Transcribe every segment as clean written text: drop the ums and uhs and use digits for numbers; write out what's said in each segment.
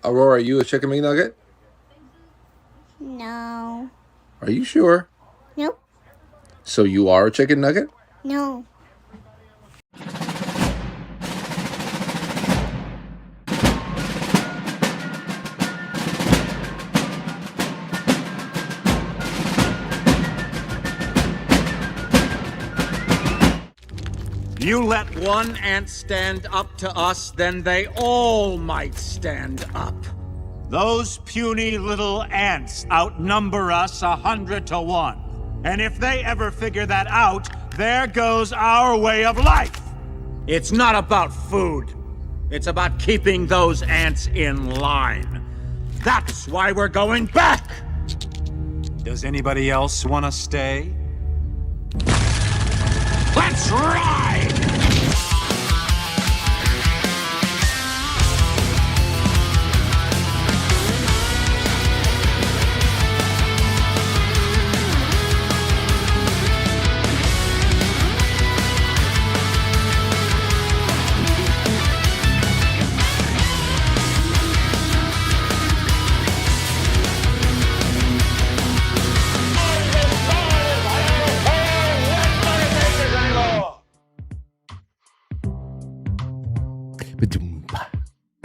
Aurora, are you a chicken McNugget? No. Are you sure? Nope. So you are a chicken nugget? No. You let one ant stand up to us, then they all might stand up. Those puny little ants outnumber us 100 to 1. And if they ever figure that out, there goes our way of life. It's not about food. It's about keeping those ants in line. That's why we're going back. Does anybody else want to stay? Let's ride!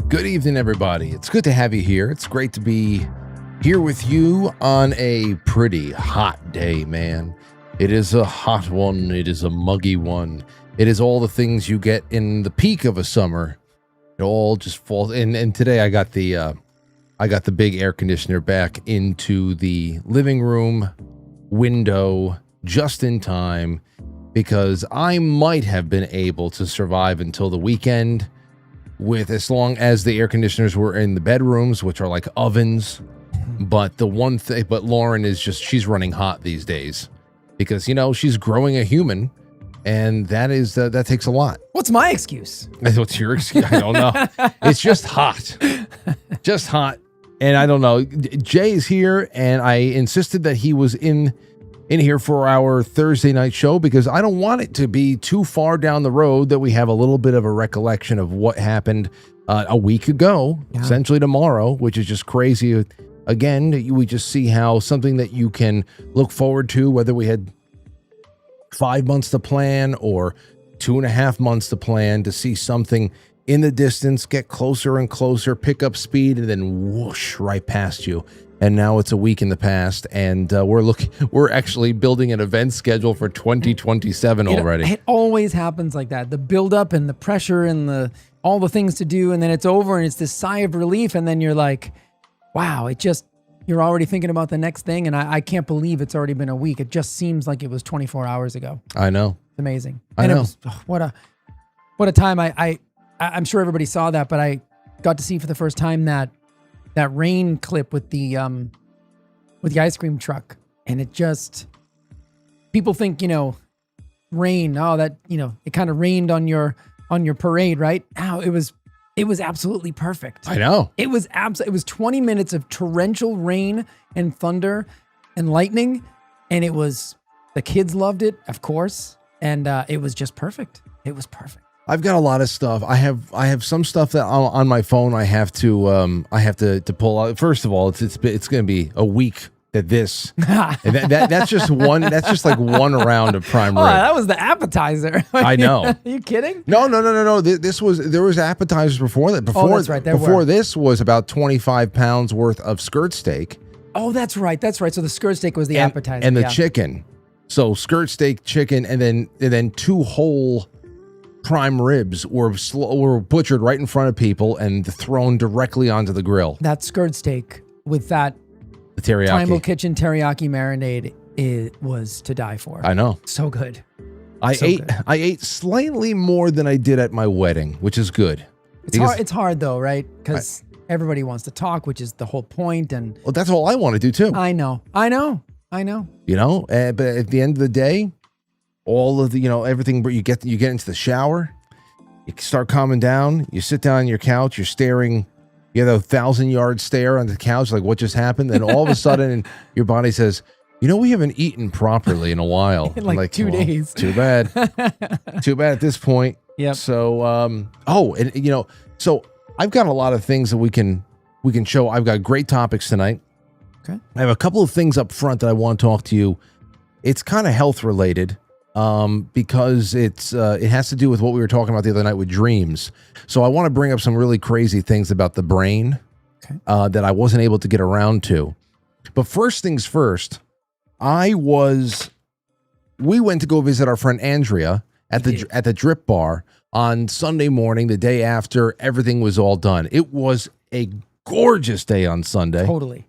Good evening, everybody. It's good to have you here. It's great to be here with you on a pretty hot day, man. It is a hot one. It is a muggy one. It is all the things you get in the peak of a summer. It all just falls. And today I got the big air conditioner back into the living room window just in time because I might have been able to survive until the weekend with as long as the air conditioners were in the bedrooms, which are like ovens. But the one thing, but Lauren is just, she's running hot these days because, you know, she's growing a human and that takes a lot. What's my excuse? What's your excuse? I don't know. It's just hot. Just hot. And I don't know. Jay is here and I insisted that he was in here for our Thursday night show because I don't want it to be too far down the road that we have a little bit of a recollection of what happened a week ago, essentially tomorrow, which is just crazy. Again, we just see how something that you can look forward to, whether we had 5 months to plan or 2.5 months to plan, to see something in the distance get closer and closer, pick up speed, and then whoosh right past you. And now it's a week in the past, and we're actually building an event schedule for 2027 already. It always happens like that. The buildup and the pressure and all the things to do, and then it's over, and it's this sigh of relief, and then you're like, wow, you're already thinking about the next thing, and I can't believe it's already been a week. It just seems like it was 24 hours ago. I know. It's amazing. I know. It was, what a time. I'm sure everybody saw that, but I got to see for the first time that rain clip with the ice cream truck, and it just, people think, rain, it kind of rained on your parade, right? It was absolutely perfect. I know. It was 20 minutes of torrential rain and thunder and lightning, and the kids loved it, of course, and it was just perfect. It was perfect. I've got a lot of stuff. I have some stuff that on my phone I have to pull out. First of all, it's going to be a week that this that's just one. That's just like one round of prime rib. That was the appetizer. I know. Are you kidding? No. There was appetizers before that. That's right. Before this was about 25 pounds worth of skirt steak. Oh, that's right. So the skirt steak was the appetizer and the chicken. So skirt steak, chicken, and then 2 whole prime ribs were butchered right in front of people and thrown directly onto the grill. That skirt steak with the teriyaki Primal Kitchen teriyaki marinade, it was to die for. I know. So good. I ate slightly more than I did at my wedding, which is good. It's hard though, right? Because everybody wants to talk, which is the whole point. And well, that's all I want to do too. I know. You know, but at the end of the day, all of the, everything, you get into the shower, you start calming down, you sit down on your couch, you're staring, you have a 1,000-yard stare on the couch, like what just happened? Then all of a sudden your body says, we haven't eaten properly in a while. In like 2 days. Too bad. Too bad at this point. Yeah. So, so I've got a lot of things that we can we can show. I've got great topics tonight. Okay. I have a couple of things up front that I want to talk to you. It's kind of health related because it has to do with what we were talking about the other night with dreams. So I want to bring up some really crazy things about the brain that I wasn't able to get around to. But first things first, we went to go visit our friend Andrea at the Drip Bar on Sunday morning, the day after everything was all done. It was a gorgeous day on Sunday. Totally.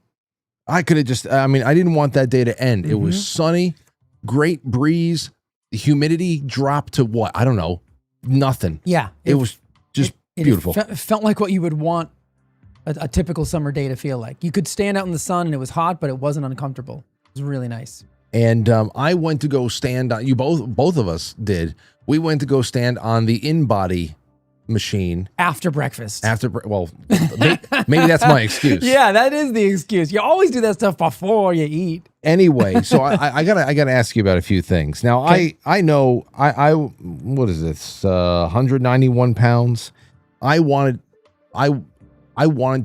I could have just, I didn't want that day to end. It was sunny, great breeze. The humidity dropped to what? I don't know. Nothing. Yeah. It was just beautiful. It felt like what you would want a typical summer day to feel like. You could stand out in the sun and it was hot, but it wasn't uncomfortable. It was really nice. And I went to go stand on, both of us did. We went to go stand on the in-body machine. After breakfast. Well, maybe that's my excuse. Yeah, that is the excuse. You always do that stuff before you eat. Anyway, so I gotta ask you about a few things. Now, okay. I know I what is this? 191 pounds. I wanted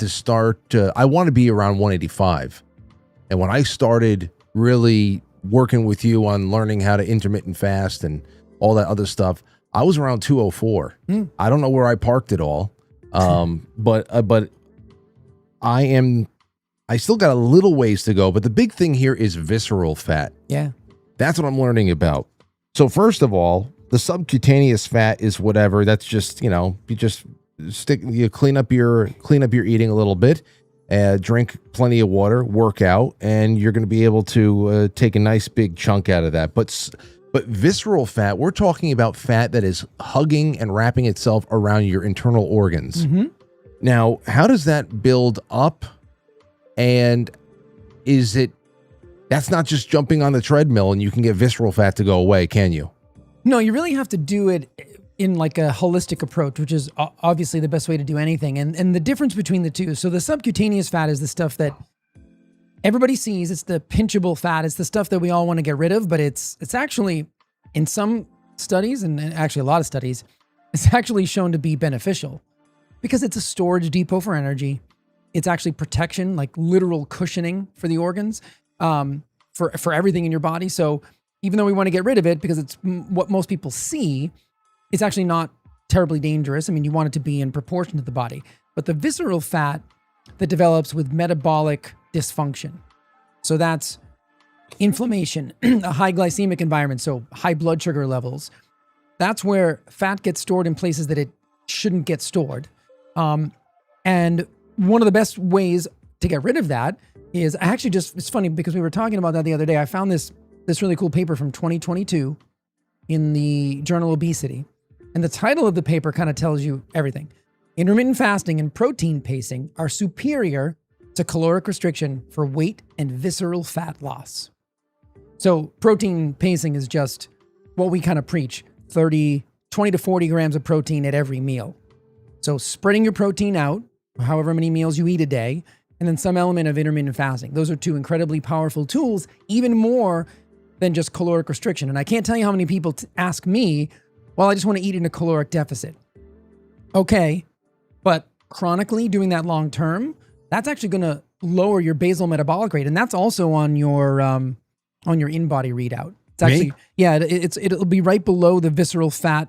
to start. I want to be around 185. And when I started really working with you on learning how to intermittent fast and all that other stuff, I was around 204. I don't know where I parked it all, but I still got a little ways to go. But the big thing here is visceral fat. Yeah, that's what I'm learning about. So first of all, the subcutaneous fat is whatever. That's just you just clean up your eating a little bit, drink plenty of water, work out, and you're going to be able to take a nice big chunk out of that. But visceral fat, we're talking about fat that is hugging and wrapping itself around your internal organs. Now, how does that build up? And that's not just jumping on the treadmill and you can get visceral fat to go away, can you? No, you really have to do it in like a holistic approach, which is obviously the best way to do anything. And the difference between the two, so the subcutaneous fat is the stuff that everybody sees. It's the pinchable fat. It's the stuff that we all want to get rid of, but it's actually, in some studies, and actually a lot of studies, it's actually shown to be beneficial because it's a storage depot for energy. It's actually protection, like literal cushioning for the organs, for everything in your body. So even though we want to get rid of it because it's what most people see, it's actually not terribly dangerous. I mean, you want it to be in proportion to the body. But the visceral fat that develops with metabolic dysfunction. So that's inflammation, a high glycemic environment, so high blood sugar levels. That's where fat gets stored in places that it shouldn't get stored. And one of the best ways to get rid of that is it's funny because we were talking about that the other day. I found this really cool paper from 2022 in the journal Obesity. And the title of the paper kind of tells you everything. Intermittent fasting and protein pacing are superior to caloric restriction for weight and visceral fat loss. So protein pacing is just what we kind of preach, 20 to 40 grams of protein at every meal. So spreading your protein out, however many meals you eat a day, and then some element of intermittent fasting. Those are two incredibly powerful tools, even more than just caloric restriction. And I can't tell you how many people ask me, well, I just want to eat in a caloric deficit. Okay, but chronically doing that long term, that's actually going to lower your basal metabolic rate, and that's also on your in-body readout. It's actually it'll be right below the visceral fat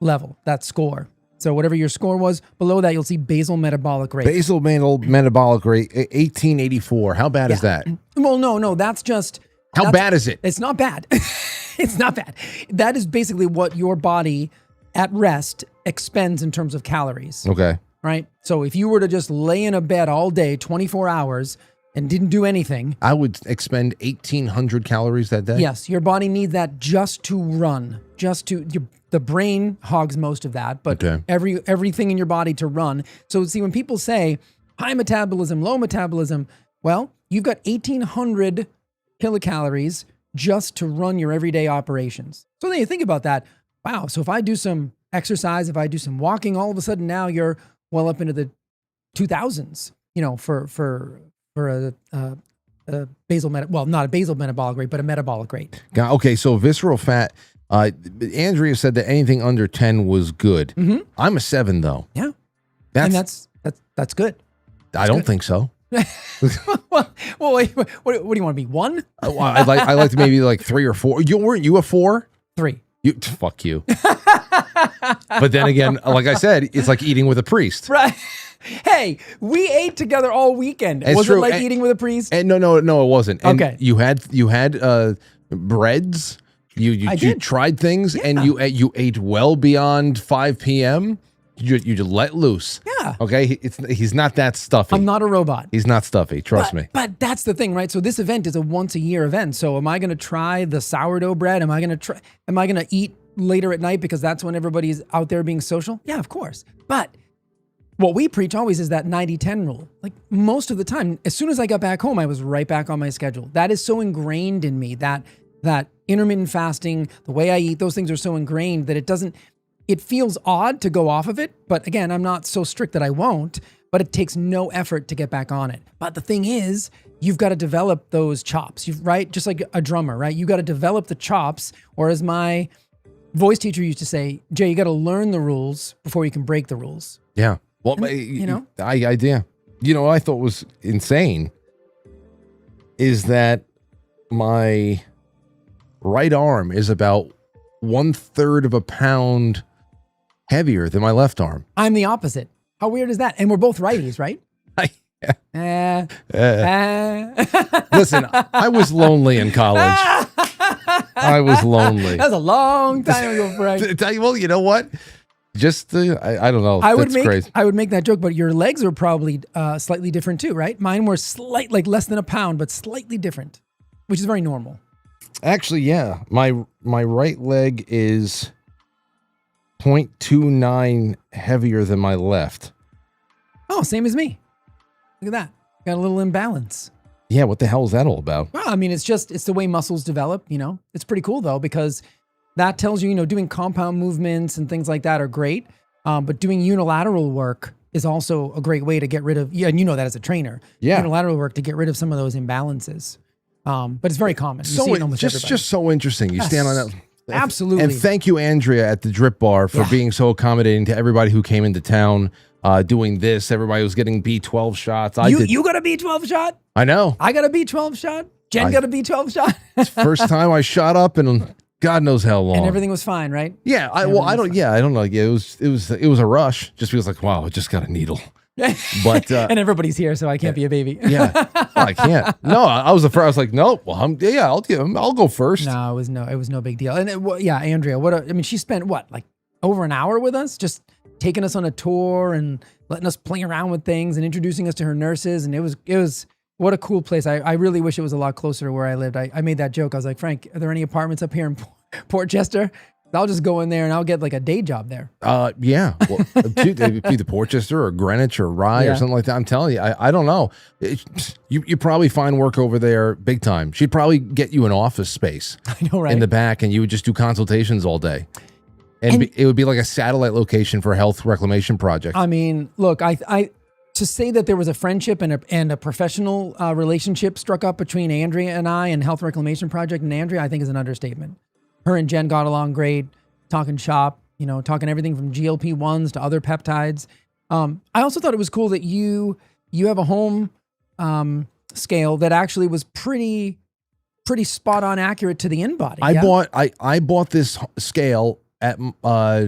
level, that score. So whatever your score was, below that you'll see basal metabolic rate. Basal metabolic rate 1884. How bad is that? Well, no, that's just how bad is it? It's not bad. It's not bad. That is basically what your body at rest expends in terms of calories. Okay. Right? So if you were to just lay in a bed all day, 24 hours, and didn't do anything, I would expend 1,800 calories that day. Yes, your body needs that just to run, the brain hogs most of that, but everything in your body to run. So see, when people say high metabolism, low metabolism, well, you've got 1,800 kilocalories just to run your everyday operations. So then you think about that. Wow. So if I do some exercise, if I do some walking, all of a sudden now you're well up into the 2000s, for a basal not a basal metabolic rate, but a metabolic rate. Okay. So visceral fat, Andrea said that anything under 10 was good. I'm a 7 though. Yeah. That's good. I don't think so. well, wait, what do you want to be? 1? I'd like to maybe like 3 or 4. Weren't you a 4? 3. Fuck you. But then again, like I said, it's like eating with a priest. Right. Hey, we ate together all weekend. It's Was true. it like eating with a priest? And no, it wasn't. And Okay. You had breads. You tried things, and you ate well beyond 5 p.m. You just let loose. Yeah. Okay. He's not that stuffy. I'm not a robot. He's not stuffy. Trust me. But that's the thing, right? So this event is a once a year event. So am I going to try the sourdough bread? Am I going to eat later at night because that's when everybody's out there being social? Yeah, of course. But what we preach always is that 90-10 rule. Like most of the time, as soon as I got back home, I was right back on my schedule. That is so ingrained in me, that intermittent fasting, the way I eat, those things are so ingrained that it feels odd to go off of it. But again, I'm not so strict that I won't, but it takes no effort to get back on it. But the thing is, you've got to develop those chops, right? Just like a drummer, right? You got to develop the chops, or as my voice teacher used to say, Jay, you got to learn the rules before you can break the rules. Yeah. Well, idea. What I thought was insane is that my right arm is about 1/3 of a pound heavier than my left arm. I'm the opposite. How weird is that? And we're both righties, right? Listen, I was lonely in college. I was lonely. That was a long time ago, Frank. Well, you know what? Just I don't know. That's crazy. I would make that joke, but your legs are probably slightly different too, right? Mine were like less than a pound, but slightly different, which is very normal. Actually, yeah. My right leg is 0.29 heavier than my left. Oh, same as me. Look at that. Got a little imbalance. Yeah, what the hell is that all about? Well, I mean, it's the way muscles develop, It's pretty cool though, because that tells you, doing compound movements and things like that are great. But doing unilateral work is also a great way to get rid of, and you know that as a trainer. Yeah. Unilateral work to get rid of some of those imbalances. But it's very common. You see it almost everybody. Just so interesting. You stand on that. Absolutely. And thank you, Andrea, at the Drip Bar for being so accommodating to everybody who came into town doing this. Everybody was getting B12 shots. You got a B12 shot? I know. I got a B12 shot. Jen got a B12 shot. First time I shot up in God knows how long. And everything was fine, right? Yeah. I don't know. Yeah, it was a rush. Just feels like, wow, I just got a needle. But and everybody's here, so I can't be a baby. Yeah, I can't. No, I was the first. I was like, nope. Well, I'll go first. No, it was no big deal. And Andrea, she spent like over an hour with us, just taking us on a tour and letting us play around with things and introducing us to her nurses. And it was what a cool place. I really wish it was a lot closer to where I lived. I made that joke. I was like, Frank, are there any apartments up here in Port Chester? I'll just go in there and I'll get like a day job there. Yeah. Well, dude, either Portchester or Greenwich or Rye or something like that. I'm telling you, I don't know. You probably find work over there big time. She'd probably get you an office space. I know, right? In the back, and you would just do consultations all day. And it would be like a satellite location for a health reclamation project. I mean, look, I to say that there was a friendship and a professional relationship struck up between Andrea and I and Health Reclamation Project and Andrea, I think is an understatement. Her and Jen got along great, talking shop, talking everything from GLP-1s to other peptides. I also thought it was cool that you have a home scale that actually was pretty spot on accurate to the in-body. I bought this scale at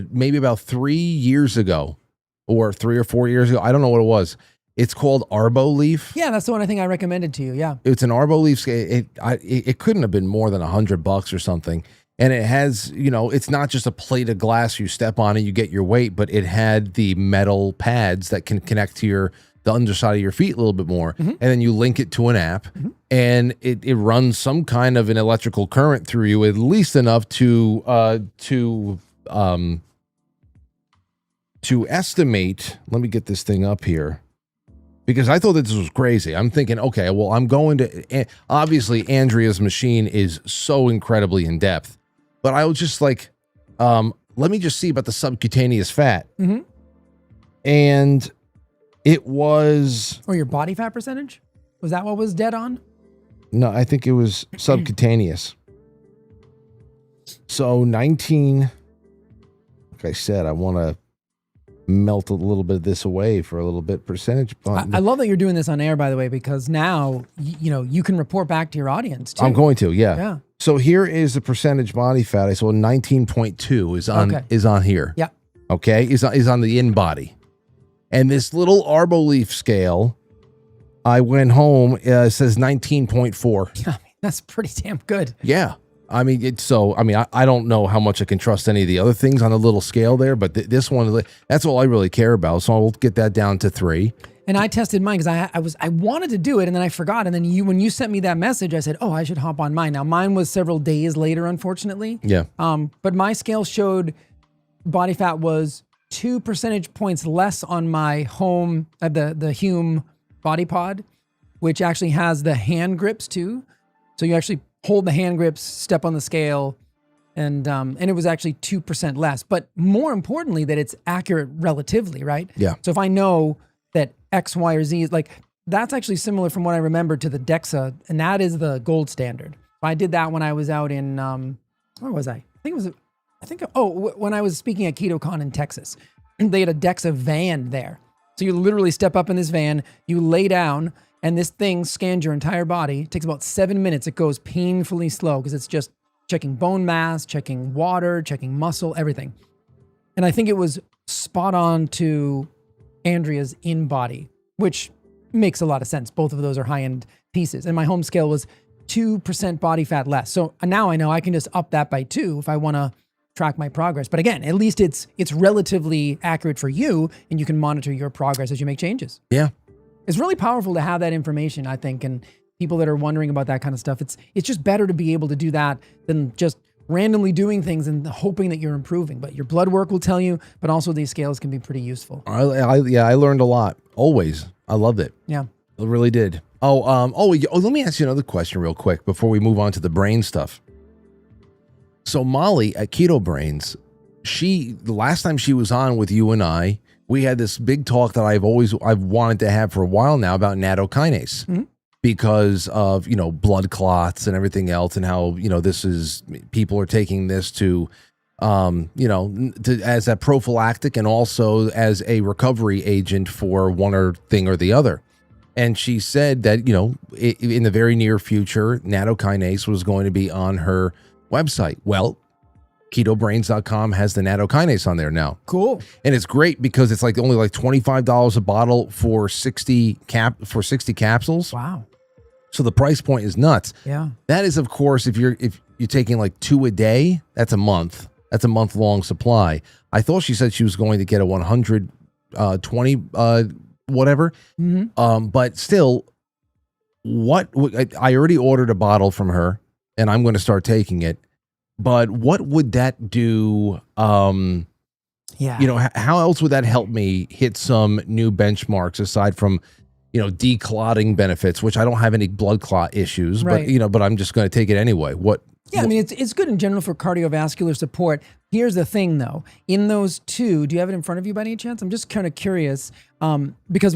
maybe about 3 years ago, or 3 or 4 years ago. I don't know what it was. It's called Arbo Leaf. Yeah, that's the one I think I recommended to you. Yeah, it's an Arbo Leaf scale. It couldn't have been more than $100 or something. And it has, it's not just a plate of glass you step on and you get your weight, but it had the metal pads that can connect to the underside of your feet a little bit more. Mm-hmm. And then you link it to an app, and it runs some kind of an electrical current through you, at least enough to estimate. Let me get this thing up here, because I thought that this was crazy. I'm thinking, okay, well, I'm going to, obviously Andrea's machine is so incredibly in depth. But I was just like, let me just see about the subcutaneous fat. Mm-hmm. And it was... Or your body fat percentage? Was that what was dead on? No, I think it was subcutaneous. So 19... Like I said, I want to melt a little bit of this away for a little bit percentage. I love that you're doing this on air, by the way, because now, you can report back to your audience too. I'm going to, Yeah. So here is the percentage body fat. I saw 19.2 is on here. Yeah. Okay, is on the in body. And this little Arboleaf scale, I went home, says 19.4. Yeah, that's pretty damn good. Yeah. I mean, I don't know how much I can trust any of the other things on the little scale there, but this one, that's all I really care about. So I'll get that down to 3. And I tested mine because I wanted to do it and then I forgot. And then when you sent me that message, I said, oh, I should hop on mine. Now mine was several days later, unfortunately. Yeah. But my scale showed body fat was 2 percentage points less on my home, the Hume Body Pod, which actually has the hand grips too. So you actually hold the hand grips, step on the scale, and it was actually 2% less. But more importantly, that it's accurate relatively, right? Yeah. So if I know that X, Y, or Z is that's actually similar from what I remember to the DEXA, and that is the gold standard. I did that when I was out in, where was I? When I was speaking at KetoCon in Texas, they had a DEXA van there. So you literally step up in this van, you lay down, and this thing scans your entire body. It takes about 7 minutes. It goes painfully slow because it's just checking bone mass, checking water, checking muscle, everything. And I think it was spot on to Andrea's in body, which makes a lot of sense. Both of those are high-end pieces. And my home scale was 2% body fat less. So now I know I can just up that by 2 if I want to track my progress. But again, at least it's relatively accurate for you, and you can monitor your progress as you make changes. Yeah. It's really powerful to have that information, I think, and people that are wondering about that kind of stuff. It's just better to be able to do that than just randomly doing things and hoping that you're improving. But your blood work will tell you, but also these scales can be pretty useful. I learned a lot. Always. I loved it. Yeah. I really did. Let me ask you another question real quick before we move on to the brain stuff. So Molly at Keto Brains, the last time she was on with you and I, we had this big talk that I've wanted to have for a while now about nattokinase because of, blood clots and everything else, and how, people are taking this to, as a prophylactic and also as a recovery agent for one thing or the other. And she said that, in the very near future, nattokinase was going to be on her website. Well, ketobrains.com has the nattokinase on there now. Cool. And it's great because it's only $25 a bottle for 60 capsules. Wow. So the price point is nuts. Yeah. That is, of course, if you're taking 2 a day, that's a month. That's a month-long supply. I thought she said she was going to get a 120 whatever. Mm-hmm. But still, I already ordered a bottle from her, and I'm going to start taking it. But what would that do? How else would that help me hit some new benchmarks aside from, declotting benefits, which I don't have any blood clot issues, right. but I'm just going to take it anyway. I mean, it's good in general for cardiovascular support. Here's the thing, though. In those two, do you have it in front of you by any chance? I'm just kind of curious because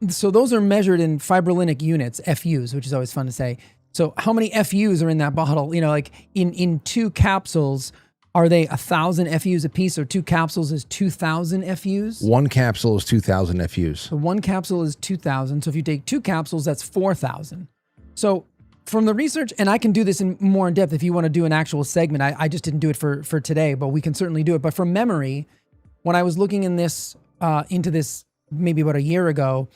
those are measured in fibrillinic units, FUs, which is always fun to say. So how many FUs are in that bottle? In 2 capsules, are they 1,000 FUs a piece, or 2 capsules is 2,000 FUs? 1 capsule is 2,000 FUs. So 1 capsule is 2,000. So if you take 2 capsules, that's 4,000. So from the research, and I can do this more in depth if you want to do an actual segment. I just didn't do it for today, but we can certainly do it. But from memory, when I was looking into this maybe about a year ago,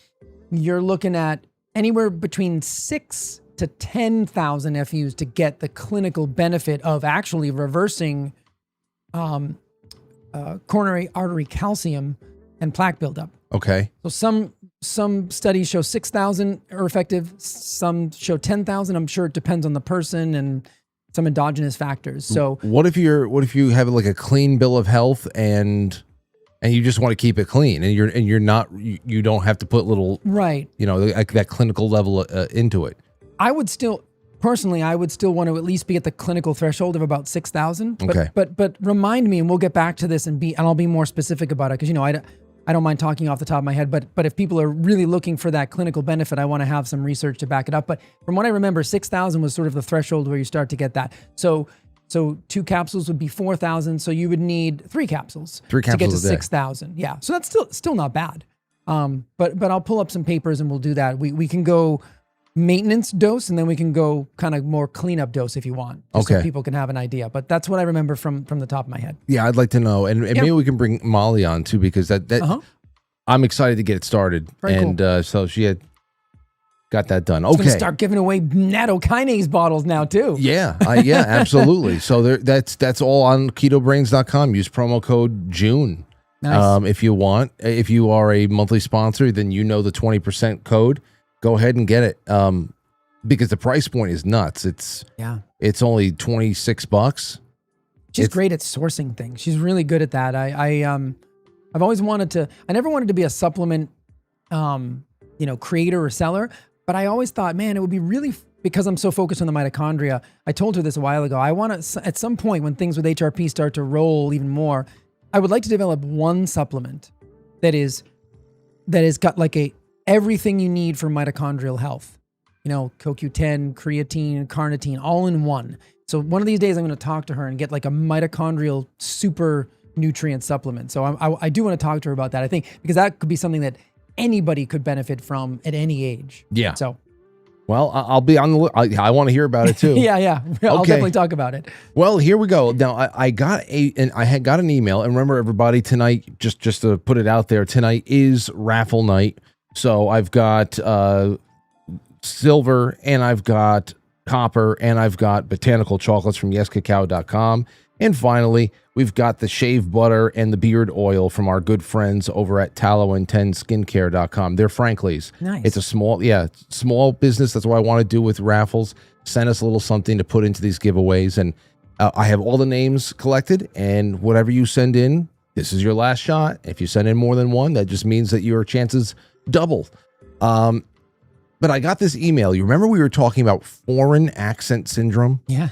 you're looking at anywhere between 6 to 10,000 FUs to get the clinical benefit of actually reversing coronary artery calcium and plaque buildup. Okay. So some studies show 6,000 are effective. Some show 10,000. I'm sure it depends on the person and some endogenous factors. So what if you have a clean bill of health and you just want to keep it clean, and you don't have to put little right, that clinical level into it. I would still want to at least be at the clinical threshold of about 6,000. Okay. But remind me, and we'll get back to this and I'll be more specific about it, because I don't mind talking off the top of my head. But if people are really looking for that clinical benefit, I want to have some research to back it up. But from what I remember, 6,000 was sort of the threshold where you start to get that. So So 2 capsules would be 4,000. So you would need 3 capsules, 3 to get to capsules a day. 6,000. Yeah. So that's still not bad. But I'll pull up some papers and we'll do that. We can go maintenance dose and then we can go kind of more cleanup dose if you want. Just so Okay. people can have an idea. But that's what I remember from the top of my head. Yeah, I'd like to know, and maybe we can bring Molly on too, because that I'm excited to get it started. Very cool. So she had got that done. Gonna Okay. start giving away nattokinase bottles now too. Yeah, absolutely. So that's all on ketobrains.com. Use promo code June. Nice. If you want. If you are a monthly sponsor, then you know the 20% code. Go ahead and get it. Because the price point is nuts. It's only $26. She's great at sourcing things. She's really good at that. I've always wanted to. I never wanted to be a supplement, creator or seller. But I always thought, man, it would be really, because I'm so focused on the mitochondria. I told her this a while ago. I want to, at some point when things with HRP start to roll even more, I would like to develop one supplement that is got like everything you need for mitochondrial health. CoQ10, creatine, carnitine, all in one. So one of these days I'm going to talk to her and get like a mitochondrial super nutrient supplement. So I do want to talk to her about that. I think because that could be something that anybody could benefit from at any age. Yeah. So, well, I'll be on the. I want to hear about it too. yeah. I'll definitely talk about it. Well, here we go. Now, I had got an email, and remember, everybody, tonight, just to put it out there, tonight is raffle night. So I've got silver, and I've got copper, and I've got botanical chocolates from yescacao.com. And finally, we've got the shave butter and the beard oil from our good friends over at tallow10skincare.com. They're Franklies. Nice. It's a small business. That's what I want to do with raffles. Send us a little something to put into these giveaways. And I have all the names collected, and whatever you send in, this is your last shot. If you send in more than one, that just means that your chances double. But I got this email. You remember we were talking about foreign accent syndrome? Yeah.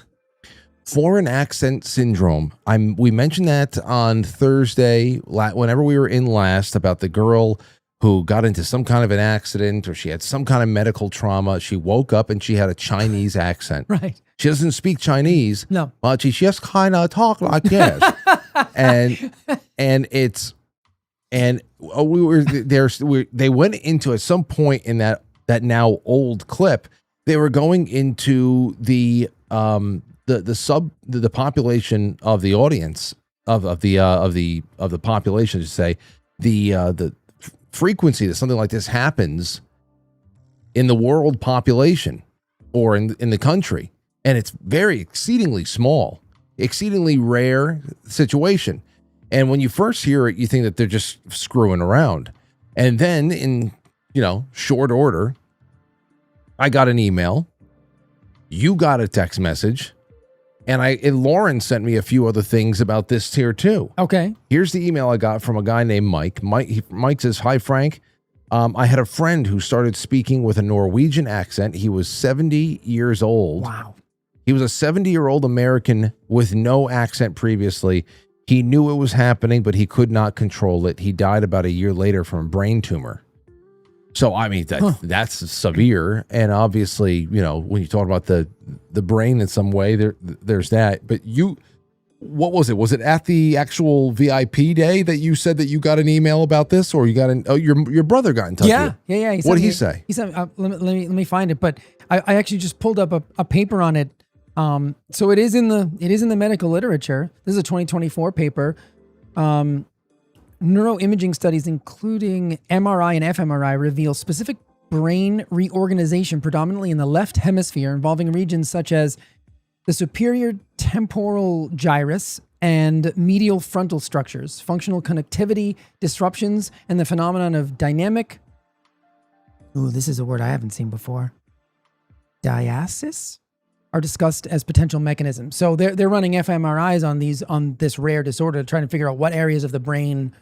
Foreign accent syndrome. We mentioned that on Thursday, whenever we were in last, about the girl who got into some kind of an accident or she had some kind of medical trauma. She woke up and she had a Chinese accent. Right. She doesn't speak Chinese. No. But she just kind of talk like this. We were there. They went into, at some point in that now old clip, they were going into the population of the audience of the population, to say the frequency that something like this happens in the world population or in the country, and it's very exceedingly small, exceedingly rare situation. And when you first hear it, you think that they're just screwing around, and then in short order, I got an email, you got a text message. And Lauren sent me a few other things about this here too. Okay. Here's the email I got from a guy named Mike. Mike says, "Hi, Frank. I had a friend who started speaking with a Norwegian accent. He was 70 years old. Wow. He was a 70-year-old American with no accent previously. He knew it was happening, but he could not control it. He died about a year later from a brain tumor." So, I mean, that's severe. And obviously, when you talk about the brain in some way, there's that. But what was it? Was it at the actual VIP day that you said that you got an email about this, or you got your brother got in touch with you? Yeah. What did he say? He said, let me find it. But I actually just pulled up a paper on it. So it is in the medical literature. This is a 2024 paper. Neuroimaging studies, including MRI and fMRI, reveal specific brain reorganization, predominantly in the left hemisphere, involving regions such as the superior temporal gyrus and medial frontal structures, functional connectivity disruptions, and the phenomenon of dynamic. Ooh, this is a word I haven't seen before. Diasis are discussed as potential mechanisms. So they're running fMRIs on this rare disorder, trying to figure out what areas of the brain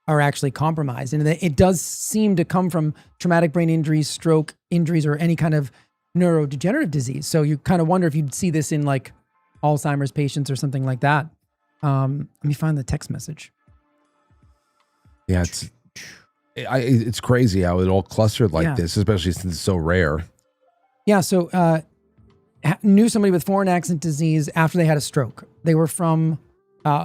are actually compromised. And it does seem to come from traumatic brain injuries, stroke injuries, or any kind of neurodegenerative disease. So you kind of wonder if you'd see this in like Alzheimer's patients or something like that. Let me find the text message. Yeah, it's crazy how it all clustered like this, especially since it's so rare. Yeah, so knew somebody with foreign accent disease after they had a stroke. They were from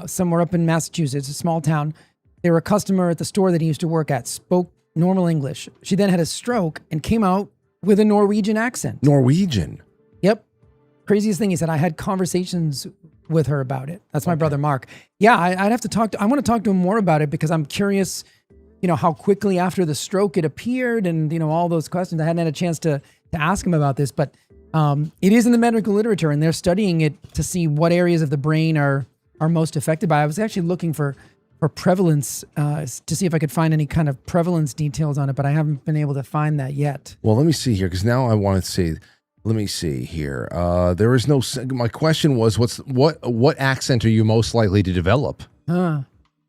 somewhere up in Massachusetts, a small town. They were a customer at the store that he used to work at, spoke normal English. She then had a stroke and came out with a Norwegian accent. Norwegian. Yep. Craziest thing, he said, I had conversations with her about it. That's my brother, Mark. Yeah, I'd have to I want to talk to him more about it because I'm curious, how quickly after the stroke it appeared and, all those questions. I hadn't had a chance to ask him about this, but it is in the medical literature and they're studying it to see what areas of the brain are most affected by it. I was actually looking for prevalence to see if I could find any kind of prevalence details on it, but I haven't been able to find that yet. Well, let me see here because now I want to see. Let me see here. There is no. My question was, what accent are you most likely to develop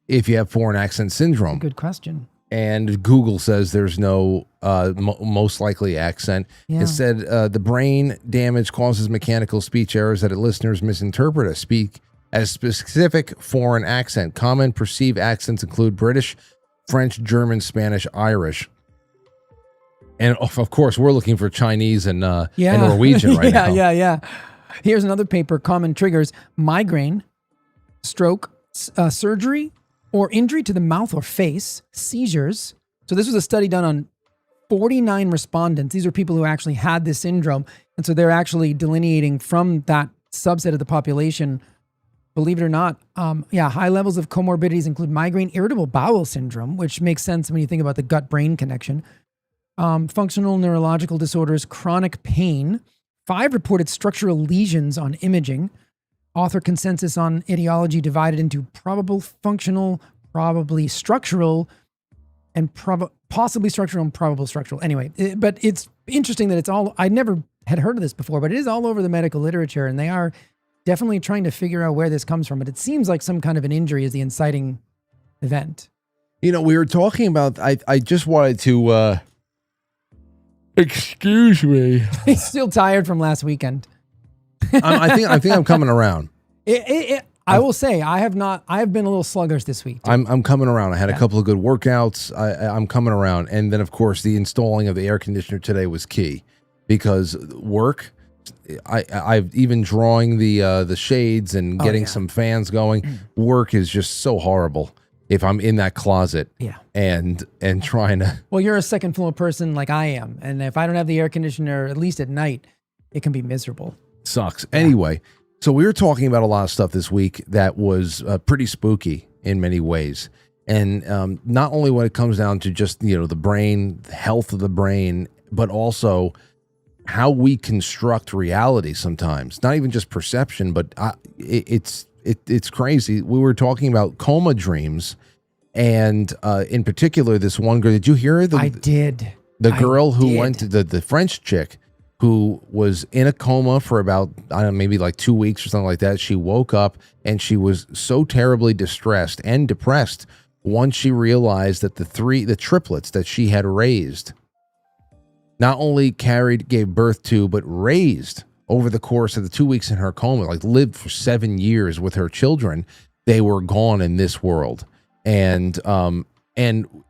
if you have foreign accent syndrome? Good question. And Google says there's no most likely accent. Yeah. Instead, the brain damage causes mechanical speech errors that listeners misinterpret as speak as specific foreign accent. Common perceived accents include British, French, German, Spanish, Irish. And of course, we're looking for Chinese and Norwegian right now. Yeah. Here's another paper, common triggers: migraine, stroke, surgery, or injury to the mouth or face, seizures. So this was a study done on 49 respondents. These are people who actually had this syndrome. And so they're actually delineating from that subset of the population, believe it or not. High levels of comorbidities include migraine, irritable bowel syndrome, which makes sense when you think about the gut-brain connection, functional neurological disorders, chronic pain, 5 reported structural lesions on imaging, author consensus on etiology divided into probable functional, probably structural, and possibly structural and probable structural. Anyway, but it's interesting that it's all, I never had heard of this before, but it is all over the medical literature and they are definitely trying to figure out where this comes from. But it seems like some kind of an injury is the inciting event. We were talking about, I just wanted to, excuse me. He's still tired from last weekend. I think I'm coming around. I will say I have been a little sluggish this week. I'm coming around. I had a couple of good workouts. I'm coming around. And then of course the installing of the air conditioner today was key because work, I've even drawing the shades and getting some fans going. Work is just so horrible if I'm in that closet and trying to. Well, you're a second floor person like I am. And if I don't have the air conditioner, at least at night, it can be miserable. Sucks. Anyway, so we were talking about a lot of stuff this week that was pretty spooky in many ways. And not only when it comes down to just, the brain, the health of the brain, but also how we construct reality sometimes. Not even just perception, but it's crazy. We were talking about coma dreams. And in particular, this one girl, did you hear it? I did. The girl who went to the French chick who was in a coma for about, I don't know, maybe like 2 weeks or something like that. She woke up and she was so terribly distressed and depressed once she realized that the triplets that she had raised, not only gave birth to, but raised over the course of the 2 weeks in her coma, like lived for 7 years with her children, they were gone in this world. And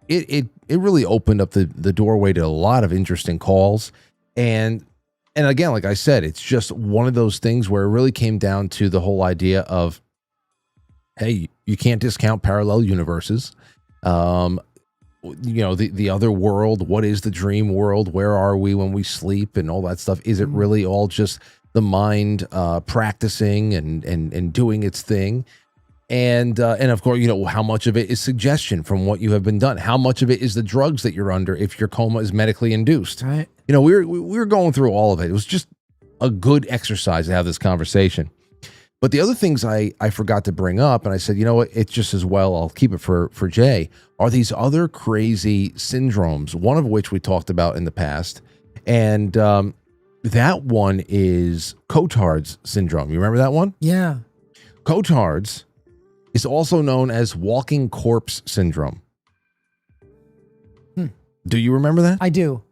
it really opened up the doorway to a lot of interesting calls. And again, like I said, it's just one of those things where it really came down to the whole idea of, hey, you can't discount parallel universes. The other world, what is the dream world? Where are we when we sleep and all that stuff? Is it really all just the mind practicing and doing its thing? And of course, how much of it is suggestion from what you have been done? How much of it is the drugs that you're under if your coma is medically induced? Right. We were going through all of it. It was just a good exercise to have this conversation. But the other things I forgot to bring up, and I said, what, it's just as well, I'll keep it for Jay, are these other crazy syndromes, one of which we talked about in the past. And that one is Cotard's syndrome. You remember that one? Yeah. Cotard's is also known as walking corpse syndrome. Do you remember that? I do.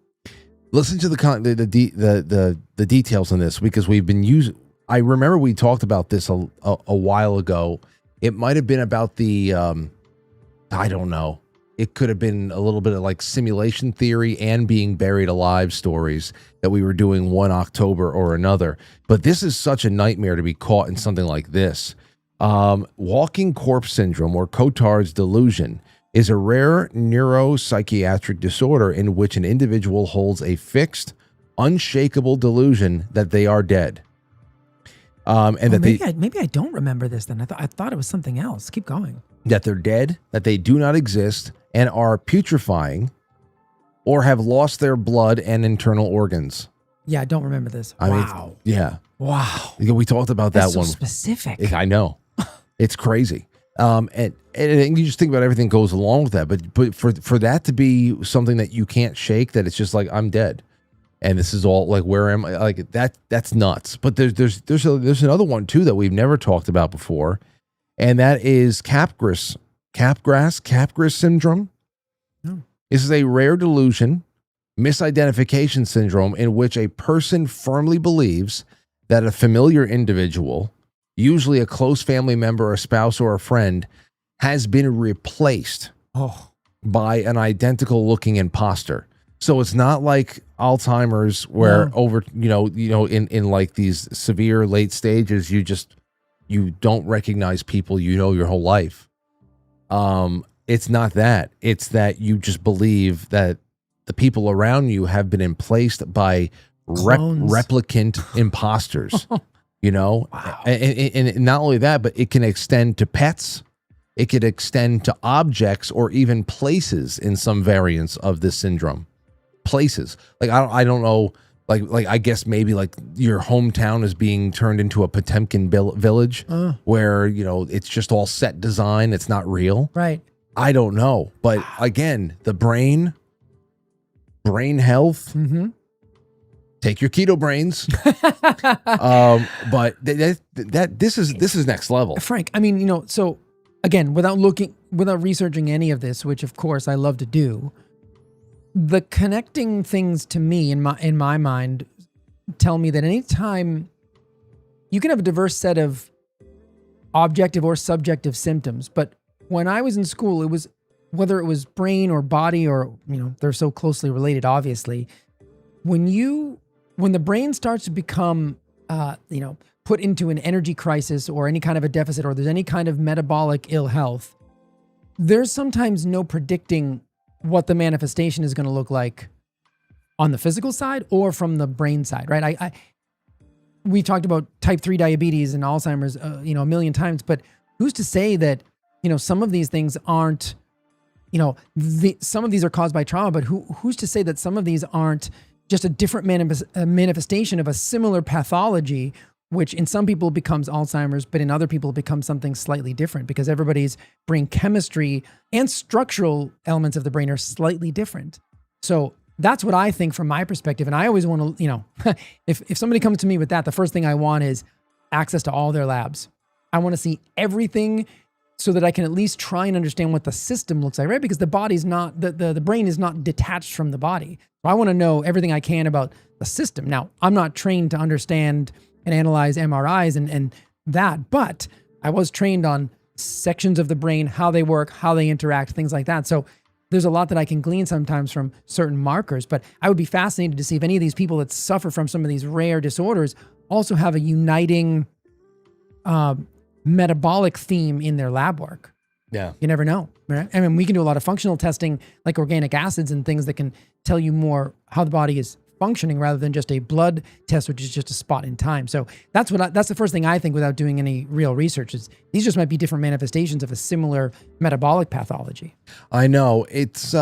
Listen to the details on this because we've been using. I remember we talked about this a while ago. It might have been about the I don't know. it could have been a little bit of like simulation theory and being buried alive stories that we were doing one October or another. But this is such a nightmare to be caught in something like this. Walking corpse syndrome, or Cotard's delusion, is a rare neuropsychiatric disorder in which an individual holds a fixed, unshakable delusion that they are dead. Maybe I don't remember this then. I thought it was something else. Keep going. That they're dead, that they do not exist, and are putrefying, or have lost their blood and internal organs. Yeah, I don't remember this. Wow. Yeah. Wow. We talked about That's that one. so specific. I know. It's crazy. And you just think about everything goes along with that. But for that to be something that you can't shake, that it's just like, I'm dead. And this is all like, where am I? Like that's nuts. But there's another one too that we've never talked about before. And that is Capgras syndrome. Oh. This is a rare delusion, misidentification syndrome, in which a person firmly believes that a familiar individual, usually a close family member, a spouse, or a friend, has been replaced by an identical looking imposter. So it's not like Alzheimer's where in like these severe late stages, you don't recognize people your whole life. It's not that. It's that you just believe that the people around you have been emplaced by replicant imposters. Wow. And not only that, but it can extend to pets. It could extend to objects or even places in some variants of this syndrome. Places. Like, I don't know, like I guess maybe like your hometown is being turned into a Potemkin village where, it's just all set design. It's not real. Right. I don't know. But again, the brain health, take your keto brains. But this is next level. Frank, I mean, so again, without researching any of this, which of course I love to do, the connecting things to me in my mind tell me that anytime you can have a diverse set of objective or subjective symptoms, but when I was in school, it was whether it was brain or body or, they're so closely related, obviously. When the brain starts to become, put into an energy crisis or any kind of a deficit, or there's any kind of metabolic ill health, there's sometimes no predicting what the manifestation is going to look like on the physical side or from the brain side, right? We talked about type 3 diabetes and Alzheimer's, a million times, but who's to say that, some of these things aren't, some of these are caused by trauma, but who's to say that some of these aren't just a different manifestation of a similar pathology, which in some people becomes Alzheimer's, but in other people it becomes something slightly different because everybody's brain chemistry and structural elements of the brain are slightly different. So that's what I think from my perspective. And I always want to, if somebody comes to me with that, the first thing I want is access to all their labs. I want to see everything so that I can at least try and understand what the system looks like, right? Because the body's not, the brain is not detached from the body. So I want to know everything I can about the system. Now, I'm not trained to understand and analyze MRIs and that, but I was trained on sections of the brain, how they work, how they interact, things like that. So there's a lot that I can glean sometimes from certain markers, but I would be fascinated to see if any of these people that suffer from some of these rare disorders also have a uniting metabolic theme in their lab work. Yeah. You never know. Right? I mean, we can do a lot of functional testing like organic acids and things that can tell you more how the body is functioning rather than just a blood test, which is just a spot in time. So that's the first thing I think without doing any real research is these just might be different manifestations of a similar metabolic pathology. I know it's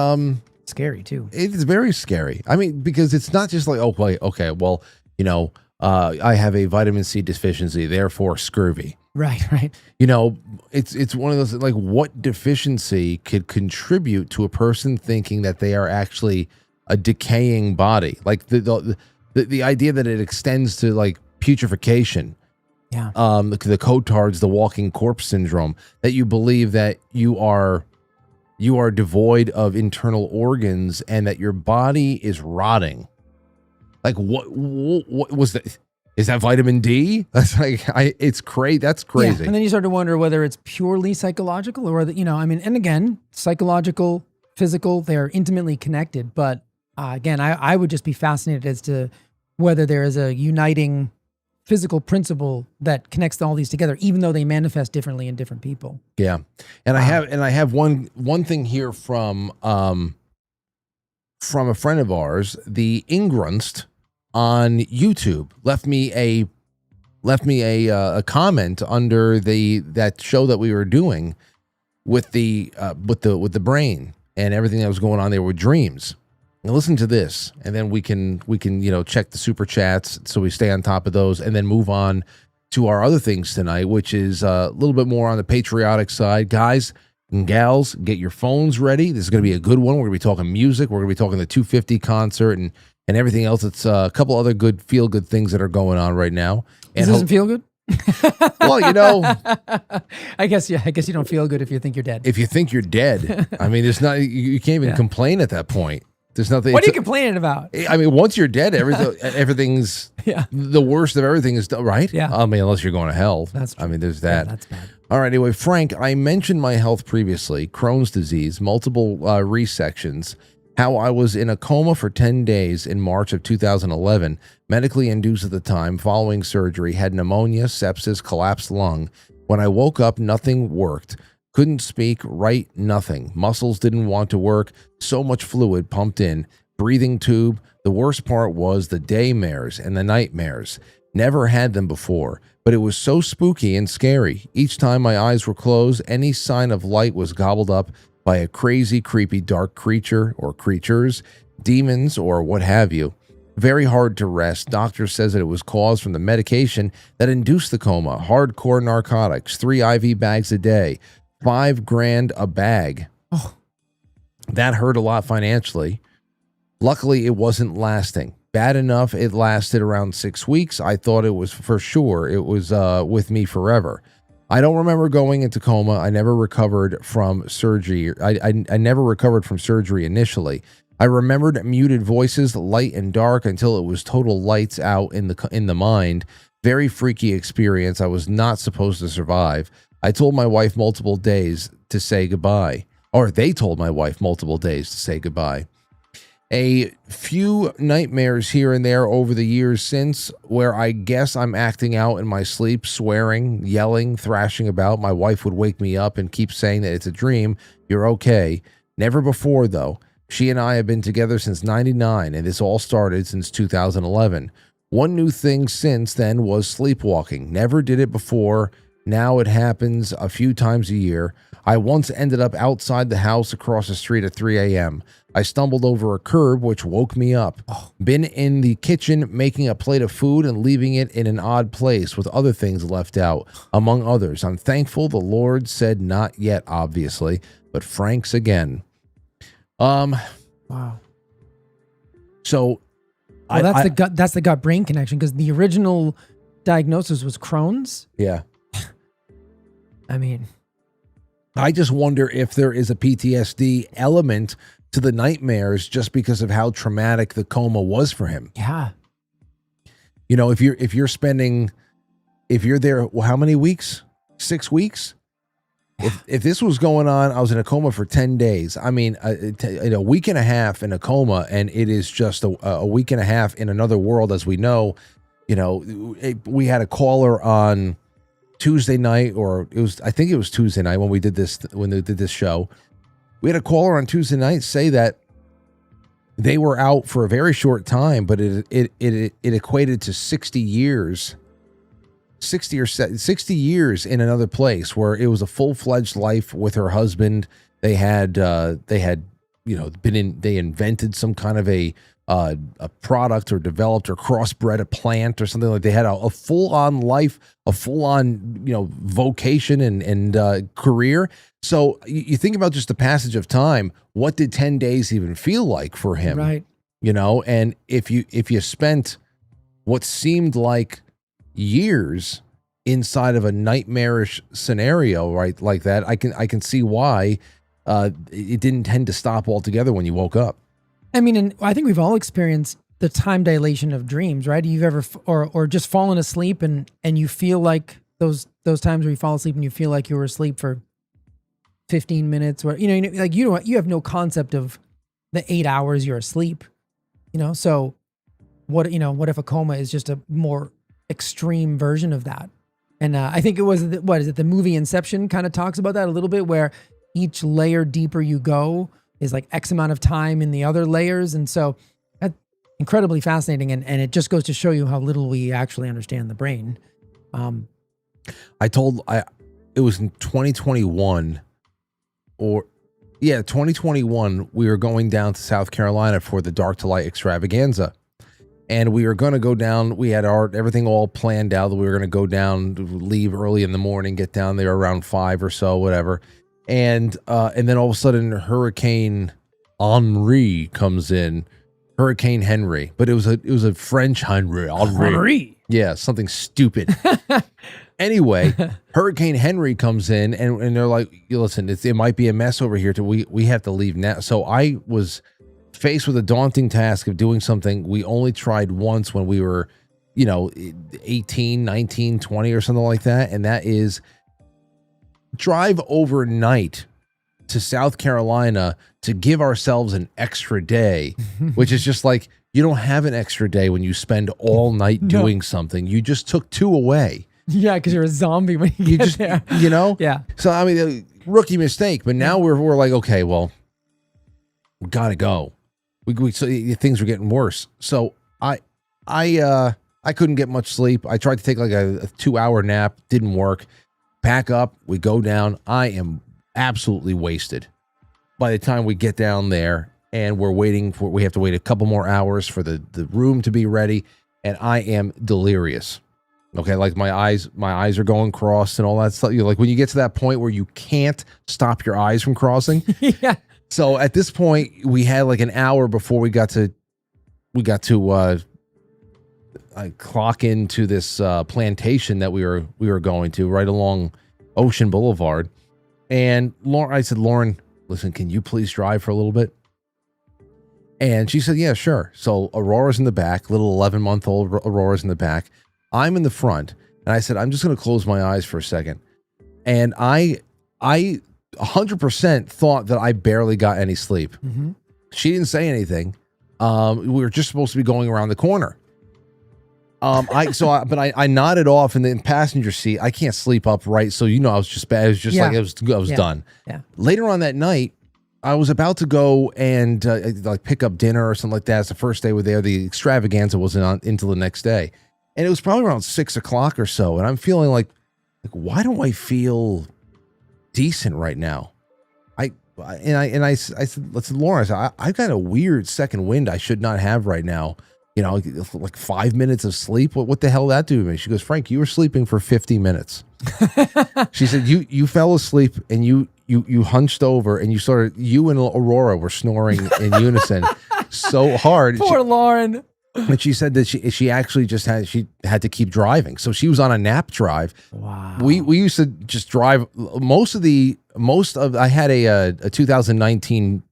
scary too. It's very scary. I mean, because it's not just like, oh, wait, okay, well, I have a vitamin C deficiency, therefore scurvy. Right. It's one of those, like, what deficiency could contribute to a person thinking that they are actually a decaying body? Like the idea that it extends to like putrefaction. Yeah. The Cotard's, the walking corpse syndrome, that you believe that you are devoid of internal organs and that your body is rotting. Like what was that? Is that vitamin D? That's like, it's crazy. That's crazy. Yeah. And then you start to wonder whether it's purely psychological or whether, and again, psychological physical. They're intimately connected. But again, I would just be fascinated as to whether there is a uniting physical principle that connects all these together, even though they manifest differently in different people. Yeah. And I have one thing here from a friend of ours, the Ingrunst on YouTube, left me a comment under that show that we were doing with the brain and everything that was going on there with dreams. Now listen to this, and then we can check the super chats so we stay on top of those, and then move on to our other things tonight, which is a little bit more on the patriotic side. Guys and gals, get your phones ready. This is going to be a good one. We're going to be talking music. We're going to be talking the 250 concert and everything else. It's a couple other good feel-good things that are going on right now. And doesn't feel good? Well, I guess you don't feel good if you think you're dead. If you think you're dead, I mean, there's not. You can't even complain at that point. There's nothing. What are you complaining about? I mean, once you're dead, everything's the worst of everything is done, right? Yeah. I mean, unless you're going to hell. That's true. I mean, there's that. Yeah, that's bad. All right. Anyway, Frank, I mentioned my health previously: Crohn's disease, multiple resections. How I was in a coma for 10 days in March of 2011, medically induced at the time, following surgery, had pneumonia, sepsis, collapsed lung. When I woke up, nothing worked. Couldn't speak, write, nothing. Muscles didn't want to work. So much fluid pumped in. Breathing tube. The worst part was the daymares and the nightmares. Never had them before, but it was so spooky and scary. Each time my eyes were closed, any sign of light was gobbled up by a crazy, creepy, dark creature or creatures, demons, or what have you. Very hard to rest. Doctor says that it was caused from the medication that induced the coma. Hardcore narcotics, 3 IV bags a day, $5,000 a bag. Oh. That hurt a lot financially. Luckily, it wasn't lasting. Bad enough, it lasted around 6 weeks. I thought it was for sure. It was with me forever. I don't remember going into coma. I never recovered from surgery. I never recovered from surgery initially. I remembered muted voices, light and dark, until it was total lights out in the mind. Very freaky experience. I was not supposed to survive. I told my wife multiple days to say goodbye. Or they told my wife multiple days to say goodbye. A few nightmares here and there over the years since, where I guess I'm acting out in my sleep, swearing, yelling, thrashing about. My wife would wake me up and keep saying that it's a dream. You're okay. Never before, though. She and I have been together since 99, and this all started since 2011. One new thing since then was sleepwalking. Never did it before. Now it happens a few times a year. I once ended up outside the house across the street at 3 a.m. I stumbled over a curb, which woke me up. Been in the kitchen making a plate of food and leaving it in an odd place with other things left out, among others. I'm thankful the Lord said not yet, obviously, but Frank's again. Wow. So, well, that's the gut brain connection, because the original diagnosis was Crohn's. Yeah. I mean, I just wonder if there is a PTSD element to the nightmares just because of how traumatic the coma was for him. Yeah. You know, if you're there, well, how many weeks? 6 weeks? If this was going on, I was in a coma for 10 days. I mean, a week and a half in a coma, and it is just a week and a half in another world, as we know. You know, we had a caller on Tuesday night, I think it was Tuesday night when they did this show. We had a caller on Tuesday night say that they were out for a very short time, but it equated to 60 years. 60 years in another place, where it was a full-fledged life with her husband. They had they invented some kind of a product, or developed or crossbred a plant or something. Like they had a full-on life, a full-on vocation and career. So you think about just the passage of time. What did 10 days even feel like for him? Right. And if you spent what seemed like years inside of a nightmarish scenario, right, like that, I can see why it didn't tend to stop altogether when you woke up. I mean, and I think we've all experienced the time dilation of dreams, right? You've ever or just fallen asleep and you feel like those times where you fall asleep and you feel like you were asleep for 15 minutes, where like you have no concept of the 8 hours you're asleep. So what if a coma is just a more extreme version of that? And I think it was the movie Inception kind of talks about that a little bit, where each layer deeper you go is like X amount of time in the other layers. And so that's incredibly fascinating. And it just goes to show you how little we actually understand the brain. It was in 2021 2021, we were going down to South Carolina for the Dark to Light extravaganza. And we were going to go down. We had everything all planned out that we were going to go down, leave early in the morning, get down there around 5 or so, whatever. And then all of a sudden, Hurricane Henri comes in, Hurricane Henry, but it was a French Henri. Yeah, something stupid. Anyway, Hurricane Henry comes in, and they're like, "Listen, it might be a mess over here. We have to leave now." So I was faced with a daunting task of doing something we only tried once when we were, 18, 19, 20 or something like that. And that is drive overnight to South Carolina to give ourselves an extra day, which is just like, you don't have an extra day when you spend all night doing something. You just took 2 away. Yeah, because you're a zombie when you get there. Yeah. So, I mean, rookie mistake. But now we're like, okay, well, we got to go. So things were getting worse. So I couldn't get much sleep. I tried to take like a 2-hour nap. Didn't work. Pack up. We go down. I am absolutely wasted. By the time we get down there and we have to wait a couple more hours for the room to be ready. And I am delirious. Okay. Like my eyes are going crossed and all that stuff. Like when you get to that point where you can't stop your eyes from crossing. Yeah. So at this point, we had like an hour before we got to clock into this plantation that we were going to right along Ocean Boulevard. And I said, Lauren, listen, can you please drive for a little bit? And she said, yeah, sure. So Aurora's in the back, little 11-month-old Aurora's in the back. I'm in the front. And I said, I'm just going to close my eyes for a second. And I 100% thought that I barely got any sleep. Mm-hmm. She didn't say anything. We were just supposed to be going around the corner. I nodded off in the passenger seat. I can't sleep upright, so I was just bad. It was just like I was done. Yeah. Later on that night, I was about to go and like pick up dinner or something like that. It's the first day we're there. The extravaganza wasn't on until the next day, and it was probably around 6 o'clock or so. And I'm feeling like why don't I feel decent right now? I said, Lauren, I've got a weird second wind I should not have right now. Like 5 minutes of sleep. What the hell did that do to me? She goes, Frank, you were sleeping for 50 minutes. She said, you fell asleep and you hunched over and you and Aurora were snoring in unison so hard. Poor Lauren. And she said that she actually she had to keep driving. So she was on a nap drive. Wow. We used to just drive I had a 2019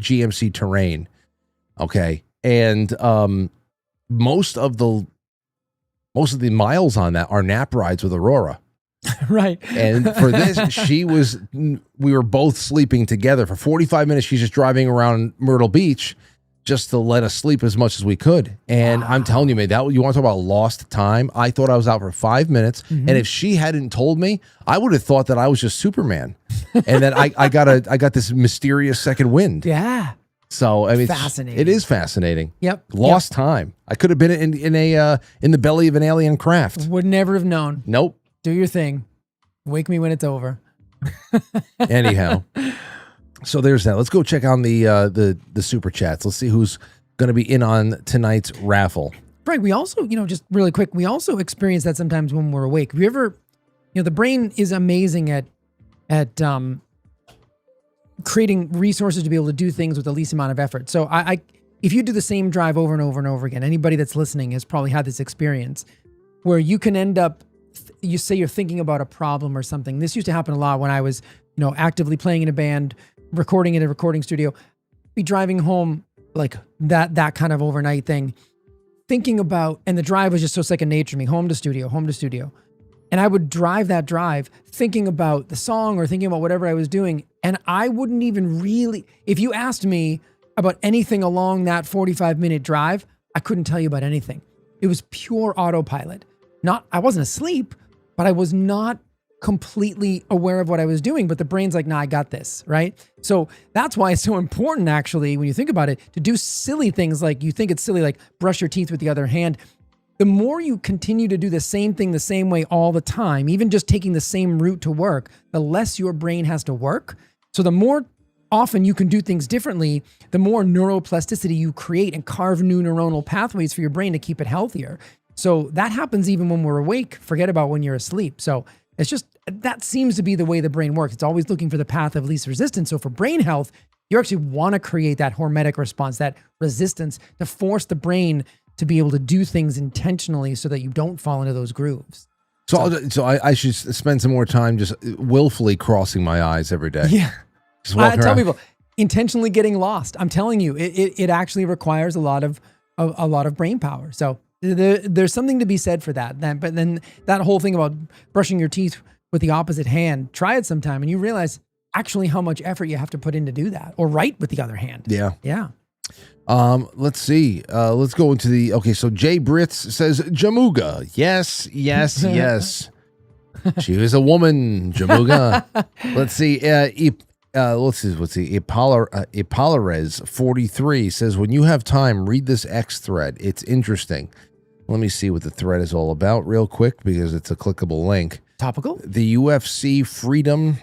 GMC Terrain. Okay. And most of the miles on that are nap rides with Aurora. Right. And for this, we were both sleeping together for 45 minutes. She's just driving around Myrtle Beach just to let us sleep as much as we could. And I'm telling you, man, you want to talk about lost time? I thought I was out for 5 minutes. Mm-hmm. And if she hadn't told me, I would have thought that I was just Superman. And then I got this mysterious second wind. Yeah. So I mean, fascinating. It is fascinating. Yep. Lost time. I could have been in the belly of an alien craft. Would never have known. Nope. Do your thing. Wake me when it's over. Anyhow, so there's that. Let's go check on the super chats. Let's see who's going to be in on tonight's raffle. Frank, we also, just really quick, we also experience that sometimes when we're awake. Have you ever, the brain is amazing at creating resources to be able to do things with the least amount of effort. So if you do the same drive over and over and over again, anybody that's listening has probably had this experience where you can end up, you say you're thinking about a problem or something. This used to happen a lot when I was, actively playing in a band, recording in a recording studio, be driving home, like that kind of overnight thing, thinking about, and the drive was just so second nature to me, home to studio. And I would drive that drive thinking about the song or thinking about whatever I was doing. And I wouldn't even really, if you asked me about anything along that 45-minute drive, I couldn't tell you about anything. It was pure autopilot. I wasn't asleep, but I was not completely aware of what I was doing, but the brain's like, nah, I got this, right? So that's why it's so important, actually, when you think about it, to do silly things like you think it's silly, like brush your teeth with the other hand. The more you continue to do the same thing the same way all the time, even just taking the same route to work, the less your brain has to work. So the more often you can do things differently, the more neuroplasticity you create and carve new neuronal pathways for your brain to keep it healthier. So that happens even when we're awake. Forget about when you're asleep. So it's just, that seems to be the way the brain works. It's always looking for the path of least resistance. So for brain health, you actually want to create that hormetic response, that resistance, to force the brain to be able to do things intentionally so that you don't fall into those grooves. So I should spend some more time just willfully crossing my eyes every day. Yeah. Just I walking tell around. people, intentionally getting lost. I'm telling you, it actually requires a lot of brain power. So there's something to be said for that. But then that whole thing about brushing your teeth with the opposite hand, try it sometime and you realize actually how much effort you have to put in to do that, or write with the other hand. Yeah. Yeah. Let's see. Let's go into the, okay. So Jay Brits says Jamuga. Yes, yes, yes. She was a woman, Jamuga. Let's see. Let's see. Ipalares 43 says, when you have time, read this X thread. It's interesting. Let me see what the thread is all about real quick because it's a clickable link. Topical? The UFC Freedom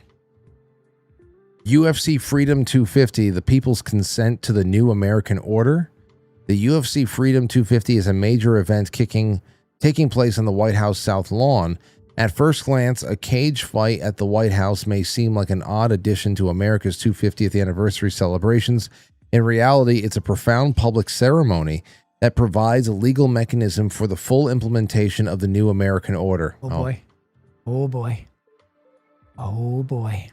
250, the people's consent to the new American order. The UFC Freedom 250 is a major event taking place on the White House South Lawn. At first glance, a cage fight at the White House may seem like an odd addition to America's 250th anniversary celebrations. In reality, it's a profound public ceremony that provides a legal mechanism for the full implementation of the new American order. Oh boy. Oh boy. Oh boy.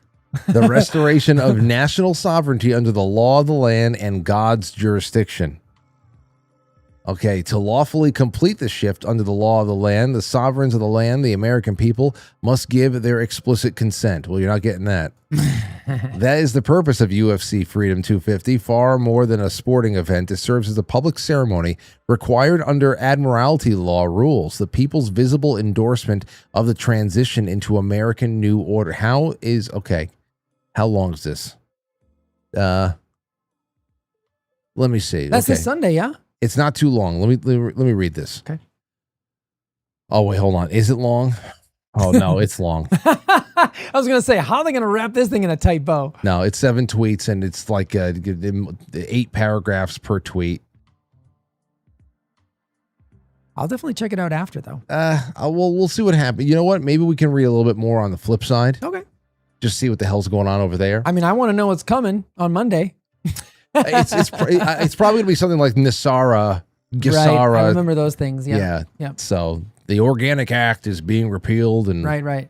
The restoration of national sovereignty under the law of the land and God's jurisdiction. Okay, to lawfully complete the shift under the law of the land, the sovereigns of the land, the American people, must give their explicit consent. Well, you're not getting that. That is the purpose of UFC Freedom 250. Far more than a sporting event, it serves as a public ceremony required under Admiralty law rules, the people's visible endorsement of the transition into American New Order. How long is this? Let me see. That's this Sunday, yeah? It's not too long. Let me read this. Okay. Oh, wait, hold on. Is it long? Oh, no, it's long. I was going to say, how are they going to wrap this thing in a tight bow? No, it's 7 tweets, and it's like 8 paragraphs per tweet. I'll definitely check it out after, though. We'll see what happens. You know what? Maybe we can read a little bit more on the flip side. Okay. Just see what the hell's going on over there. I mean, I want to know what's coming on Monday. It's probably going to be something like Nisara, Gisara. Right, I remember those things. Yeah. Yep. So the Organic Act is being repealed. And Right.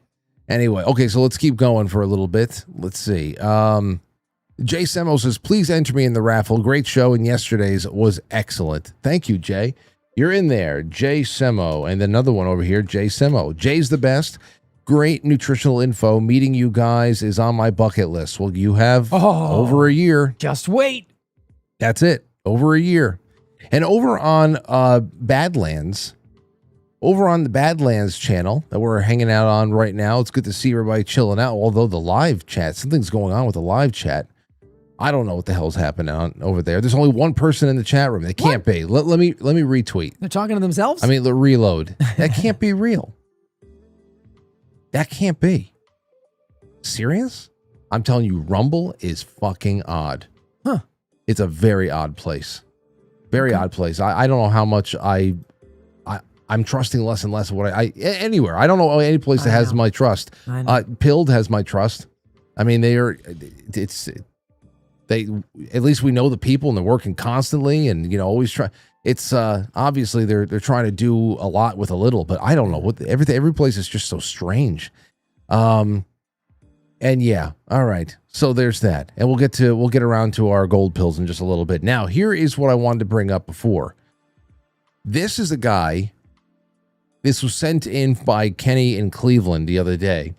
Anyway, okay, so let's keep going for a little bit. Let's see. Jay Semo says, please enter me in the raffle. Great show, and yesterday's was excellent. Thank you, Jay. You're in there, Jay Semo. And another one over here, Jay Semo. Jay's the best. Great nutritional info. Meeting you guys is on my bucket list. Well, you have over a year. Just wait. That's it. Over a year. And over on Badlands, over on the Badlands channel that we're hanging out on right now, it's good to see everybody chilling out. Although the live chat, something's going on with the live chat. I don't know what the hell's happening on over there. There's only one person in the chat room. They can't be. Let me retweet. They're talking to themselves? I mean, reload. That can't be real. That can't be. Serious? I'm telling you, Rumble is fucking odd. Huh. It's a very odd place. Very odd place. I don't know how much I'm trusting less and less of what I anywhere. I don't know any place that has my trust. Pilled has my trust. I mean, they at least we know the people and they're working constantly and always try. It's obviously they're trying to do a lot with a little, but I don't know what every place is just so strange. And yeah, all right. So there's that, and we'll get around to our gold pills in just a little bit. Now, here is what I wanted to bring up before. This is a guy. This was sent in by Kenny in Cleveland the other day.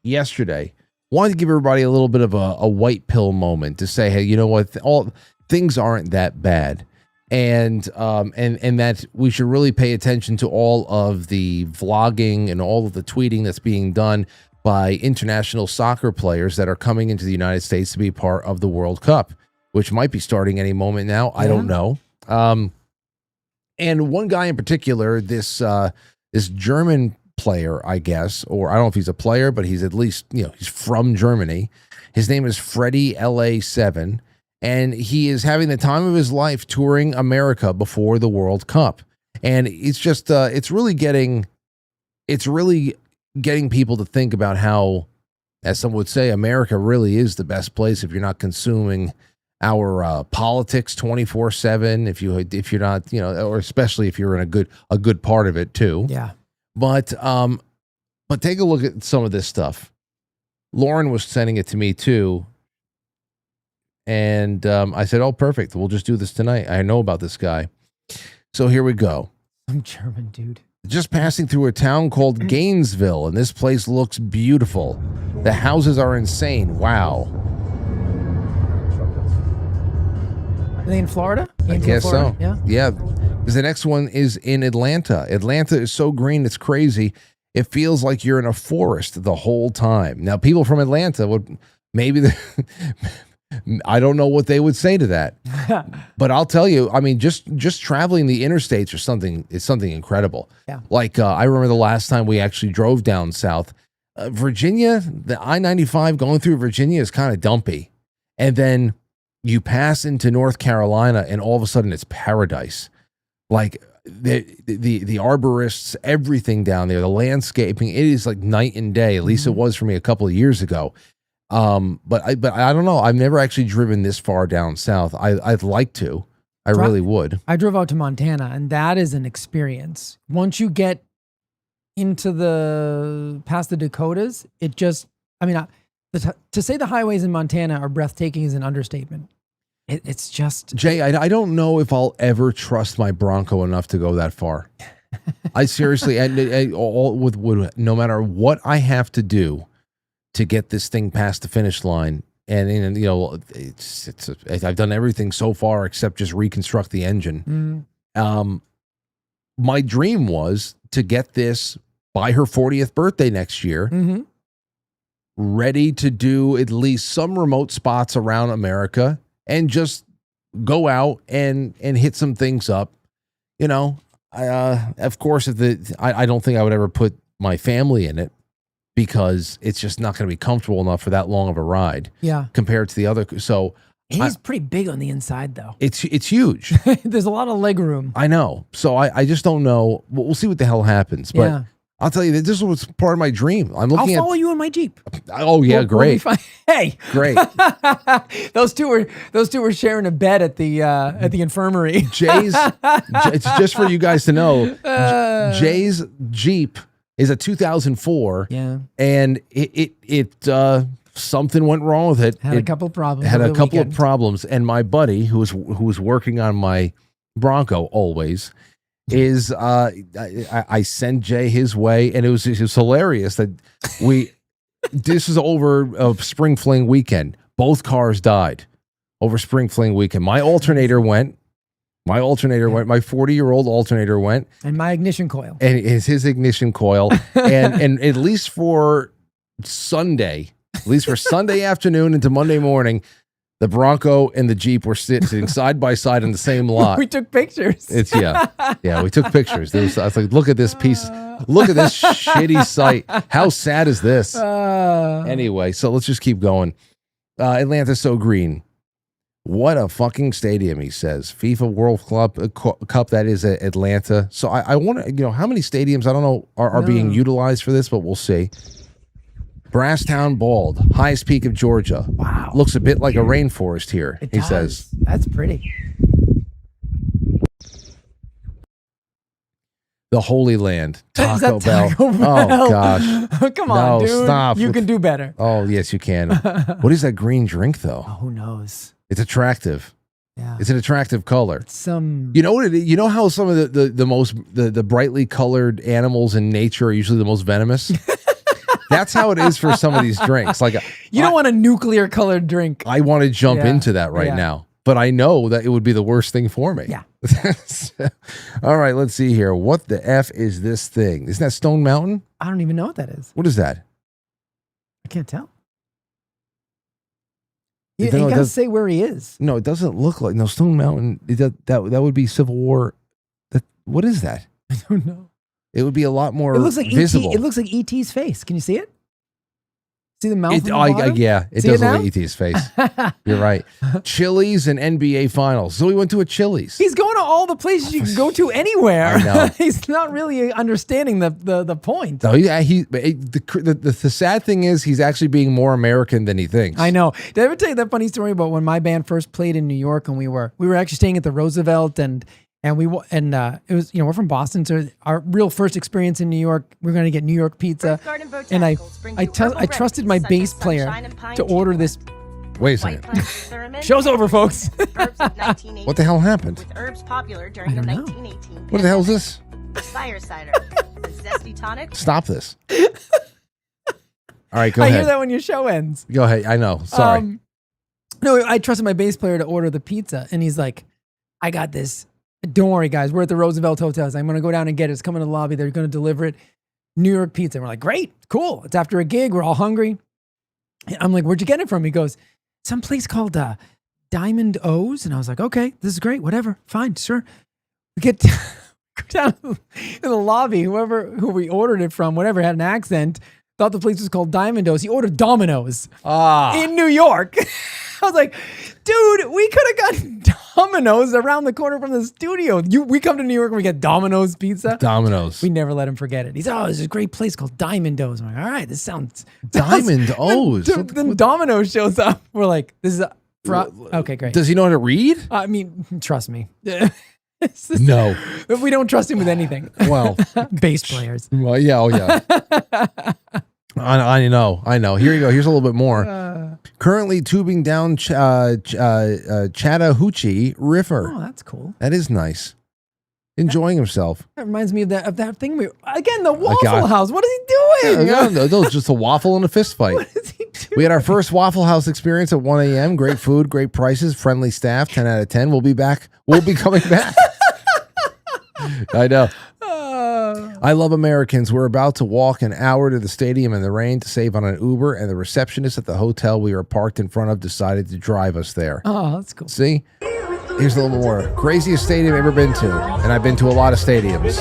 Yesterday, wanted to give everybody a little bit of a white pill moment to say, hey, you know what? All things aren't that bad. And that we should really pay attention to all of the vlogging and all of the tweeting that's being done by international soccer players that are coming into the United States to be part of the World Cup, which might be starting any moment now. I don't know. And one guy in particular, this German player, I guess, or I don't know if he's a player, but he's at least, he's from Germany. His name is Freddie LA7. And he is having the time of his life touring America before the World Cup. And it's just, it's really getting people to think about how, as some would say, America really is the best place if you're not consuming our politics 24/7. If you're not, or especially if you're in a good part of it too. Yeah. But take a look at some of this stuff. Lauren was sending it to me too. And I said, oh, perfect. We'll just do this tonight. I know about this guy. So here we go. Some German dude. Just passing through a town called Gainesville, and this place looks beautiful. The houses are insane. Wow. Are they in Florida? I guess Florida? so. Yeah. Because the next one is in Atlanta. Atlanta is so green, it's crazy. It feels like you're in a forest the whole time. Now, people from Atlanta would maybe... I don't know what they would say to that, but I'll tell you, I mean, just traveling the interstates or something is something incredible. Yeah. Like I remember the last time we actually drove down south, Virginia, the I-95 going through Virginia is kind of dumpy. And then you pass into North Carolina and all of a sudden it's paradise. Like the arborists, everything down there, the landscaping, it is like night and day. At least it was for me a couple of years ago. But I don't know. I've never actually driven this far down south. I'd like to. I really would. I drove out to Montana, and that is an experience. Once you get into past the Dakotas, it just, to say the highways in Montana are breathtaking is an understatement. It's just... Jay, I don't know if I'll ever trust my Bronco enough to go that far. I seriously, no matter what I have to do to get this thing past the finish line. And I've done everything so far except just reconstruct the engine. My dream was to get this by her 40th birthday next year, ready to do at least some remote spots around America and just go out and hit some things up. Of course, I don't think I would ever put my family in it, because it's just not going to be comfortable enough for that long of a ride. Yeah. Compared to the other. So it is pretty big on the inside though. It's huge. There's a lot of leg room. I know. So I just don't know. We'll see what the hell happens. But I'll tell you that this was part of my dream. I'll follow you in my Jeep. Oh yeah, great. Hey, great. those two were sharing a bed at the infirmary. It's just for you guys to know. Jay's Jeep is a 2004. Yeah. And it something went wrong with it. Had a couple of problems. Had a couple of problems. And my buddy, who was working on my Bronco always, is I sent Jay his way, and it was hilarious that this is over a Spring Fling weekend. Both cars died over Spring Fling weekend. My alternator went. My 40-year-old alternator went. And my ignition coil. And it's his ignition coil. and at least for Sunday afternoon into Monday morning, the Bronco and the Jeep were sitting side by side in the same lot. We took pictures. We took pictures. I was like, look at this shitty sight. How sad is this? Anyway, so let's just keep going. Atlanta's so green. What a fucking stadium, he says. FIFA World Cup, that is at Atlanta. So I wonder, how many stadiums, I don't know, are being utilized for this, but we'll see. Brasstown Bald, highest peak of Georgia. Wow. Looks a bit like a rainforest here, he says. That's pretty. The Holy Land, Taco Bell. Taco Bell? Oh, gosh. Come on, dude. Stop. You can do better. Oh, yes, you can. What is that green drink, though? Oh, who knows? It's attractive. Yeah. It's an attractive color. It's you know how some of the most brightly colored animals in nature are usually the most venomous? That's how it is for some of these drinks. Like You don't want a nuclear colored drink. I want to jump Yeah. into that right Yeah. now, but I know that it would be the worst thing for me. Yeah. All right, let's see here. What the F is this thing? Isn't that Stone Mountain? I don't even know what that is. What is that? I can't tell. You You know, it gotta does- say where he is. No, it doesn't look like no Stone Mountain. That would be Civil War. What is that? I don't know. It would be a lot more It looks like visible. ET. It looks like ET's face. Can you see it? See the mouth? on the bottom? Yeah, it See does it look now? like ET's face. You're right. Chili's and NBA Finals. So we went to a Chili's. He's going to all the places you can go to anywhere. I know. He's not really understanding the point. Oh yeah, the sad thing is he's actually being more American than he thinks. I know. Did I ever tell you that funny story about when my band first played in New York and we were actually staying at the Roosevelt and it was we're from Boston, so our real first experience in New York, we're going to get New York pizza, and I trusted my bass player to order this. Wait a second. Show's over, folks. What the hell happened? With herbs popular during I the don't know. 1918 What the hell is this? fire cider, a zesty tonic. Stop this. All right, go I ahead. hear that when your show ends. Go ahead. I know. Sorry. No, I trusted my bass player to order the pizza, and he's like, "I got this. Don't worry, guys. We're at the Roosevelt Hotel. I'm going to go down and get it. It's coming to the lobby. They're going to deliver it. New York pizza." And we're like, "Great, cool. It's after a gig. We're all hungry." And I'm like, "Where'd you get it from?" He goes, "Some place called Diamond O's." And I was like, "Okay, this is great. Whatever. Fine, sure." We get down in the lobby. Who we ordered it from, whatever, had an accent, thought the place was called Diamond O's. He ordered Domino's in New York. I was like, dude, we could have gotten Domino's around the corner from the studio. We come to New York and we get Domino's pizza. Domino's. We never let him forget it. He's, "Oh, there's a great place called Diamond O's." I'm like, "All right, this sounds Diamond O's. Then Domino's shows up. We're like, "This is okay, great." Does he know how to read? I mean, trust me. No. We don't trust him with anything. Well, Bass players. well, yeah, oh yeah. I know. Here you go. Here's a little bit more. Currently tubing down Chattahoochee River. Oh, that's cool. That is nice. Enjoying himself. That reminds me of that thing. The Waffle God. House. What is he doing? That was just a waffle and a fist fight. What is he doing? We had our first Waffle House experience at 1 a.m. Great food, great prices, friendly staff, 10 out of 10. We'll be back. We'll be coming back. I know. I love Americans. We're about to walk an hour to the stadium in the rain to save on an Uber, and the receptionist at the hotel we were parked in front of decided to drive us there. Oh, that's cool. See? Here's a little more. Craziest stadium I've ever been to. And I've been to a lot of stadiums.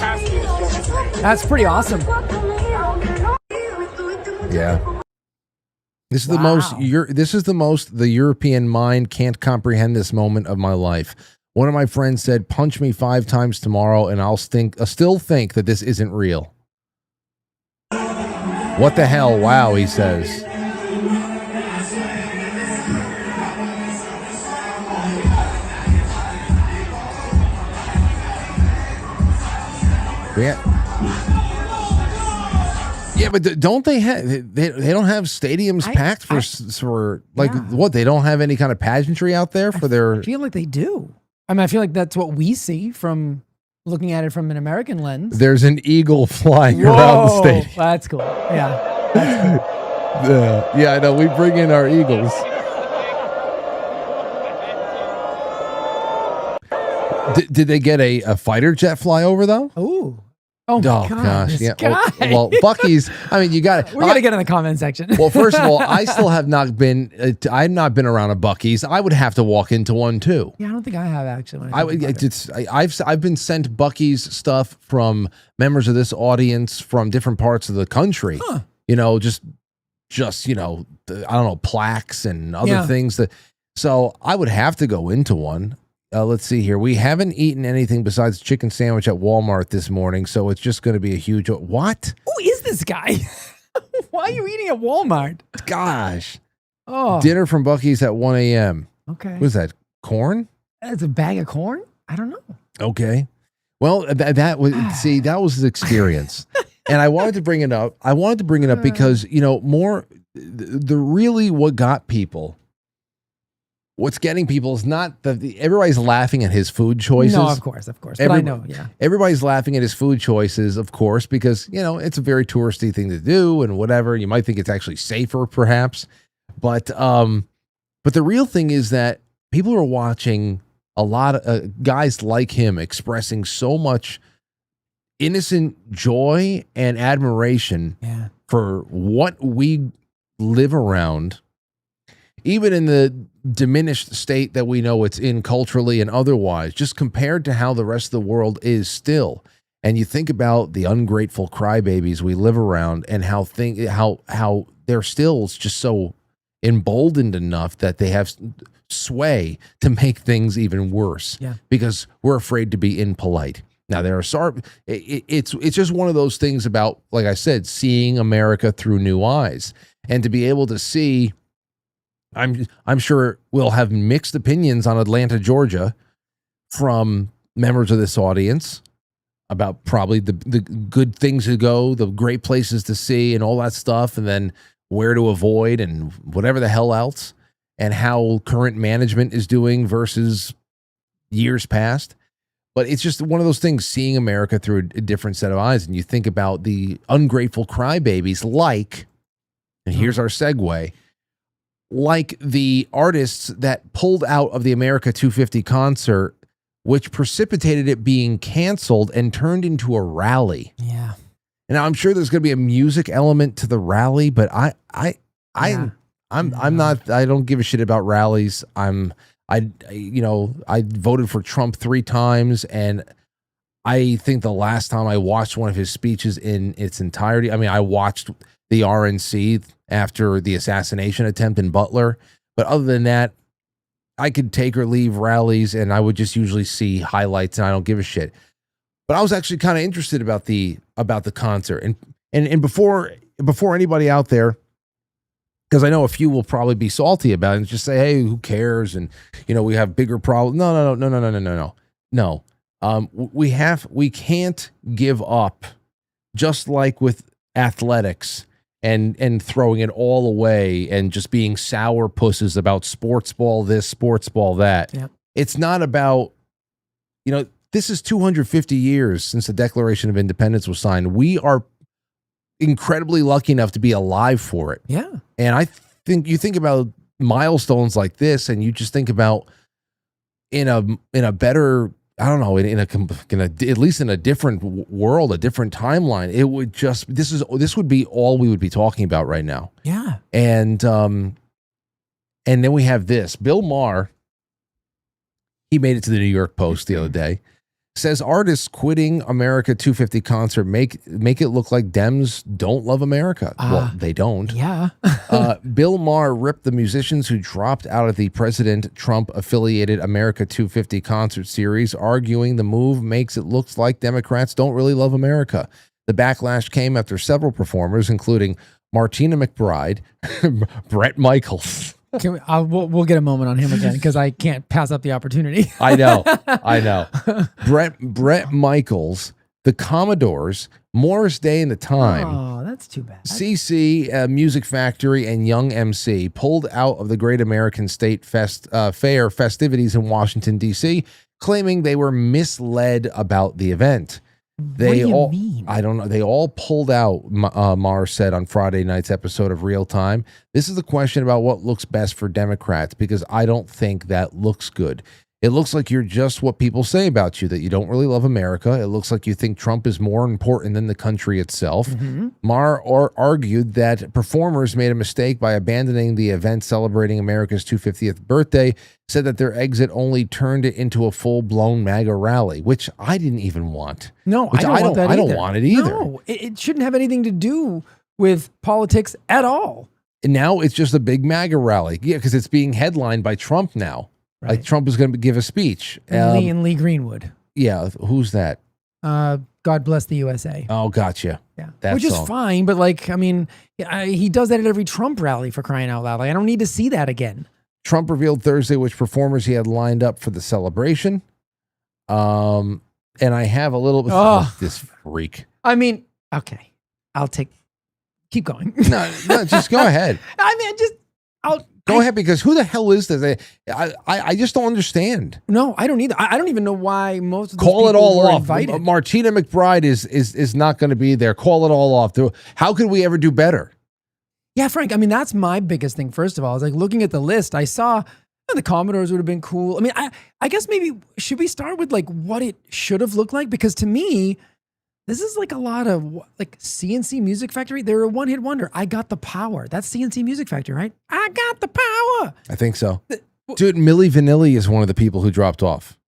That's pretty awesome. Yeah. This is the most the European mind can't comprehend this moment of my life. One of my friends said, "Punch me 5 times tomorrow and I'll still think that this isn't real." What the hell? Wow, he says. Yeah, but don't they have? They don't have stadiums packed for like what? They don't have any kind of pageantry out there for their. I feel like they do. I mean, I feel like that's what we see from looking at it from an American lens. There's an eagle flying around the stadium. That's cool. Yeah. That's cool. Yeah, I know. We bring in our eagles. Did they get a fighter jet fly over though? Ooh. Oh my God, this yeah. guy. Well, Bucky's. I mean, you got it. We're gonna get in the comment section. Well, first of all, I still have not been. I've not been around a Bucky's. I would have to walk into one too. Yeah, I don't think I have actually. I've been sent Bucky's stuff from members of this audience from different parts of the country. Huh. You know, just I don't know, plaques and other things that. So I would have to go into one. Let's see here. We haven't eaten anything besides chicken sandwich at Walmart this morning, so it's just going to be a huge. What? Who is this guy? Why are you eating at Walmart? Gosh. Oh, Dinner from Bucky's at 1 a.m. okay. What is that? Corn? That's a bag of corn? I don't know. Okay. Well, that was that was his experience, and I wanted to bring it up. because more the really what got people what's getting people is not that everybody's laughing at his food choices. No, of course. But I know, yeah. Everybody's laughing at his food choices, of course, because, it's a very touristy thing to do and whatever. You might think it's actually safer, perhaps. But the real thing is that people are watching a lot of guys like him expressing so much innocent joy and admiration for what we live around, even in the diminished state that we know it's in culturally and otherwise, just compared to how the rest of the world is still. And you think about the ungrateful crybabies we live around and how they're still just so emboldened enough that they have sway to make things even worse because we're afraid to be impolite. Now, it's just one of those things about, like I said, seeing America through new eyes, and to be able to see. I'm sure we'll have mixed opinions on Atlanta, Georgia, from members of this audience about probably the good things to go, the great places to see, and all that stuff, and then where to avoid and whatever the hell else, and how current management is doing versus years past. But it's just one of those things, seeing America through a different set of eyes. And you think about the ungrateful crybabies and here's our segue, like the artists that pulled out of the America 250 concert, which precipitated it being canceled and turned into a rally. Yeah. And I'm sure there's going to be a music element to the rally, but I'm not, I don't give a shit about rallies. I voted for Trump 3 times, and I think the last time I watched one of his speeches in its entirety, I watched the RNC after the assassination attempt in Butler, but other than that, I could take or leave rallies, and I would just usually see highlights, and I don't give a shit. But I was actually kind of interested about the concert, and before anybody out there, because I know a few will probably be salty about it and just say, "Hey, who cares?" And we have bigger problems. No. We can't give up, just like with athletics and throwing it all away and just being sour pusses about sports ball this, sports ball that. Yep. It's not about, this is 250 years since the Declaration of Independence was signed. We are incredibly lucky enough to be alive for it. Yeah. And I think you think about milestones like this, and you just think about in a better, I don't know, at least in a different world, a different timeline, it would just, this would be all we would be talking about right now. Yeah. And then we have this. Bill Maher, he made it to the New York Post the other day, says artists quitting America 250 concert make it look like Dems don't love America. Well, they don't. Yeah. Bill Maher ripped the musicians who dropped out of the President Trump-affiliated America 250 concert series, arguing the move makes it look like Democrats don't really love America. The backlash came after several performers, including Martina McBride, Bret Michaels. We'll get a moment on him again because I can't pass up the opportunity. I know. Bret Michaels, the Commodores, Morris Day and the Time. Oh, that's too bad. CC, Music Factory, and Young MC pulled out of the Great American State Fair festivities in Washington, D.C., claiming they were misled about the event. What do you mean? I don't know. They all pulled out, Maher said on Friday night's episode of Real Time. This is the question about what looks best for Democrats, because I don't think that looks good. It looks like you're just what people say about you, that you don't really love America. It looks like you think Trump is more important than the country itself. Mm-hmm. Maher argued that performers made a mistake by abandoning the event celebrating America's 250th birthday, said that their exit only turned it into a full-blown MAGA rally, which I didn't even want. No, I don't want that either. I don't want it either. No, it shouldn't have anything to do with politics at all. And now it's just a big MAGA rally. Yeah, because it's being headlined by Trump now. Right. Like Trump is going to give a speech. And Lee Greenwood. Yeah, who's that? God bless the USA. Oh, gotcha. Yeah, which is fine, but he does that at every Trump rally, for crying out loud. Like, I don't need to see that again. Trump revealed Thursday which performers he had lined up for the celebration. And I have a little bit of this freak. Okay, keep going. No, just go ahead. Go ahead, because who the hell is this? I just don't understand. No, I don't either. I don't even know why most of those Call it people all were off. invited. Martina McBride is not going to be there. Call it all off. How could we ever do better? Yeah, Frank, I mean, that's my biggest thing. First of all, I was like looking at the list. I saw the Commodores would have been cool. I mean, I guess maybe should we start with like what it should have looked like? Because to me, this is like a lot of like CNC Music Factory. They're a one-hit wonder. I Got the Power. That's CNC Music Factory, right? I got the power. I think so. Dude, Milli Vanilli is one of the people who dropped off.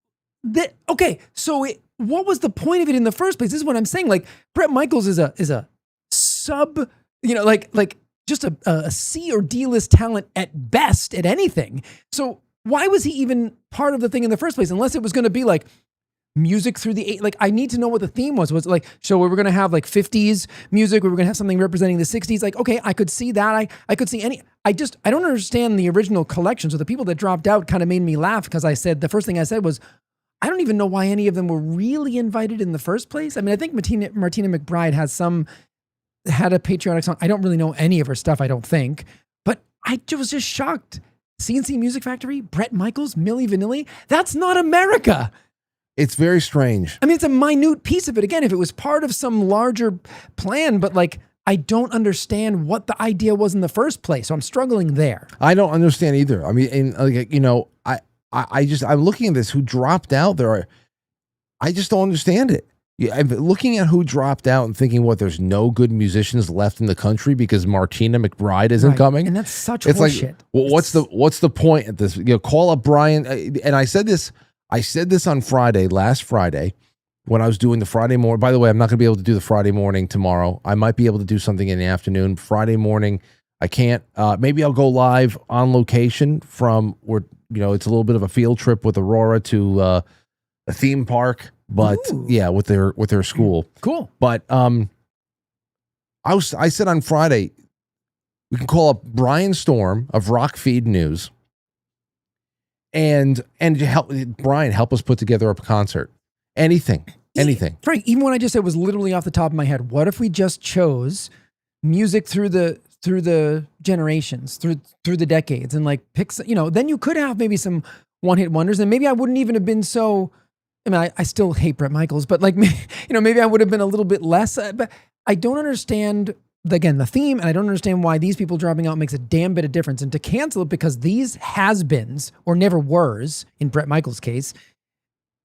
Okay, so what was the point of it in the first place? This is what I'm saying. Like Bret Michaels is a sub, like just a C or D list talent at best at anything. So why was he even part of the thing in the first place? Unless it was going to be like music through the eight. Like I need to know what the theme was. Was it like, so we were going to have like 50s music? We were going to have something representing the 60s. Like, okay, I could see that. I could see any. I don't understand the original collection. So the people that dropped out kind of made me laugh because the first thing I said was, I don't even know why any of them were really invited in the first place. I mean, I think Martina McBride had a patriotic song. I don't really know any of her stuff, I don't think. But I was just shocked. CNC Music Factory, Bret Michaels, Milli Vanilli. That's not America. It's very strange. I mean, it's a minute piece of it. Again, if it was part of some larger plan, but like, I don't understand what the idea was in the first place. So I'm struggling there. I don't understand either. I mean, and like, I'm looking at this, who dropped out there. I just don't understand it. I'm looking at who dropped out and thinking, there's no good musicians left in the country because Martina McBride isn't coming. And that's such it's horseshit. Like, well, what's the point at this? Call up Brian. And I said this on last Friday, when I was doing the Friday morning. By the way, I'm not going to be able to do the Friday morning tomorrow. I might be able to do something in the afternoon. Friday morning, I can't. Maybe I'll go live on location from where, it's a little bit of a field trip with Aurora to a theme park. But Ooh. Yeah, with their school. Cool. But I said on Friday, we can call up Brian Storm of Rock Feed News and help Brian help us put together a concert. Anything. Frank, even when I just said it was literally off the top of my head, what if we just chose music through the generations, through the decades, and like pick, then you could have maybe some one-hit wonders, and maybe I wouldn't even have been so. I mean, I still hate Bret Michaels, but like, maybe I would have been a little bit less. But I don't understand the theme, and I don't understand why these people dropping out makes a damn bit of difference. And to cancel it because these has-beens or never were's, in Bret Michaels' case,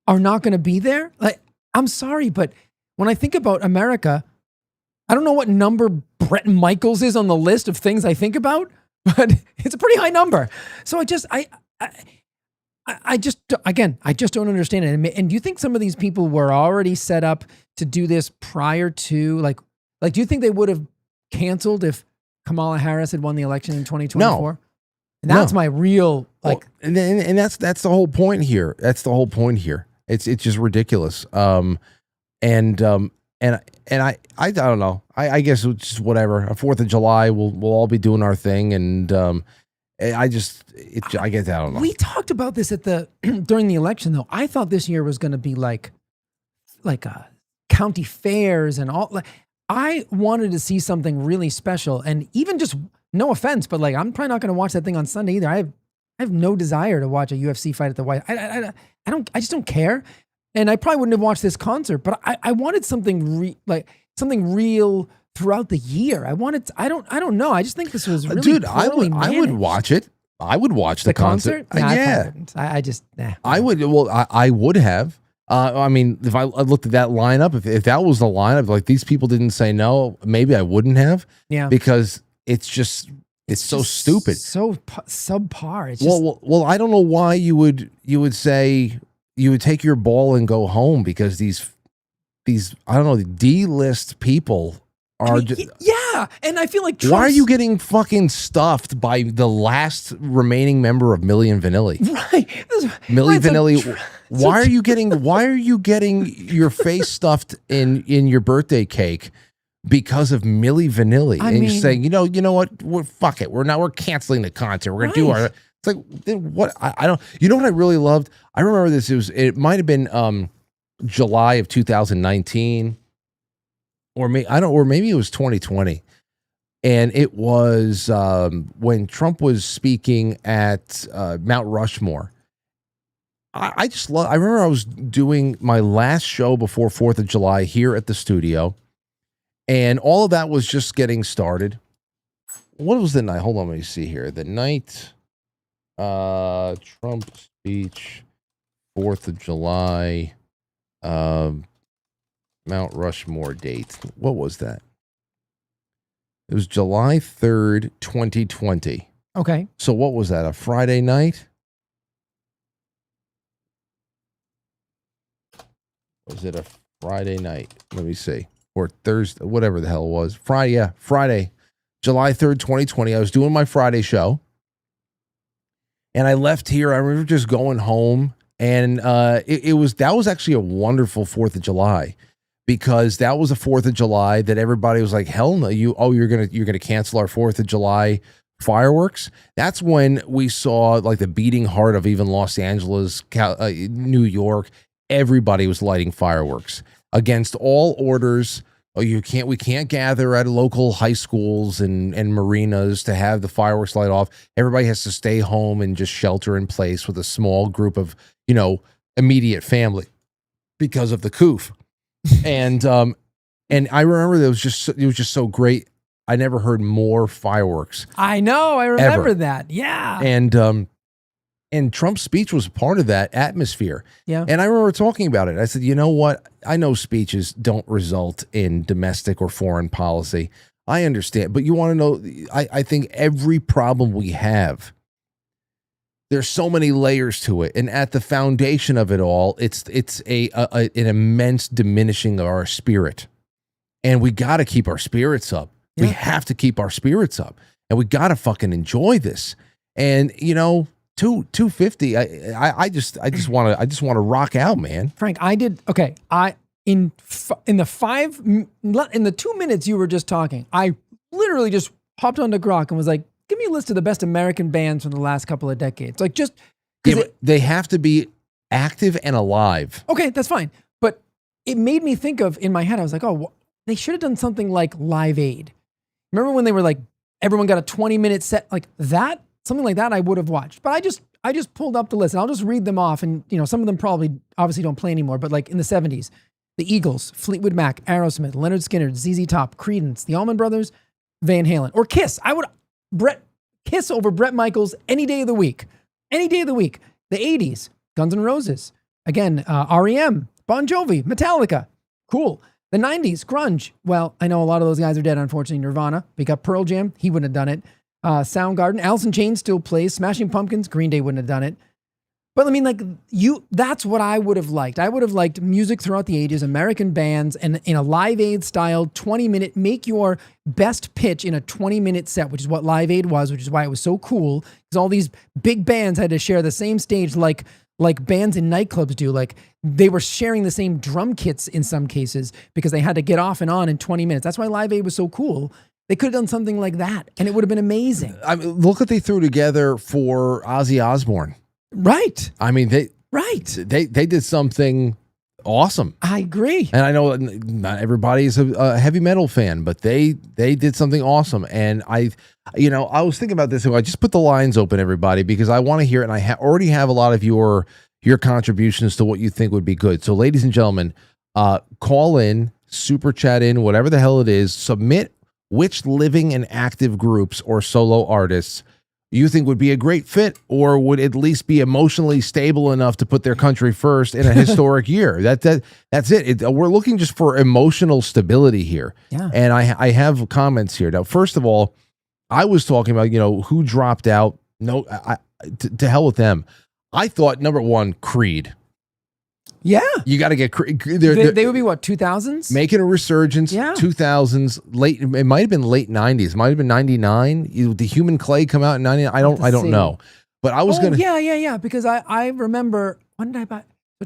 are not going to be there. Like, I'm sorry, but when I think about America, I don't know what number Bret Michaels is on the list of things I think about, but it's a pretty high number. So I just don't understand it. And do you think some of these people were already set up to do this prior to like, do you think they would have canceled if Kamala Harris had won the election in 2024? No. And that's my real, like, and that's the whole point here. That's the whole point here. It's just ridiculous. And I don't know. I guess it's just whatever. On 4th of July, we'll all be doing our thing. And, I guess I don't know. We talked about this during the election though. I thought this year was going to be like county fairs and all. Like, I wanted to see something really special, and even just, no offense, but like, I'm probably not going to watch that thing on Sunday either. I have no desire to watch a UFC fight at the White. I just don't care, and I probably wouldn't have watched this concert. But I wanted something something real throughout the year. I don't know. I just think this was really dude. I would watch it. I would watch the concert. Yeah, I just. I would. Well, I would have. I mean, if I looked at that lineup, if that was the lineup, like these people didn't say no, maybe I wouldn't have. Yeah. Because it's so stupid, so subpar. It's just, well, I don't know why you would say you would take your ball and go home because these I don't know, D-list people. Yeah, and I feel like Trump's, why are you getting fucking stuffed by the last remaining member of Milli and Vanilli? Right, Milli Vanilli. Why are you getting your face stuffed in your birthday cake because of Milli Vanilli? And you're saying, you know what? Fuck it. We're canceling the concert. We're gonna do our. It's like, what? I don't. You know what I really loved? I remember this. It might have been July of 2019. Or maybe it was 2020. And it was when Trump was speaking at Mount Rushmore. I just love. I remember I was doing my last show before 4th of July here at the studio, and all of that was just getting started. What was the night? Hold on, let me see here. The night, Trump speech, 4th of July, Mount Rushmore date. What was that? It was July 3rd, 2020. Okay. So what was that? A Friday night? Was it a Friday night? Let me see. Or Thursday, whatever the hell it was. Friday, yeah, Friday, July 3rd, 2020. I was doing my Friday show. And I left here. I remember just going home. And that was actually a wonderful 4th of July. Because that was a 4th of July that everybody was like, hell no, you're gonna cancel our 4th of July fireworks. That's when we saw like the beating heart of even Los Angeles, New York. Everybody was lighting fireworks against all orders. Oh, we can't gather at local high schools and marinas to have the fireworks light off. Everybody has to stay home and just shelter in place with a small group of, immediate family because of the coof. And I remember it was just so great. I never heard more fireworks. I know. I remember ever. that. Yeah. And Trump's speech was part of that atmosphere. Yeah. And I remember talking about it. I said, you know what? I know speeches don't result in domestic or foreign policy. I understand. But you want to know, I think every problem we have, there's so many layers to it. And at the foundation of it all, it's an immense diminishing of our spirit. And we got to keep our spirits up. Yeah. We have to keep our spirits up. And we got to fucking enjoy this. And, 250. I just want to rock out, man. Frank, I did. Okay. In the 2 minutes you were just talking, I literally just hopped onto Grok and was like, give me a list of the best American bands from the last couple of decades. Like just because they have to be active and alive. Okay, that's fine. But it made me think of, in my head, I was like, oh, they should have done something like Live Aid. Remember when they were like, everyone got a 20-minute set like that? Something like that I would have watched. But I just pulled up the list and I'll just read them off. And, some of them probably obviously don't play anymore. But like in the 70s, the Eagles, Fleetwood Mac, Aerosmith, Leonard Skinner, ZZ Top, Creedence, the Allman Brothers, Van Halen, or Kiss. Kiss over Bret Michaels any day of the week. Any day of the week. The 80s, Guns N' Roses. Again, REM, Bon Jovi, Metallica. Cool. The 90s, grunge. Well, I know a lot of those guys are dead, unfortunately. Nirvana. Pick up Pearl Jam. He wouldn't have done it. Soundgarden. Alice in Chains still plays. Smashing Pumpkins. Green Day wouldn't have done it. But I mean, that's what I would have liked. I would have liked music throughout the ages, American bands, and in a Live Aid style, 20-minute, make your best pitch in a 20-minute set, which is what Live Aid was, which is why it was so cool, because all these big bands had to share the same stage like bands in nightclubs do. Like, they were sharing the same drum kits in some cases because they had to get off and on in 20 minutes. That's why Live Aid was so cool. They could have done something like that, and it would have been amazing. I mean, look what they threw together for Ozzy Osbourne. Right. I mean, they did something awesome. I agree. And I know not everybody is a heavy metal fan, but they did something awesome. And I was thinking about this. I just put the lines open, everybody, because I want to hear it. And I already have a lot of your contributions to what you think would be good. So, ladies and gentlemen, call in, super chat in, whatever the hell it is. Submit which living and active groups or solo artists you think would be a great fit, or would at least be emotionally stable enough to put their country first in a historic year. That's it. We're looking just for emotional stability here. Yeah. And I have comments here. Now, first of all, I was talking about, who dropped out. No, to hell with them. I thought, number one, Creed. Yeah. You got to get Creed. They would be what, 2000s? Making a resurgence, Yeah. 2000s, late. It might have been late 90s. It might have been 99. The Human Clay come out in 99. I don't know. But I was going to. Yeah. Because I remember, when did I buy?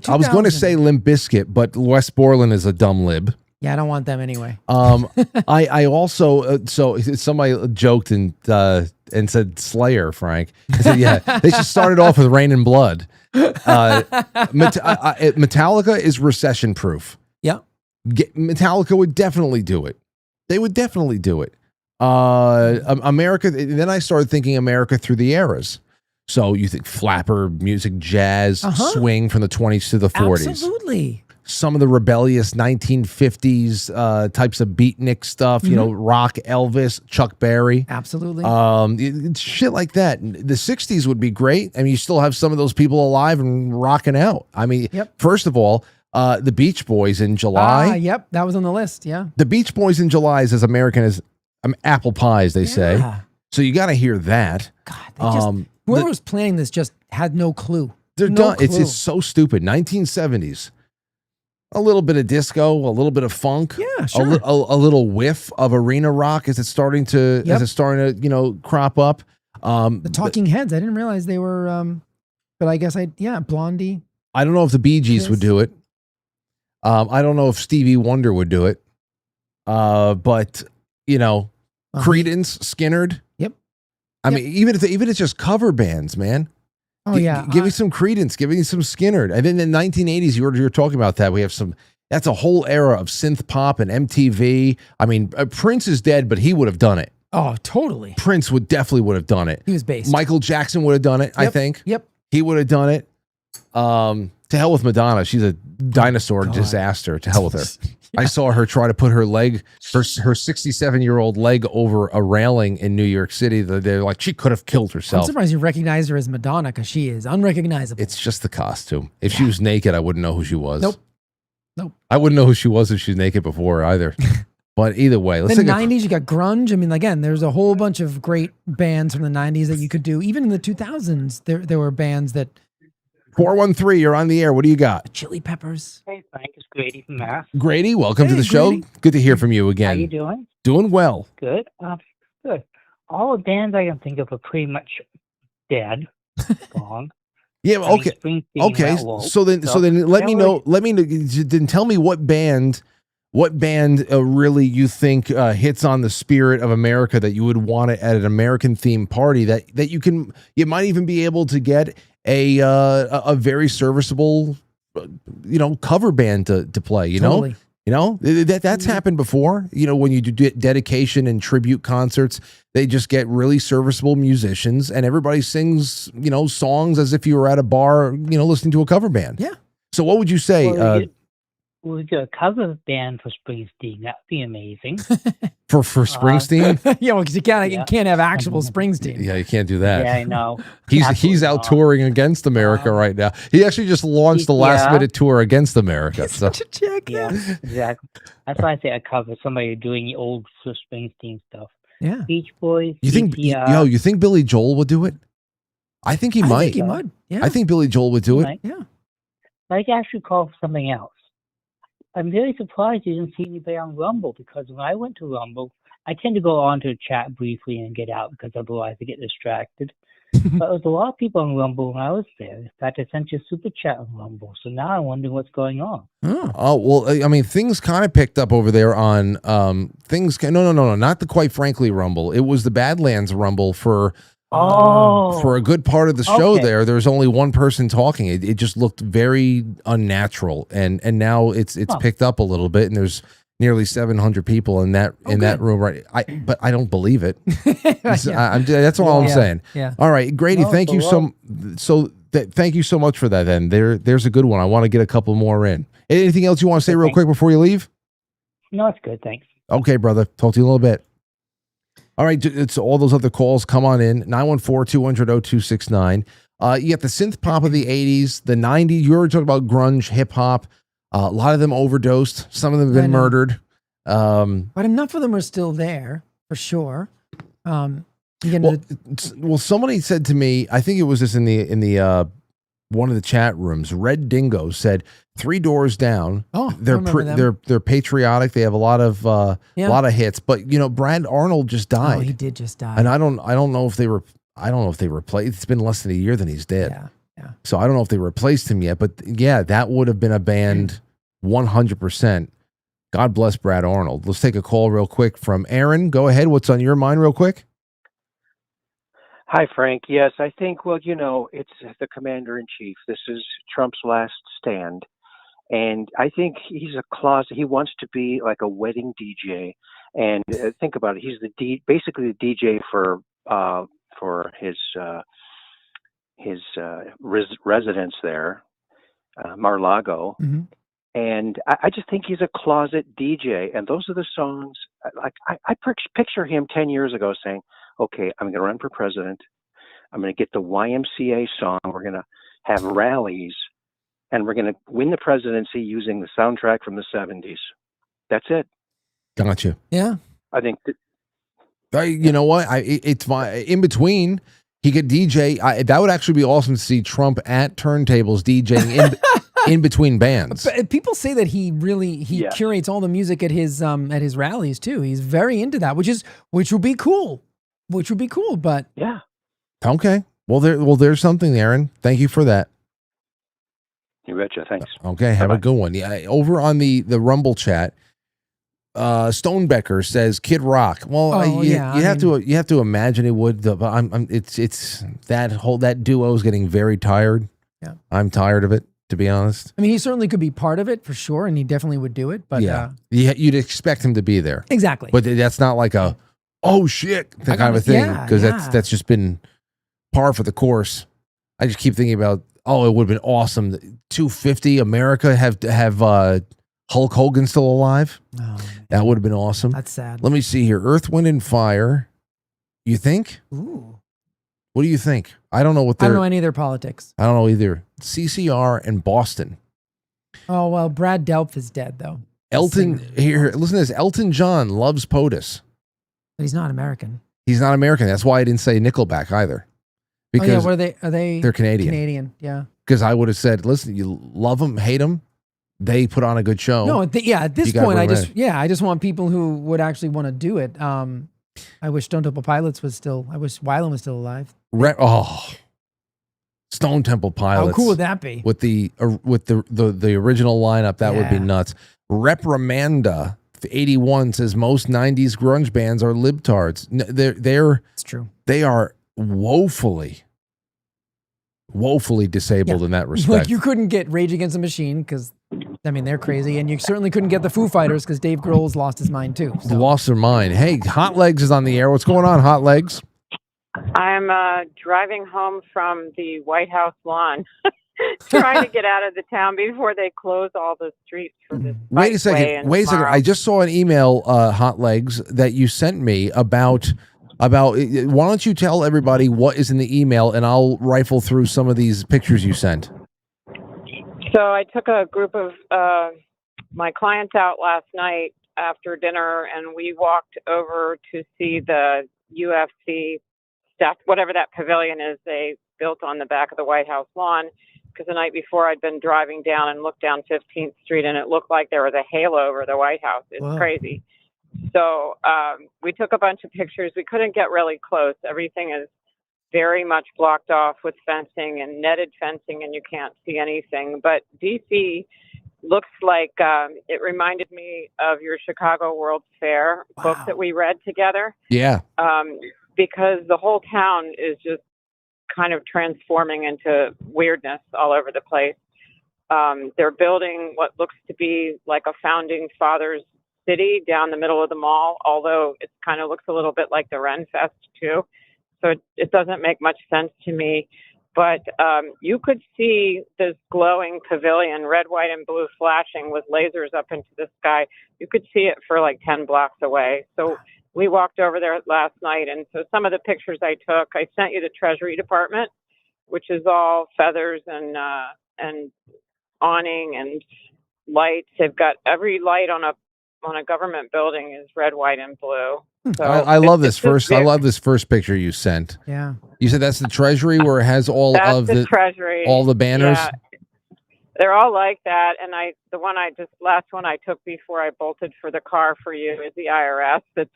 I was going to say Limp Bizkit, but Wes Borland is a dumb lib. Yeah, I don't want them anyway. I also so somebody joked and said Slayer, Frank. I said, yeah, they just started off with Rain and Blood. Metallica is recession proof. Yeah. Metallica would definitely do it. They would definitely do it. America. Then I started thinking America through the eras. So you think flapper music, jazz, swing from the 20s to the 40s. Absolutely. Some of the rebellious 1950s types of beatnik stuff, you know, rock, Elvis, Chuck Berry. Absolutely. Shit like that. The 60s would be great. I mean, you still have some of those people alive and rocking out. I mean, first of all, the Beach Boys in July. Yep, that was on the list, yeah. The Beach Boys in July is as American as apple pies, they say. So you got to hear that. God, whoever was planning this just had no clue. They're done. It's so stupid. 1970s. A little bit of disco, a little bit of funk, sure. a little whiff of arena rock as it's starting to you know, crop up. The Talking Heads, I didn't realize they were but I guess Blondie. I don't know if the Bee Gees would do it. I don't know if Stevie Wonder would do it. But you know, Creedence, Skynyrd. Yep. I mean, even if it's just cover bands, man. Oh yeah, give me some Creedence, give me some Skynyrd. And then in the 1980s, you were talking about that. We have some. That's a whole era of synth pop and MTV. I mean, Prince is dead, but he would have done it. Oh, totally. Prince definitely would have done it. He was based. Michael Jackson would have done it. I think. Yep. He would have done it. To hell with Madonna. She's a dinosaur disaster. To hell with her. I saw her try to put her 67-year-old leg over a railing in New York City. They're like, she could have killed herself. I'm surprised you recognize her as Madonna because she is unrecognizable. It's just the costume. If she was naked, I wouldn't know who she was. Nope. I wouldn't know who she was if she was naked before either. But either way, let's the 90s, you got grunge. I mean, again, there's a whole bunch of great bands from the 90s that you could do. Even in the 2000s, there were bands that 413, you're on the air. What do you got? Chili Peppers. Hey, Frank, it's Grady from Mass. Grady, welcome to the show. Good to hear from you again. How you doing? Doing well. Good. Good. All the bands I can think of are pretty much dead, gone. Yeah. Okay. Okay. So then, let me know. Then tell me what band really you think hits on the spirit of America that you would want it at an American themed party that you might even be able to get a very serviceable, you know, cover band to play, you know, that's happened before, you know, when you do dedication and tribute concerts, they just get really serviceable musicians and everybody sings, you know, songs as if you were at a bar, you know, listening to a cover band. Yeah. So what would you say? We got a cover band for Springsteen. That'd be amazing. For Springsteen? Yeah, because you can't have actual Springsteen. Yeah, you can't do that. Yeah, I know. He's out touring against America right now. He actually just launched the last minute tour against America. So. Yeah, exactly. That's why I say a cover. Somebody doing the old Springsteen stuff. Yeah. Beach Boys. You think Billy Joel would do it? I think he might. I think he would. Yeah. I think Billy Joel would do it. Yeah. I actually call for something else. I'm very surprised you didn't see anybody on Rumble, because when I went to Rumble, I tend to go on to chat briefly and get out because otherwise I get distracted. But there was a lot of people on Rumble when I was there. In fact, I sent you a super chat on Rumble. So now I'm wondering what's going on. Oh, well, I mean, things kind of picked up over there on No, not the Quite Frankly Rumble. It was the Badlands Rumble for a good part of the show. There was only one person talking. It just looked very unnatural, and now it's picked up a little bit, and there's nearly 700 people in that room, right? But I don't believe it. That's all I'm saying. Yeah. All right, Grady, thank you thank you so much for that. Then there's a good one. I want to get a couple more in. Anything else you want to say real quick before you leave? No, it's good. Thanks. Okay, brother. Talk to you in a little bit. All right, it's all those other calls. Come on in, 914-200-0269. You got the synth pop of the 80s, the 90s. You already talked about grunge, hip-hop. A lot of them overdosed. Some of them have been murdered. But enough of them are still there, for sure. Well, somebody said to me, I think it was just in the one of the chat rooms, Red Dingo said, 3 Doors Down. Oh, they're patriotic. They have a lot of hits, but you know, Brad Arnold just died. Oh, he did just die. And I don't know if they replaced. It's been less than a year than he's dead. Yeah. So I don't know if they replaced him yet, but yeah, that would have been a band 100%. God bless Brad Arnold. Let's take a call real quick from Aaron. Go ahead. What's on your mind real quick? Hi, Frank. Yes, I think, well, you know, it's the commander-in-chief. This is Trump's last stand. And I think he's he wants to be like a wedding DJ And think about it. He's basically the DJ for his residence there, Mar-Lago. Mm-hmm. And I just think he's a closet DJ. And those are the songs, like I picture him 10 years ago saying, okay, I'm going to run for president. I'm going to get the YMCA song. We're going to have rallies. And we're going to win the presidency using the soundtrack from the 70s. That's it. Gotcha. Yeah. I think you know what? It's my in between. He could DJ. That would actually be awesome to see Trump at turntables DJing in between bands. But people say that he curates all the music at his rallies too. He's very into that, which would be cool. But yeah. Okay. Well, there's something, Aaron. Thank you for that. You betcha. Thanks. Okay. Have a good one. Yeah. Over on the Rumble chat, Stonebecker says Kid Rock. Well, you have to imagine it would. It's that duo is getting very tired. Yeah. I'm tired of it, to be honest. I mean, he certainly could be part of it for sure, and he definitely would do it. But you'd expect him to be there. Exactly. But that's not like a oh shit kind of a thing, because that's just been par for the course. I just keep thinking about it would have been awesome. 250 America have Hulk Hogan still alive. Oh, that would have been awesome. That's sad. Let me see here. Earth, Wind, and Fire. You think? Ooh. What do you think? I don't know I don't know any of their politics. I don't know either. CCR and Boston. Oh, well, Brad Delp is dead, though. Listen to this. Elton John loves POTUS. But he's not American. He's not American. That's why I didn't say Nickelback either. Because what are they? Are they? They're Canadian. Canadian, yeah. Because I would have said, listen, you love them, hate them. They put on a good show. No, at this point, I just want people who would actually want to do it. I wish Stone Temple Pilots was still. I wish Weiland was still alive. Stone Temple Pilots. How cool would that be? With the original lineup, that would be nuts. Reprimanda 81 says most 90s grunge bands are libtards. It's true. They are woefully disabled in that respect. Like you couldn't get Rage Against the Machine because they're crazy, and you certainly couldn't get the Foo Fighters because Dave Grohl's lost his mind too. So. Lost their mind. Hey, Hot Legs is on the air. What's going on, Hot Legs? I'm driving home from the White House lawn, trying to get out of the town before they close all the streets for this. Wait a second. I just saw an email, Hot Legs, that you sent me about. Why don't you tell everybody what is in the email, and I'll rifle through some of these pictures you sent. So I took a group of my clients out last night after dinner, and we walked over to see the UFC stuff, whatever that pavilion is they built on the back of the White House lawn. Because the night before I'd been driving down and looked down 15th Street, and it looked like there was a halo over the White House. It's crazy. So we took a bunch of pictures. We couldn't get really close. Everything is very much blocked off with fencing and netted fencing, and you can't see anything. But D.C. looks like it reminded me of your Chicago World's Fair book that we read together. Yeah. Because the whole town is just kind of transforming into weirdness all over the place. They're building what looks to be like a founding fathers city down the middle of the mall, although it kind of looks a little bit like the Ren Fest too. So it doesn't make much sense to me. But you could see this glowing pavilion, red, white, and blue flashing with lasers up into the sky. You could see it for like 10 blocks away. So we walked over there last night. And so some of the pictures I took, I sent you the Treasury Department, which is all feathers and awning and lights. They've got every light on a government building is red, white, and blue. So I love this first. I love this first picture you sent. Yeah, you said that's the Treasury where it has all of the Treasury, all the banners. Yeah. They're all like that, and the last one I took before I bolted for the car for you is the IRS. It's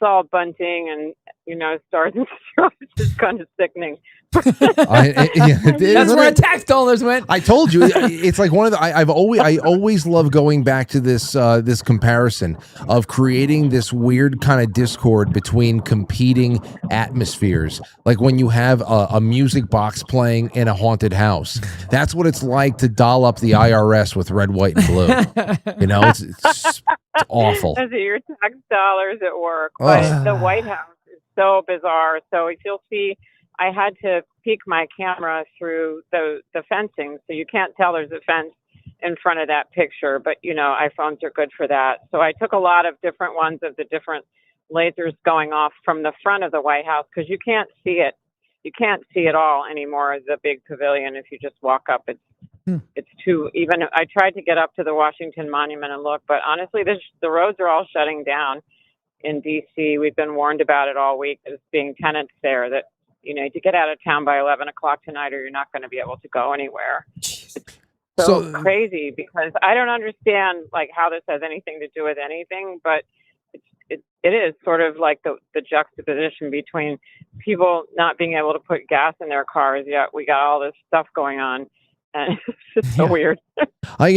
all bunting and stars and stripes. It's kind of sickening. That's where our tax dollars went. I told you, it's like one of the. I always love going back to this this comparison of creating this weird kind of discord between competing atmospheres. Like when you have a music box playing in a haunted house. That's what it's like to doll up the IRS with red, white, and blue. It's awful. Those are your tax dollars at work. But the White House is so bizarre. So if you'll see, I had to peek my camera through the fencing, so you can't tell there's a fence in front of that picture. But, iPhones are good for that. So I took a lot of different ones of the different lasers going off from the front of the White House because you can't see it. You can't see it all anymore, the big pavilion. If you just walk up, it's too, even I tried to get up to the Washington Monument and look, but honestly, the roads are all shutting down in D.C. We've been warned about it all week. There's being tenants there that, to get out of town by 11 o'clock tonight or you're not going to be able to go anywhere. It's so crazy because I don't understand how this has anything to do with anything, but it is sort of like the juxtaposition between people not being able to put gas in their cars, yet we got all this stuff going on, and it's just so weird. That's I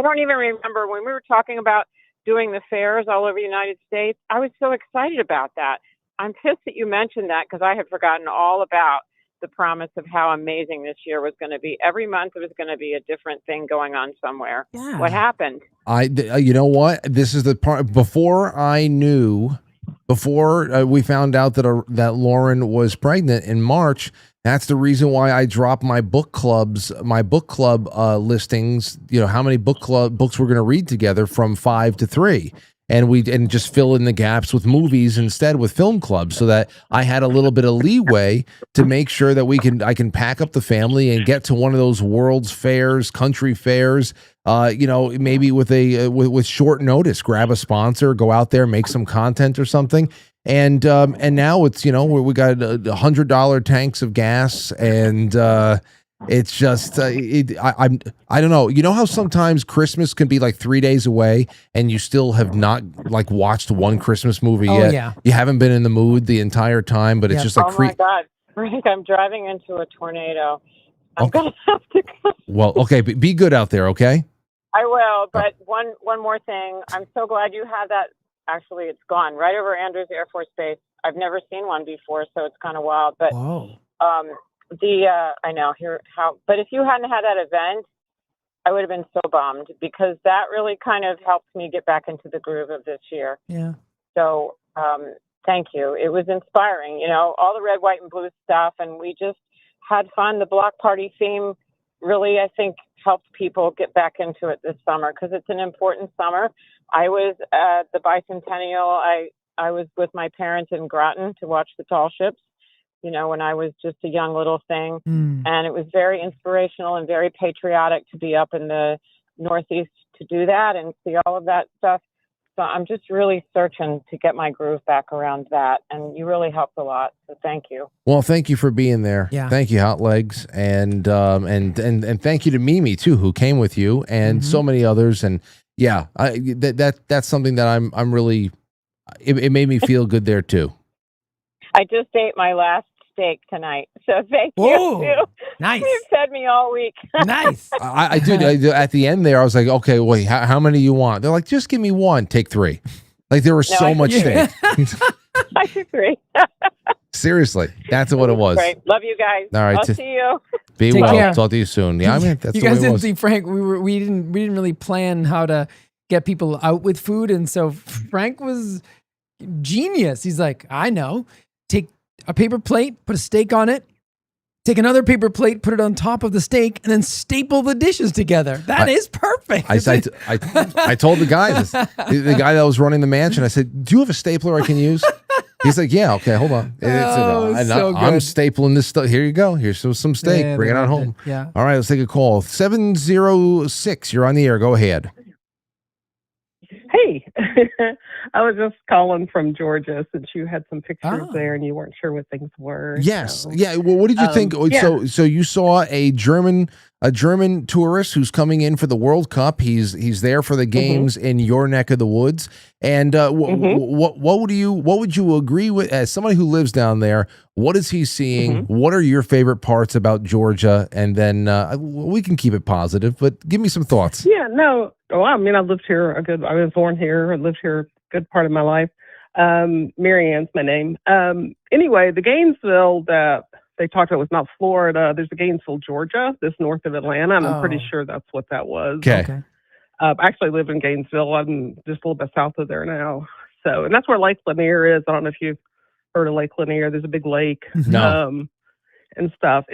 don't even remember when we were talking about doing the fairs all over the United States. I was so excited about that. I'm pissed that you mentioned that because I had forgotten all about the promise of how amazing this year was going to be. Every month there was going to be a different thing going on somewhere. Yeah. What happened? You know what? This is the part before we found out that Lauren was pregnant in March. That's the reason why I dropped my book club listings. How many books we're going to read together from 5 to 3. And just fill in the gaps with movies instead with film clubs so that I had a little bit of leeway to make sure that I can pack up the family and get to one of those world's fairs, country fairs, maybe with short notice, grab a sponsor, go out there, make some content or something. And now it's, we got $100 tanks of gas and, it's just I don't know. You know how sometimes Christmas can be 3 days away and you still have not watched one Christmas movie yet. Yeah. You haven't been in the mood the entire time, but it's just my God, Frank, I'm driving into a tornado. I'm gonna have to go. Well, okay, but be good out there, okay? I will, but one more thing. I'm so glad you had that. Actually, it's gone right over Andrews Air Force Base. I've never seen one before, so it's kind of wild. But I know but if you hadn't had that event, I would have been so bummed because that really kind of helped me get back into the groove of this year. Yeah. So, thank you. It was inspiring, all the red, white, and blue stuff. And we just had fun. The block party theme really, I think, helped people get back into it this summer because it's an important summer. I was at the bicentennial. I was with my parents in Groton to watch the tall ships. When I was just a young little thing. And it was very inspirational and very patriotic to be up in the Northeast to do that and see all of that stuff. So I'm just really searching to get my groove back around that. And you really helped a lot. So thank you. Well, thank you for being there. Yeah. Thank you, Hot Legs. And thank you to Mimi too, who came with you and so many others. And yeah, that's something that I'm really, it made me feel good there too. I just ate my last steak tonight, so thank you. you. Nice. You've fed me all week. Nice. I did. At the end there, I was like, okay, wait, how many you want? They're like, just give me one. Take 3. There was so much steak. I took 3. Seriously, that's what it was. Great. Love you guys. All right, I'll see you. Be Take well. care. Talk to you soon. Yeah, that's you the way guys it didn't was. see Frank. We didn't really plan how to get people out with food, and so Frank was genius. He's like, I know. Take a paper plate, put a steak on it, take another paper plate, put it on top of the steak, and then staple the dishes together. That is perfect. I told the guy, the guy that was running the mansion, I said, do you have a stapler I can use? He's like, yeah, okay, hold on. I'm stapling this stuff. Here you go. Here's some steak. Yeah, bring it on home. Yeah. All right, let's take a call. 706, you're on the air. Go ahead. Hey, I was just calling from Georgia since you had some pictures there and you weren't sure what things were. Yes. So. Yeah. Well, what did you think? Yeah. So you saw a German tourist who's coming in for the World Cup. He's there for the games in your neck of the woods. And what would you agree with as somebody who lives down there? What is he seeing? What are your favorite parts about Georgia? And then we can keep it positive, but give me some thoughts. Yeah. No. Oh, I mean, I lived here I was born here. I lived here a good part of my life. Mary Ann's my name. Anyway, the Gainesville that they talked about was not Florida. There's a Gainesville, Georgia, this north of Atlanta. And I'm pretty sure that's what that was. Okay. I actually live in Gainesville. I'm just a little bit south of there now. So, and that's where Lake Lanier is. I don't know if you've heard of Lake Lanier. There's a big lake. No. And stuff.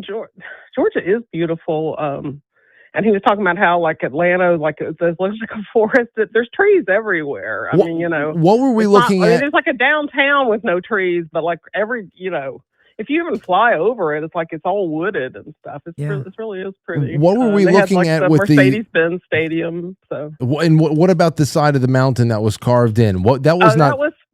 Georgia is beautiful. And he was talking about how like Atlanta, like it looks like a forest. There's trees everywhere. What were we looking at? There's like a downtown with no trees, but like if you even fly over it, it's like it's all wooded and stuff. It really is pretty. What were we looking at the with Mercedes-Benz Stadium? So, and what about the side of the mountain that was carved in?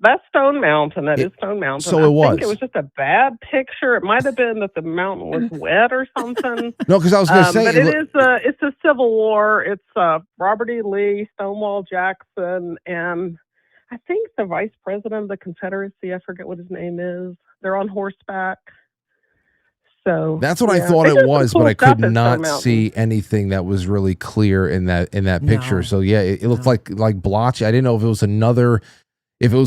That's Stone Mountain. That is Stone Mountain. So I think it was just a bad picture. It might have been that the mountain was wet or something. No, because I was going to say, but it's a Civil War. It's Robert E. Lee, Stonewall Jackson, and I think the Vice President of the Confederacy. I forget what his name is. They're on horseback. So that's what I thought it was, but I could not see anything that was really clear in that picture. So yeah, it looked like blotchy. I didn't know if it was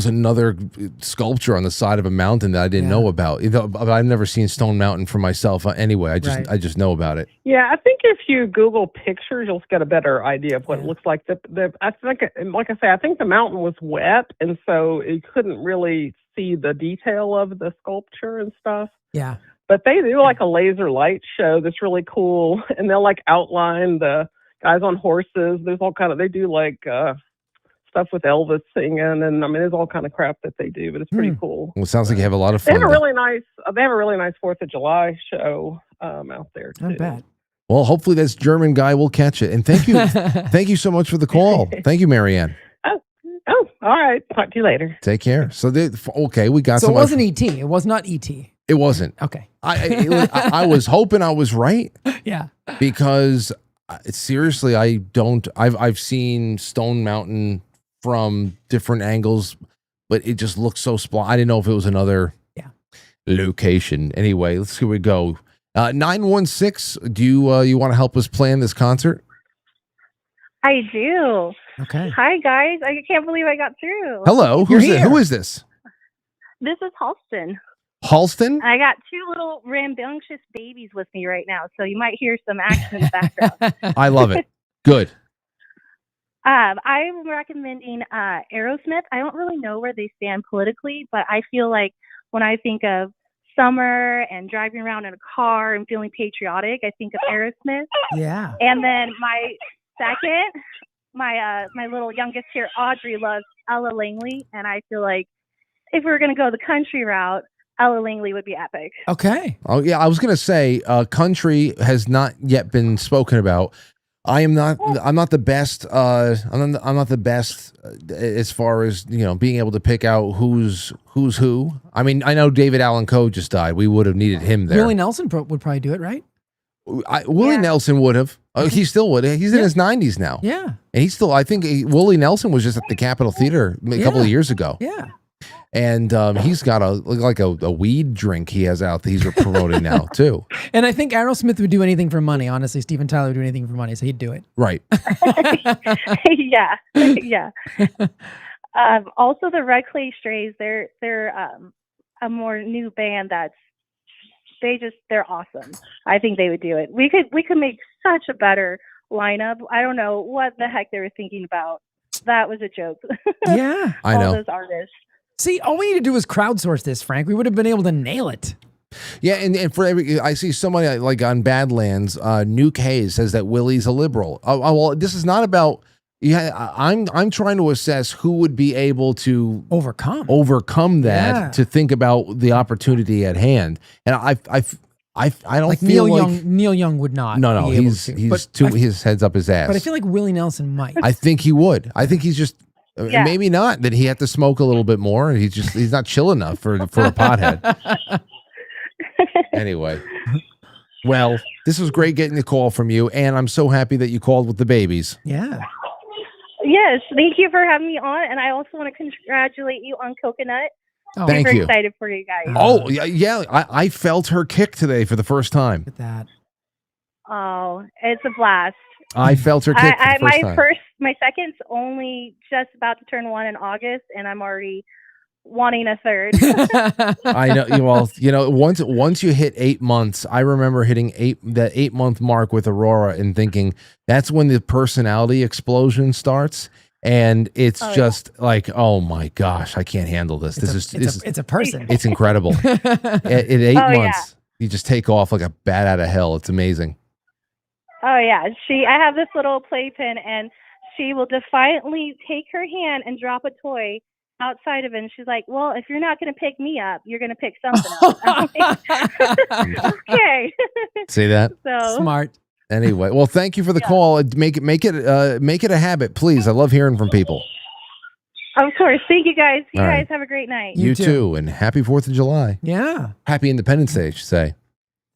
another sculpture on the side of a mountain that I didn't know about. I've never seen Stone Mountain for myself anyway. I just know about it. Yeah, I think if you Google pictures, you'll get a better idea of what it looks like. I think, like I say, I think the mountain was wet, and so you couldn't really see the detail of the sculpture and stuff. Yeah. But they do like a laser light show that's really cool, and they'll like outline the guys on horses. There's all kind of, they do like stuff with Elvis singing, and I mean, there's all kind of crap that they do, but it's pretty cool. Well, it sounds like you have a lot of fun. They have a really nice 4th of July show out there too. Not bad. Well, hopefully this German guy will catch it. And thank you so much for the call. Thank you, Marianne. Oh, all right. Talk to you later. Take care. So we got. So it wasn't ET. It was not ET. It wasn't. Okay. I was hoping I was right. Yeah. Because seriously, I've seen Stone Mountain from different angles, but it just looks so I didn't know if it was another location. Anyway, let's see where we go. 916, do you want to help us plan this concert? I do. Okay. Hi, guys. I can't believe I got through. Hello. Who is this? This is Halston. Halston? I got 2 little rambunctious babies with me right now, so you might hear some action in the background. I love it. Good. I'm recommending Aerosmith. I don't really know where they stand politically, but I feel like when I think of summer and driving around in a car and feeling patriotic, I think of Aerosmith. Yeah. And then my second, my little youngest here, Audrey, loves Ella Langley, and I feel like if we were going to go the country route, Ella Langley would be epic. Okay. Oh yeah, I was going to say country has not yet been spoken about. I'm not the best. I'm not the best as far as being able to pick out who's who. I mean, I know David Allan Coe just died. We would have needed him there. Willie Nelson would probably do it, right? Willie Nelson would have. He still would. He's in his 90s now. Yeah. And he's still. I think Willie Nelson was just at the Capitol Theater a couple of years ago. Yeah. And he's got a weed drink he has out that he's promoting now too. And I think Aerosmith would do anything for money. Honestly, Steven Tyler would do anything for money, so he'd do it. Right. Yeah. Also, the Red Clay Strays. They're a more new band they're awesome. I think they would do it. We could make such a better lineup. I don't know what the heck they were thinking about. That was a joke. Yeah, I know. All those artists. See, all we need to do is crowdsource this, Frank. We would have been able to nail it. Yeah, and for I see somebody like on Badlands, Nuke Hayes says that Willie's a liberal. Well, this is not about. Yeah, I'm trying to assess who would be able to overcome that to think about the opportunity at hand, and I don't like feel Neil Young would not. No, he's his head's up his ass. But I feel like Willie Nelson might. I think he would. I think he's just. Yeah. Maybe not. That he had to smoke a little bit more. He's not chill enough for a pothead. Anyway, well, this was great getting the call from you, and I'm so happy that you called with the babies. Yeah. Yes, thank you for having me on, and I also want to congratulate you on Coconut. Oh, thank you. Super excited for you guys. Oh yeah. I felt her kick today for the first time. Look at that. Oh, it's a blast. I felt her kick for the first time. My second's only just about to turn 1 in August, and I'm already wanting a third. I know. Well, once you hit 8 months, I remember hitting that 8 month mark with Aurora and thinking that's when the personality explosion starts. And it's just like, oh my gosh, I can't handle this. It's a person. It's incredible. At 8 months, you just take off like a bat out of hell. It's amazing. Oh yeah, I have this little playpen, and she will defiantly take her hand and drop a toy outside of it. And she's like, "Well, if you're not going to pick me up, you're going to pick something else." I'm like, okay. See that? So smart. Anyway, well, thank you for the call. Make it a habit, please. I love hearing from people. Of course. Thank you guys. You All guys right. have a great night. You too, and happy 4th of July. Yeah, happy Independence Day, I should say.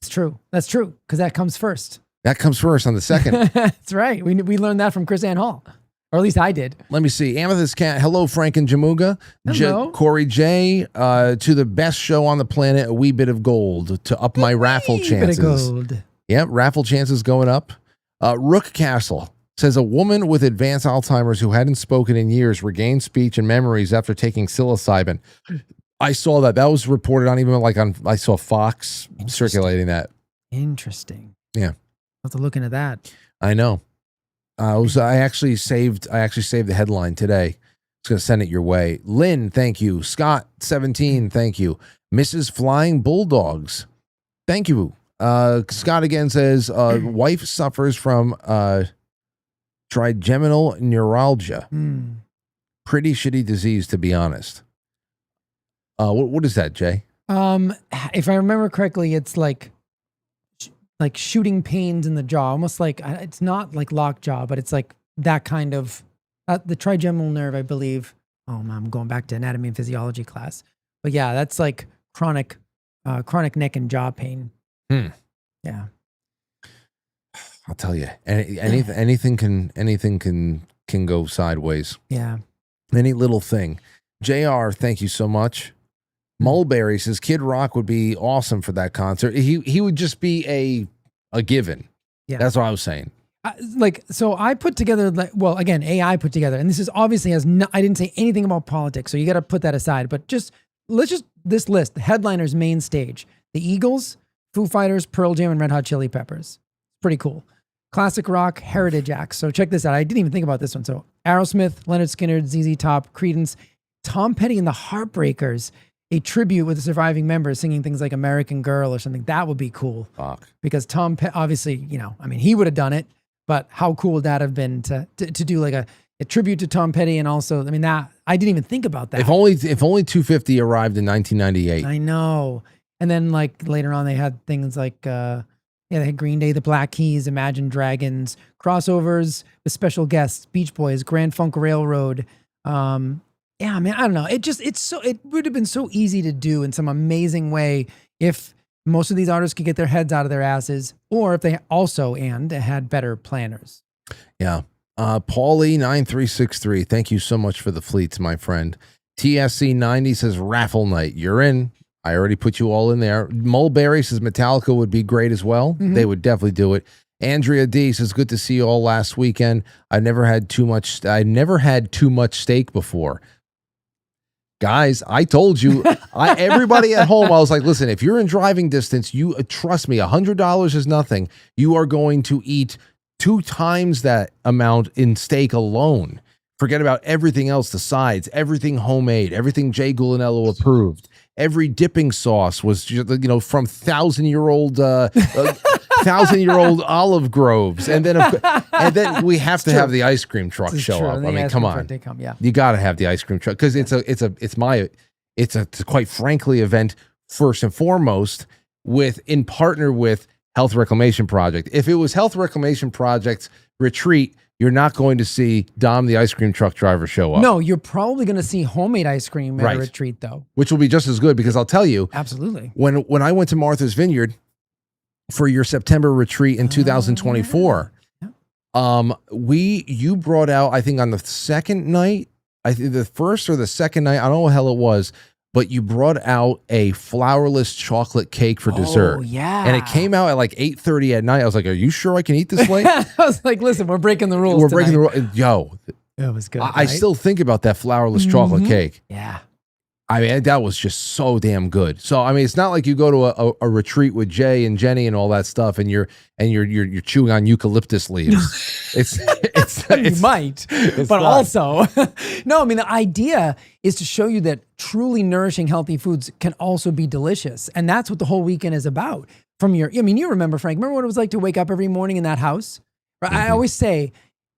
it's true. That's true because that comes first. That comes first on the 2nd. That's right. We learned that from Chris Ann Hall, or at least I did. Let me see. Amethyst Cat. Hello, Frank and Jamuga. Hello. Corey J. To the best show on the planet, a wee bit of gold to up my raffle chances. Bit of gold. Yep, raffle chances going up. Rook Castle says a woman with advanced Alzheimer's who hadn't spoken in years regained speech and memories after taking psilocybin. I saw that. That was reported on I saw Fox circulating that. Interesting. Yeah. I'll have to look into that. I know. I actually saved the headline today. I was going to send it your way. Lynn, thank you. Scott, 17, thank you. Mrs. Flying Bulldogs, thank you. Scott again says, wife suffers from trigeminal neuralgia. Pretty shitty disease, to be honest. What is that, Jay? If I remember correctly, it's like shooting pains in the jaw, almost like it's not like lockjaw, but it's like that kind of the trigeminal nerve, I believe. Oh, I'm going back to anatomy and physiology class, but yeah, that's like chronic neck and jaw pain. Yeah, I'll tell you, anything can go sideways. Yeah, any little thing. JR, thank you so much. Mulberry says Kid Rock would be awesome for that concert. He would just be a given. Yeah, that's what I was saying. So I put together, again, AI put together, and this is obviously I didn't say anything about politics, so you got to put that aside. But this list, the headliners, main stage: the Eagles, Foo Fighters, Pearl Jam, and Red Hot Chili Peppers. Pretty cool. Classic rock, Heritage acts. So check this out. I didn't even think about this one. So Aerosmith, Leonard Skinner, ZZ Top, Creedence, Tom Petty, and the Heartbreakers. A tribute with the surviving members singing things like American Girl or something. That would be cool. Fuck. Because Tom Petty, obviously, he would have done it, but how cool would that have been to do like a tribute to Tom Petty? And also, that I didn't even think about that. If only 250 arrived in 1998. I know. And then like later on, they had things like, they had Green Day, the Black Keys, Imagine Dragons, crossovers with special guests, Beach Boys, Grand Funk Railroad, yeah, man, I don't know. It would have been so easy to do in some amazing way if most of these artists could get their heads out of their asses, or if they also had better planners. Yeah. Paulie 9363, thank you so much for the fleets, my friend. TSC 90 says raffle night. You're in. I already put you all in there. Mulberry says Metallica would be great as well. Mm-hmm. They would definitely do it. Andrea D says good to see you all last weekend. I never had too much steak before. Guys, I told you, everybody at home, I was like, listen, if you're in driving distance, you trust me, $100 is nothing. You are going to eat 2 times that amount in steak alone. Forget about everything else, the sides, everything homemade, everything J Gulinello approved. Every dipping sauce was, from 1,000-year-old olive groves, and then we have to have the ice cream truck show up. I mean, come on, you got to have the ice cream truck because it's quite frankly event first and foremost in partner with Health Reclamation Project. If it was Health Reclamation Project's retreat, you're not going to see Dom, the ice cream truck driver, show up. No, you're probably going to see homemade ice cream at a retreat, though. Which will be just as good because I'll tell you. Absolutely. When I went to Martha's Vineyard for your September retreat in 2024, you brought out, I think on the second night, I think the first or the second night, I don't know what the hell it was, but you brought out a flourless chocolate cake for dessert. Oh, yeah. And it came out at like 8:30 at night. I was like, are you sure I can eat this late? I was like, listen, we're breaking the rules. We're breaking the rules. Yo. It was good. I still think about that flourless chocolate cake. Yeah. I mean, that was just so damn good. So, I mean, it's not like you go to a retreat with Jay and Jenny and all that stuff, and you're chewing on eucalyptus leaves. You might, but not. also, no. I mean, the idea is to show you that truly nourishing, healthy foods can also be delicious, and that's what the whole weekend is about. I mean, you remember, Frank? Remember what it was like to wake up every morning in that house? Right? I always say,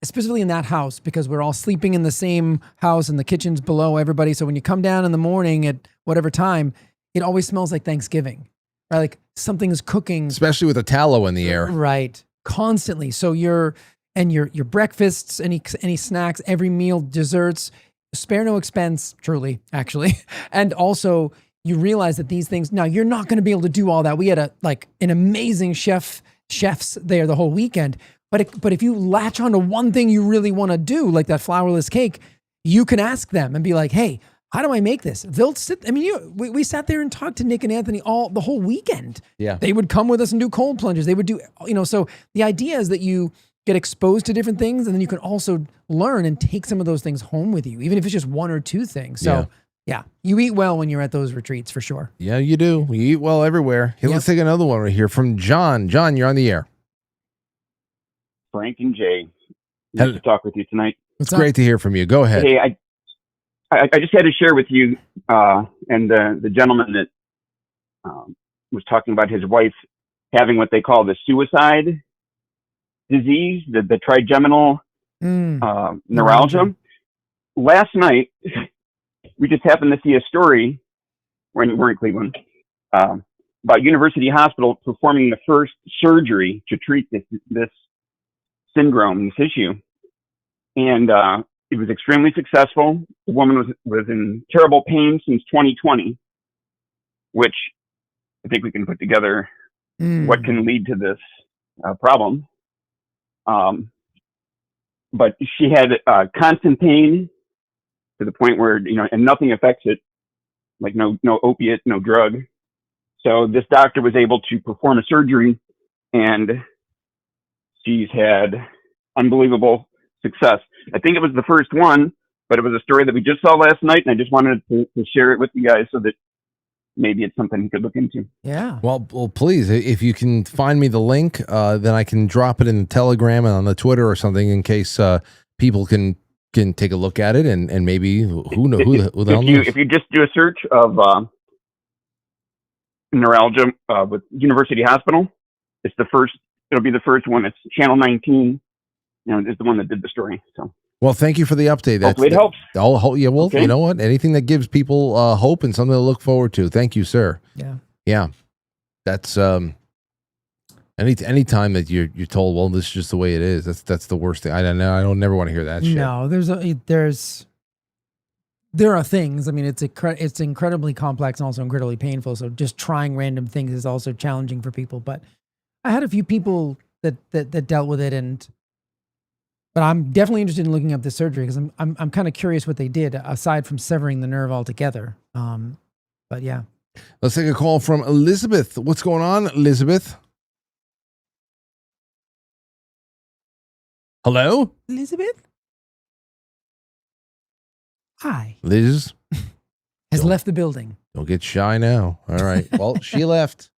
specifically in that house, because we're all sleeping in the same house and the kitchen's below everybody. So when you come down in the morning at whatever time, it always smells like Thanksgiving, right? Like something is cooking. Especially with the tallow in the air. Right. Constantly. So your breakfasts, any snacks, every meal, desserts, spare no expense, truly, actually. And also you realize that these things, now you're not going to be able to do all that. We had an amazing chefs there the whole weekend. But if you latch onto one thing you really want to do, like that flourless cake, you can ask them and be like, hey, how do I make this? They'll sit. I mean, we sat there and talked to Nick and Anthony the whole weekend. Yeah. They would come with us and do cold plunges. They would do, so the idea is that you get exposed to different things, and then you can also learn and take some of those things home with you, even if it's just one or two things. So yeah, you eat well when you're at those retreats for sure. Yeah, you do. You eat well everywhere. Hey, Let's take another one right here from John. John, you're on the air. Frank and Jay, nice to talk with you tonight. It's great to hear from you. Go ahead. Hey, I just had to share with you and the gentleman that was talking about his wife having what they call the suicide disease, the trigeminal neuralgia. Last night, we just happened to see a story when we're in Cleveland about University Hospital performing the first surgery to treat this syndrome, this issue. And it was extremely successful. The woman was in terrible pain since 2020, which I think we can put together what can lead to this problem. But she had constant pain to the point where, and nothing affects it, like no opiate, no drug. So this doctor was able to perform a surgery, and she's had unbelievable success. I think it was the first one, but it was a story that we just saw last night, and I just wanted to share it with you guys so that maybe it's something you could look into. Yeah. Well, please, if you can find me the link, then I can drop it in the Telegram and on the Twitter or something in case people can take a look at it and maybe who knows. If you just do a search of neuralgia with University Hospital, it'll be the first one. It's channel 19. Is the one that did the story. So. Well, thank you for the update. Hopefully it helps. Yeah, well, okay. You know what? Anything that gives people hope and something to look forward to. Thank you, sir. Yeah. Yeah. That's any time that you're told, well, this is just the way it is. That's the worst thing. I don't know. I don't never want to hear that shit. No, there are things. I mean, it's incredibly complex and also incredibly painful. So just trying random things is also challenging for people. But I had a few people that dealt with it, but I'm definitely interested in looking up this surgery because I'm kind of curious what they did aside from severing the nerve altogether. But yeah. Let's take a call from Elizabeth. What's going on, Elizabeth? Hello? Elizabeth? Hi. Liz? Has left the building. Don't get shy now. All right. Well, she left.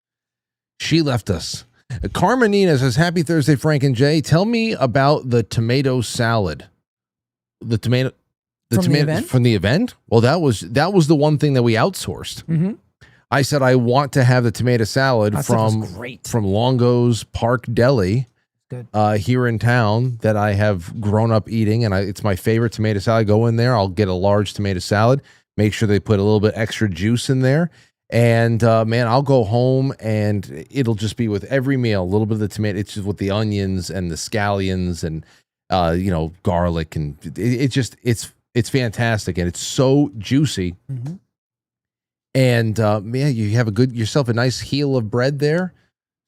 She left us. Carmenina says, happy Thursday, Frank and Jay. Tell me about the tomato salad. The tomato from the event? Well, that was the one thing that we outsourced. Mm-hmm. I said, I want to have the tomato salad from Longo's Park Deli. Good. Here in town that I have grown up eating, and it's my favorite tomato salad. I go in there, I'll get a large tomato salad, make sure they put a little bit extra juice in there, and man, I'll go home and it'll just be with every meal, a little bit of the tomato. It's just with the onions and the scallions and garlic, and it's fantastic, and it's so juicy. Mm-hmm. And man, you have yourself a nice heel of bread there.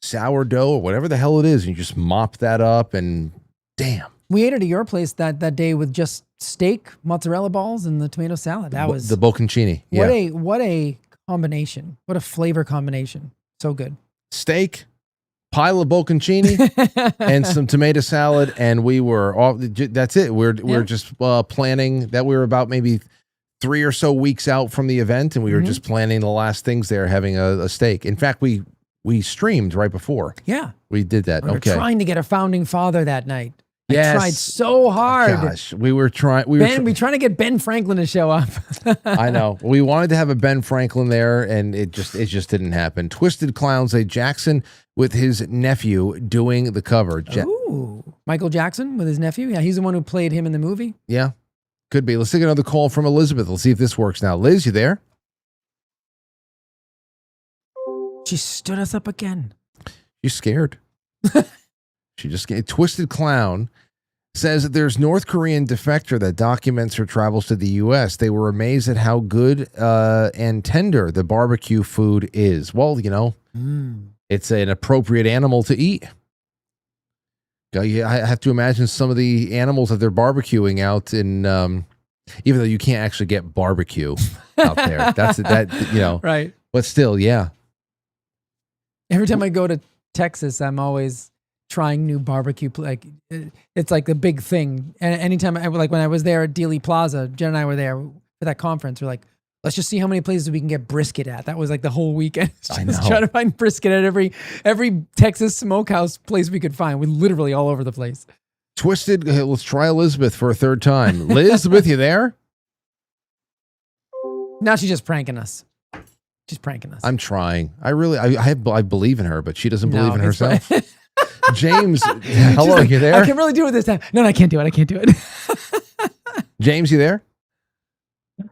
Sourdough or whatever the hell it is, and you just mop that up, and damn. We ate it at your place that day with just steak, mozzarella balls, and the tomato salad. That was the bocconcini. What a combination. What a flavor combination. So good. Steak, pile of bocconcini, and some tomato salad, and we were all. That's it. We're just planning that. We were about maybe 3 or so weeks out from the event, and we were just planning the last things there, having a steak. In fact, we streamed right before. Yeah. We did that. We were Okay. trying to get a founding father that night. I Yes. tried so hard. Gosh, we were trying. We We're trying to get Ben Franklin to show up. I know. We wanted to have a Ben Franklin there, and it just didn't happen. Twisted Clowns say Jackson with his nephew doing the cover. Ooh, Michael Jackson with his nephew. Yeah, he's the one who played him in the movie. Yeah, could be. Let's take another call from Elizabeth. Let's see if this works now. Liz, you there? She stood us up again. She's scared. She just Twisted Clown says that there's North Korean defector that documents her travels to the U.S. They were amazed at how good and tender the barbecue food is. Well, you know, it's an appropriate animal to eat. I have to imagine some of the animals that they're barbecuing out in, even though you can't actually get barbecue out there. Right. But still, yeah. Every time I go to Texas, I'm always trying new barbecue. It's like the big thing. And anytime when I was there at Dealey Plaza, Jen and I were there for that conference. We're like, let's just see how many places we can get brisket at. That was like the whole weekend. Just trying to find brisket at every Texas smokehouse place we could find. We're literally all over the place. Twisted, let's try Elizabeth for a third time. Elizabeth, you there? Now she's just pranking us. She's pranking us. I'm trying. I believe in her, but she doesn't believe in herself. James, hello, like, you there? I can really do it this time. No, I can't do it. I can't do it. James, you there?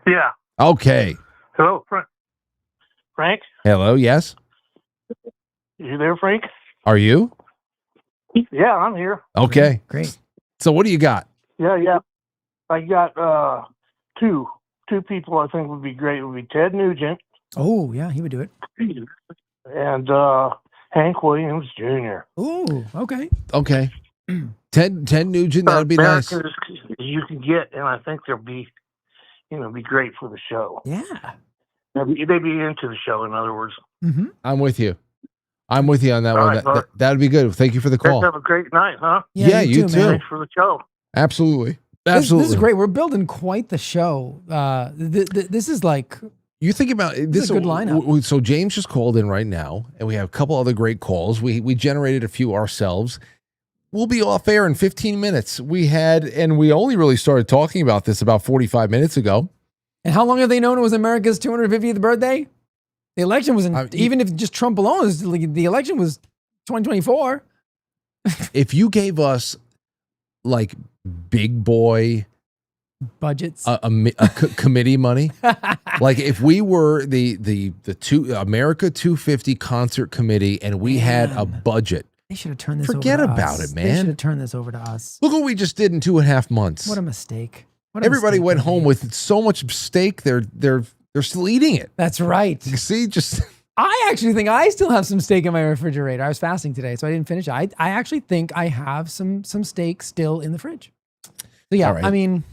Yeah. Okay. Hello, Frank? Hello, yes? You there, Frank? Are you? Yeah, I'm here. Okay. Great. So what do you got? Yeah. I got two people I think would be great. It would be Ted Nugent. Oh, yeah, he would do it. And Hank Williams Jr. Ooh, okay. Okay. Ted Nugent, that would be nice. Americans you can get, and I think they'll be, be great for the show. Yeah. They'd be into the show, in other words. Mm-hmm. I'm with you. I'm with you on that All one. right, That would be good. Thank you for the call. Let's have a great night, huh? Yeah, you too. Thanks for the show. Absolutely. This is great. We're building quite the show. This is like... You think about this is a good lineup. So James just called in right now, and we have a couple other great calls. We generated a few ourselves. We'll be off air in 15 minutes. We only really started talking about this about 45 minutes ago. And how long have they known it was America's 250th birthday? The election was even if just Trump alone is the election was 2024. If you gave us like big boy budgets, committee money, like if we were the America 250 concert committee and we had a budget, they should have turned this. Forget over to about us. it, man. They should have turned this over to us. Look what we just did in 2.5 months. What a mistake! Everybody went home with so much steak. They're still eating it. That's right. You see, I actually think I still have some steak in my refrigerator. I was fasting today, so I didn't finish it. I actually think I have some steak still in the fridge. So yeah, right. I mean,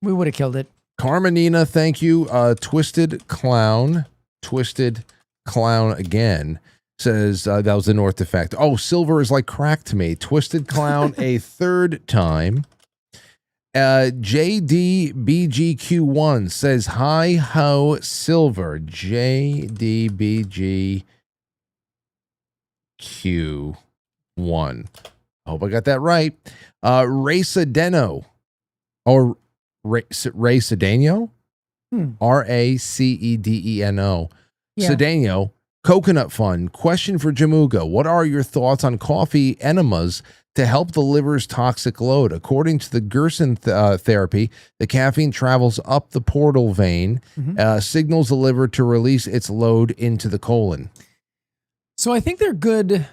we would have killed it. Carmenina, thank you. Twisted Clown again says that was the North effect. Oh, silver is like crack to me. Twisted Clown a third time. JDBGQ1 says hi ho silver. JDBGQ1. I hope I got that right. Ray Sedeno or Ray Sedeno? RACEDENO. Yeah. Sedeno. Coconut Fun. Question for Jamuga. What are your thoughts on coffee enemas to help the liver's toxic load? According to the Gerson therapy, the caffeine travels up the portal vein, signals the liver to release its load into the colon. So I think they're good,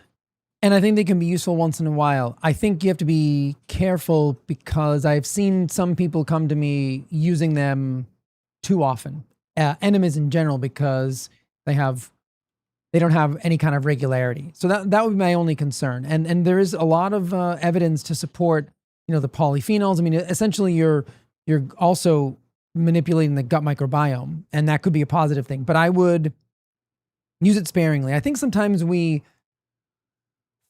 and I think they can be useful once in a while. I think you have to be careful because I've seen some people come to me using them too often. Enemas in general, because they don't have any kind of regularity. So that would be my only concern. And there is a lot of evidence to support, the polyphenols. I mean, essentially you're also manipulating the gut microbiome, and that could be a positive thing. But I would use it sparingly. I think sometimes we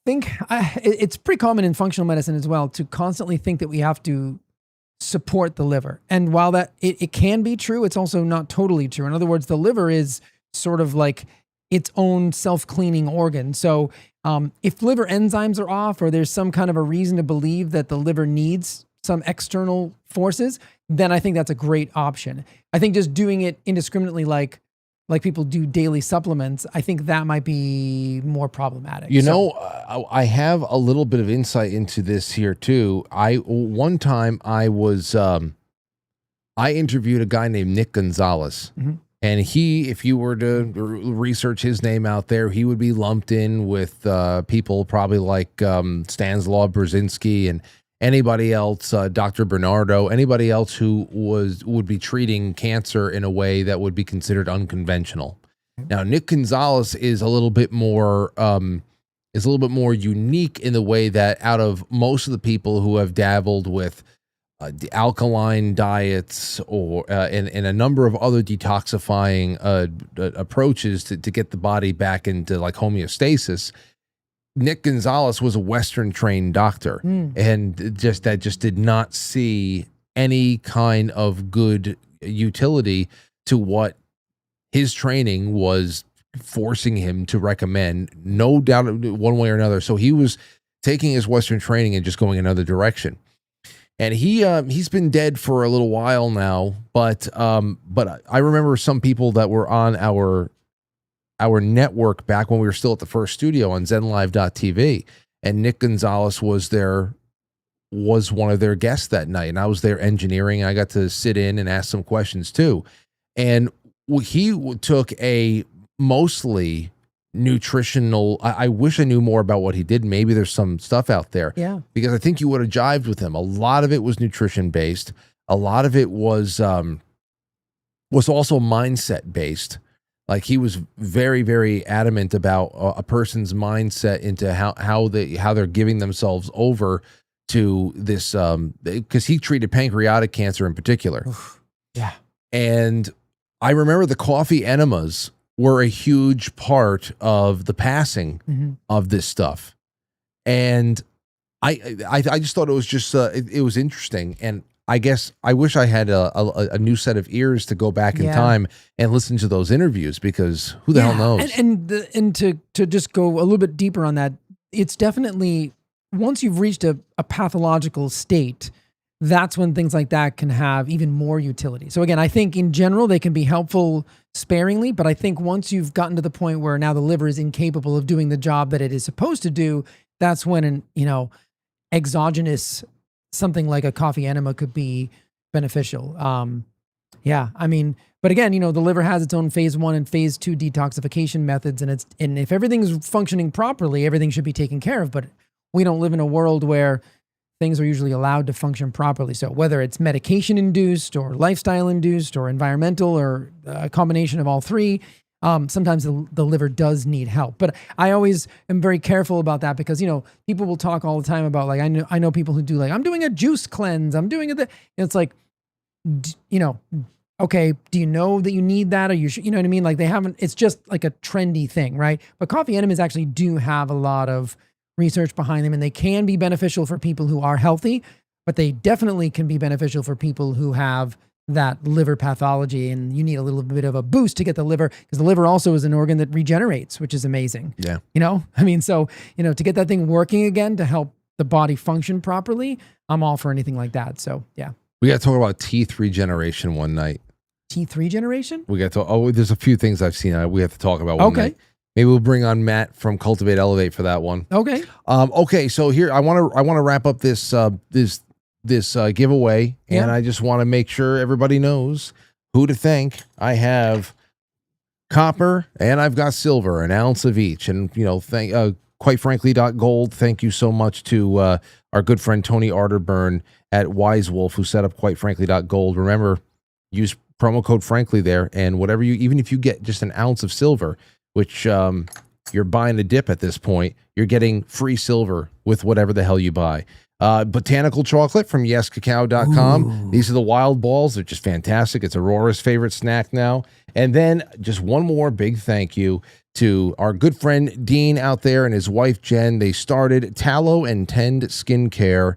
think, it's pretty common in functional medicine as well, to constantly think that we have to support the liver. And while that it can be true, it's also not totally true. In other words, the liver is sort of like its own self-cleaning organ. So if liver enzymes are off, or there's some kind of a reason to believe that the liver needs some external forces, then I think that's a great option. I think just doing it indiscriminately, like people do daily supplements, I think that might be more problematic. You know, I have a little bit of insight into this here too. One time I interviewed a guy named Nick Gonzalez, and if you were to research his name out there, he would be lumped in with people probably like Stanislaw Brzezinski and anybody else, Dr. Bernardo, anybody else who would be treating cancer in a way that would be considered unconventional. Now, Nick Gonzalez is a little bit more unique in the way that out of most of the people who have dabbled with the alkaline diets or and a number of other detoxifying approaches to get the body back into like homeostasis, Nick Gonzalez was a Western trained doctor and just did not see any kind of good utility to what his training was forcing him to recommend, no doubt one way or another. So he was taking his Western training and just going another direction. And he's been dead for a little while now, but I remember some people that were on our network back when we were still at the first studio on ZenLive.tv, and Nick Gonzalez was one of their guests that night, and I was there engineering. I got to sit in and ask some questions too, and he took a mostly nutritional. I wish I knew more about what he did. Maybe there's some stuff out there, because I think you would have jived with him. A lot of it was nutrition based. A lot of it was also mindset based. Like he was very, very adamant about a person's mindset into how they're giving themselves over to this, because he treated pancreatic cancer in particular. Oof. Yeah. And I remember the coffee enemas were a huge part of the passing of this stuff. And I just thought it was just, it was interesting. And I guess I wish I had a new set of ears to go back in time and listen to those interviews, because who the hell knows? And to just go a little bit deeper on that, it's definitely, once you've reached a pathological state, that's when things like that can have even more utility. So again, I think in general, they can be helpful sparingly, but I think once you've gotten to the point where now the liver is incapable of doing the job that it is supposed to do, that's when exogenous something like a coffee enema could be beneficial. I mean, but again, the liver has its own phase 1 and phase 2 detoxification methods, and if everything's functioning properly, everything should be taken care of. But we don't live in a world where things are usually allowed to function properly. So whether it's medication induced or lifestyle induced or environmental or a combination of all three, sometimes the liver does need help. But I always am very careful about that, because, people will talk all the time about, like, I know people who do, like, I'm doing a juice cleanse, I'm doing it. It's like, okay, do you know that you need that? Or you know what I mean? Like, it's just like a trendy thing, right? But coffee enemas actually do have a lot of research behind them, and they can be beneficial for people who are healthy, but they definitely can be beneficial for people who have that liver pathology, and you need a little bit of a boost to get the liver, because the liver also is an organ that regenerates, which is amazing. Yeah. So, to get that thing working again, to help the body function properly, I'm all for anything like that. So, yeah. We got to talk about teeth regeneration one night. Teeth regeneration? We got to, there's a few things I've seen we have to talk about one night. Maybe we'll bring on Matt from Cultivate Elevate for that one. Okay. Okay. So here, I want to wrap up this giveaway, and I just want to make sure everybody knows who to thank. I have copper and I've got silver, an ounce of each, and thank quite frankly .gold. Thank you so much to our good friend Tony Arterburn at Wise Wolf, who set up quite frankly .gold. Remember, use promo code frankly there, and whatever even if you get just an ounce of silver, which you're buying a dip at this point, you're getting free silver with whatever the hell you buy. Botanical chocolate from yescacao.com. Ooh. These are the wild balls. They're just fantastic. It's Aurora's favorite snack now. And then just one more big thank you to our good friend Dean out there and his wife Jen. They started tallow and tend skincare.com.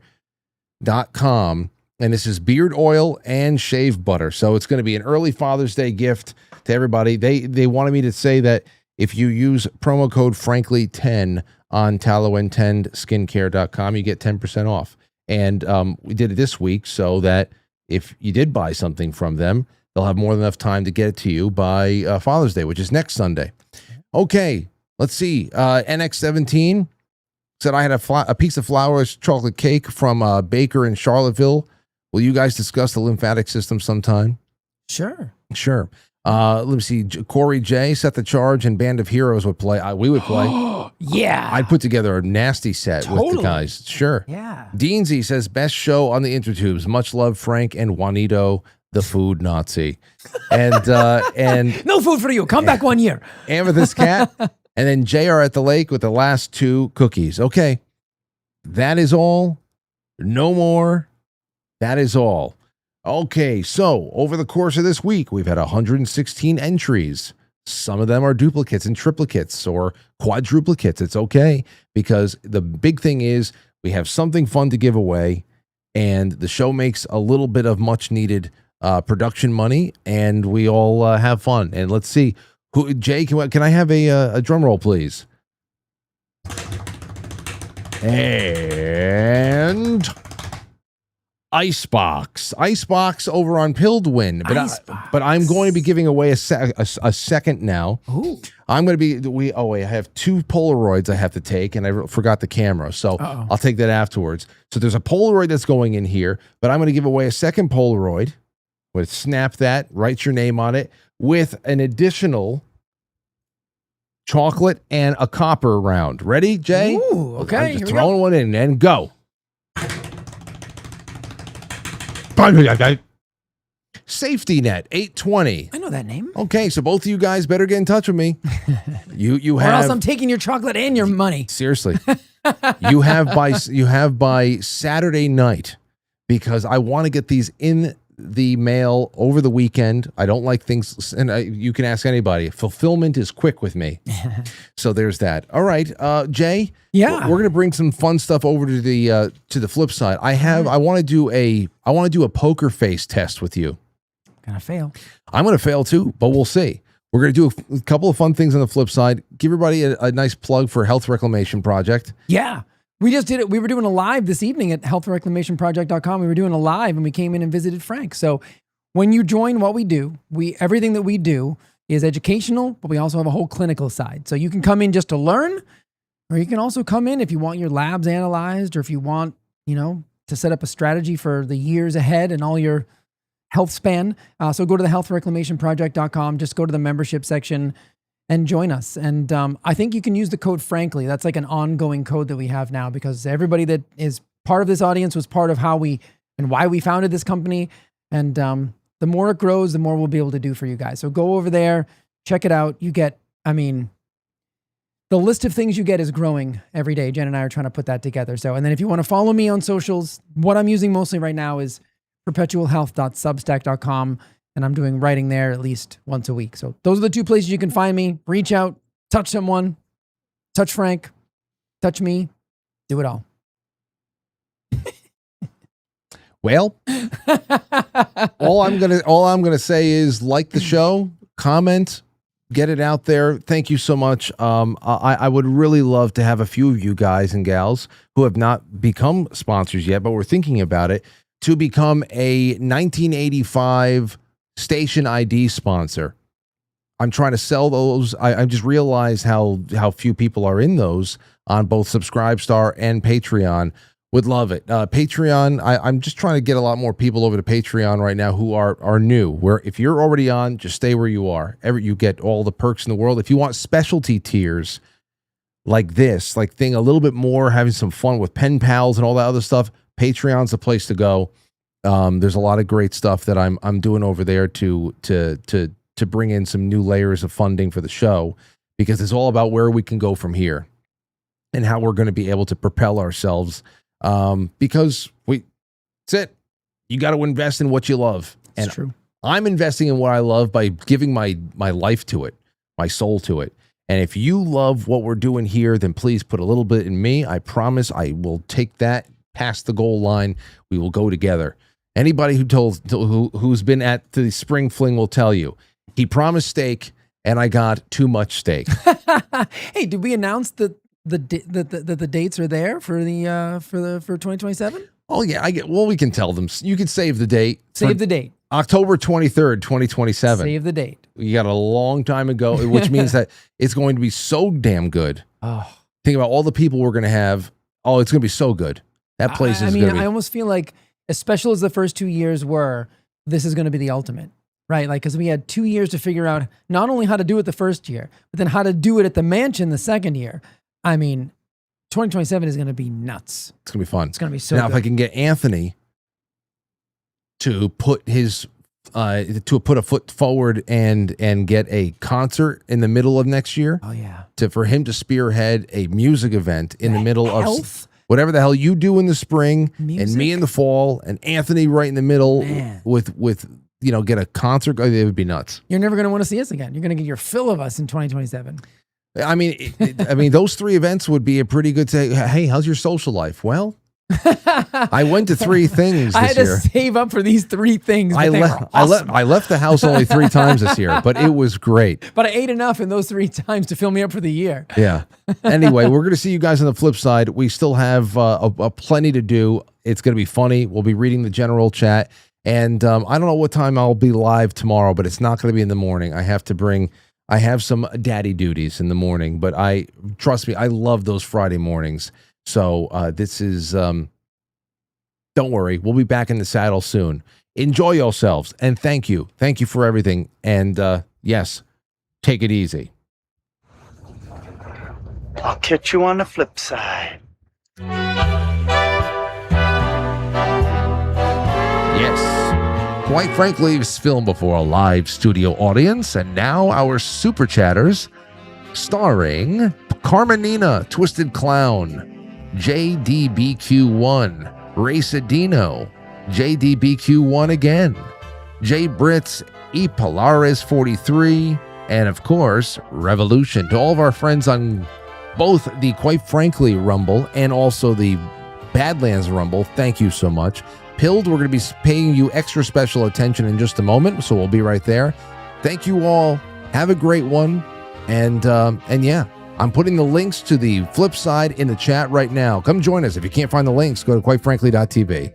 And this is beard oil and shave butter. So it's going to be an early Father's Day gift to everybody. They wanted me to say that if you use promo code Frankly10 on tallow10skincare.com, you get 10% off. And we did it this week so that if you did buy something from them, they'll have more than enough time to get it to you by Father's Day, which is next Sunday. Okay, let's see. NX17 said, I had a piece of flowers chocolate cake from a baker in Charlottesville. Will you guys discuss the lymphatic system sometime? Sure. Sure. Let me see. Corey J, Set the Charge, and Band of Heroes would play. We would play. Yeah. I'd put together a nasty set with the guys. Sure. Yeah. Deansy says, best show on the intertubes. Much love, Frank and Juanito, the food Nazi. And no food for you. Come back 1 year. Amethyst Cat. And then JR at the Lake with the last 2 cookies. Okay. That is all. No more. That is all. Okay, so over the course of this week, we've had 116 entries. Some of them are duplicates and triplicates or quadruplicates. It's okay, because the big thing is we have something fun to give away, and the show makes a little bit of much needed production money, and we all have fun. And let's see. Jay, can I have a drum roll, please? And Icebox over on Pildwin, but I'm going to be giving away a second now. Ooh. I'm going to be I have 2 Polaroids I have to take, and I forgot the camera, so I'll take that afterwards. So there's a Polaroid that's going in here, but I'm going to give away a second Polaroid. With snap that, write your name on it, with an additional chocolate and a copper round. Ready, Jay? Ooh, okay. I'm just throwing one in and go. Safety Net 820. I know that name. Okay, so both of you guys better get in touch with me. You or have, else I'm taking your chocolate and your money. Seriously. you have by Saturday night, because I want to get these in the mail over the weekend. I don't like things, and you can ask anybody. Fulfillment is quick with me. So there's that. All right, Jay. Yeah, we're gonna bring some fun stuff over to the flip side. I want to do a poker face test with you. Gonna fail. I'm gonna fail too, but we'll see. We're gonna do a couple of fun things on the flip side. Give everybody a nice plug for Health Reclamation Project. Yeah. We just did it. We were doing a live this evening at healthreclamationproject.com. We were doing a live and we came in and visited Frank. So when you join what we do, everything that we do is educational, but we also have a whole clinical side. So you can come in just to learn, or you can also come in if you want your labs analyzed, or if you want, to set up a strategy for the years ahead and all your health span. So go to the healthreclamationproject.com, just go to the membership section and join us. And I think you can use the code Frankly. That's like an ongoing code that we have now, because everybody that is part of this audience was part of how we and why we founded this company. And the more it grows, the more we'll be able to do for you guys. So go over there, check it out. You get, the list of things you get is growing every day. Jen and I are trying to put that together. So, and then if you want to follow me on socials, what I'm using mostly right now is perpetualhealth.substack.com. And I'm doing writing there at least once a week. So those are the 2 places you can find me. Reach out, touch someone, touch Frank, touch me, do it all. Well, all I'm gonna say is like the show, comment, get it out there. Thank you so much. I would really love to have a few of you guys and gals who have not become sponsors yet, but we're thinking about it, to become a 1985 Station ID sponsor. I'm trying to sell those. I just realized how few people are in those on both Subscribestar and Patreon. Would love it. Patreon, I'm just trying to get a lot more people over to Patreon right now who are new. Where if you're already on, just stay where you are. You get all the perks in the world. If you want specialty tiers like this, like thing a little bit more, having some fun with pen pals and all that other stuff, Patreon's the place to go. There's a lot of great stuff that I'm doing over there to bring in some new layers of funding for the show, because it's all about where we can go from here and how we're going to be able to propel ourselves. Because that's it. You got to invest in what you love. And it's true. I'm investing in what I love by giving my life to it, my soul to it. And if you love what we're doing here, then please put a little bit in me. I promise I will take that past the goal line. We will go together. Anybody who's been at the Spring Fling will tell you he promised steak, and I got too much steak. Hey, did we announce that the dates are there for 2027? Oh yeah, we can tell them. You can save the date. Save the date. October 23rd, 2027. Save the date. You got a long time ago, which means that it's going to be so damn good. Oh, think about all the people we're going to have. Oh, it's going to be so good. That place is going to be. I almost feel like, as special as the first 2 years were, this is going to be the ultimate, right? Like, because we had 2 years to figure out not only how to do it the first year, but then how to do it at the mansion the second year. I mean, 2027 is going to be nuts. It's going to be fun. It's going to be so now, good. if I can get Anthony to put his to put a foot forward and get a concert in the middle of next year. Oh yeah. For him to spearhead a music event in the middle Health? of whatever the hell you do in the spring, Music? and me in the fall, and Anthony right in the middle with get a concert. It would be nuts. You're never going to want to see us again. You're going to get your fill of us in 2027. I mean, those three events would be a pretty good say. Hey, how's your social life? Well, I went to 3 things this I had to year. save up for these 3 things. I left the house only 3 times this year, but it was great. But I ate enough in those 3 times to fill me up for the year. Yeah. Anyway, we're going to see you guys on the flip side. We still have a plenty to do. It's going to be funny. We'll be reading the general chat. And I don't know what time I'll be live tomorrow, but it's not going to be in the morning. I have some daddy duties in the morning, but trust me, I love those Friday mornings. So this is, don't worry, we'll be back in the saddle soon. Enjoy yourselves, and thank you for everything. And yes, take it easy. I'll catch you on the flip side. Yes, quite frankly, it's filmed before a live studio audience, and now our super chatters, starring Carmenina, Twisted Clown, JDBQ1, Racedino, JDBQ1 again, J Brits, E Polaris 43, and of course, Revolution. To all of our friends on both the Quite Frankly Rumble and also the Badlands Rumble, thank you so much. Pilled, we're going to be paying you extra special attention in just a moment, so we'll be right there. Thank you all. Have a great one. And yeah, I'm putting the links to the flip side in the chat right now. Come join us. If you can't find the links, go to quitefrankly.tv.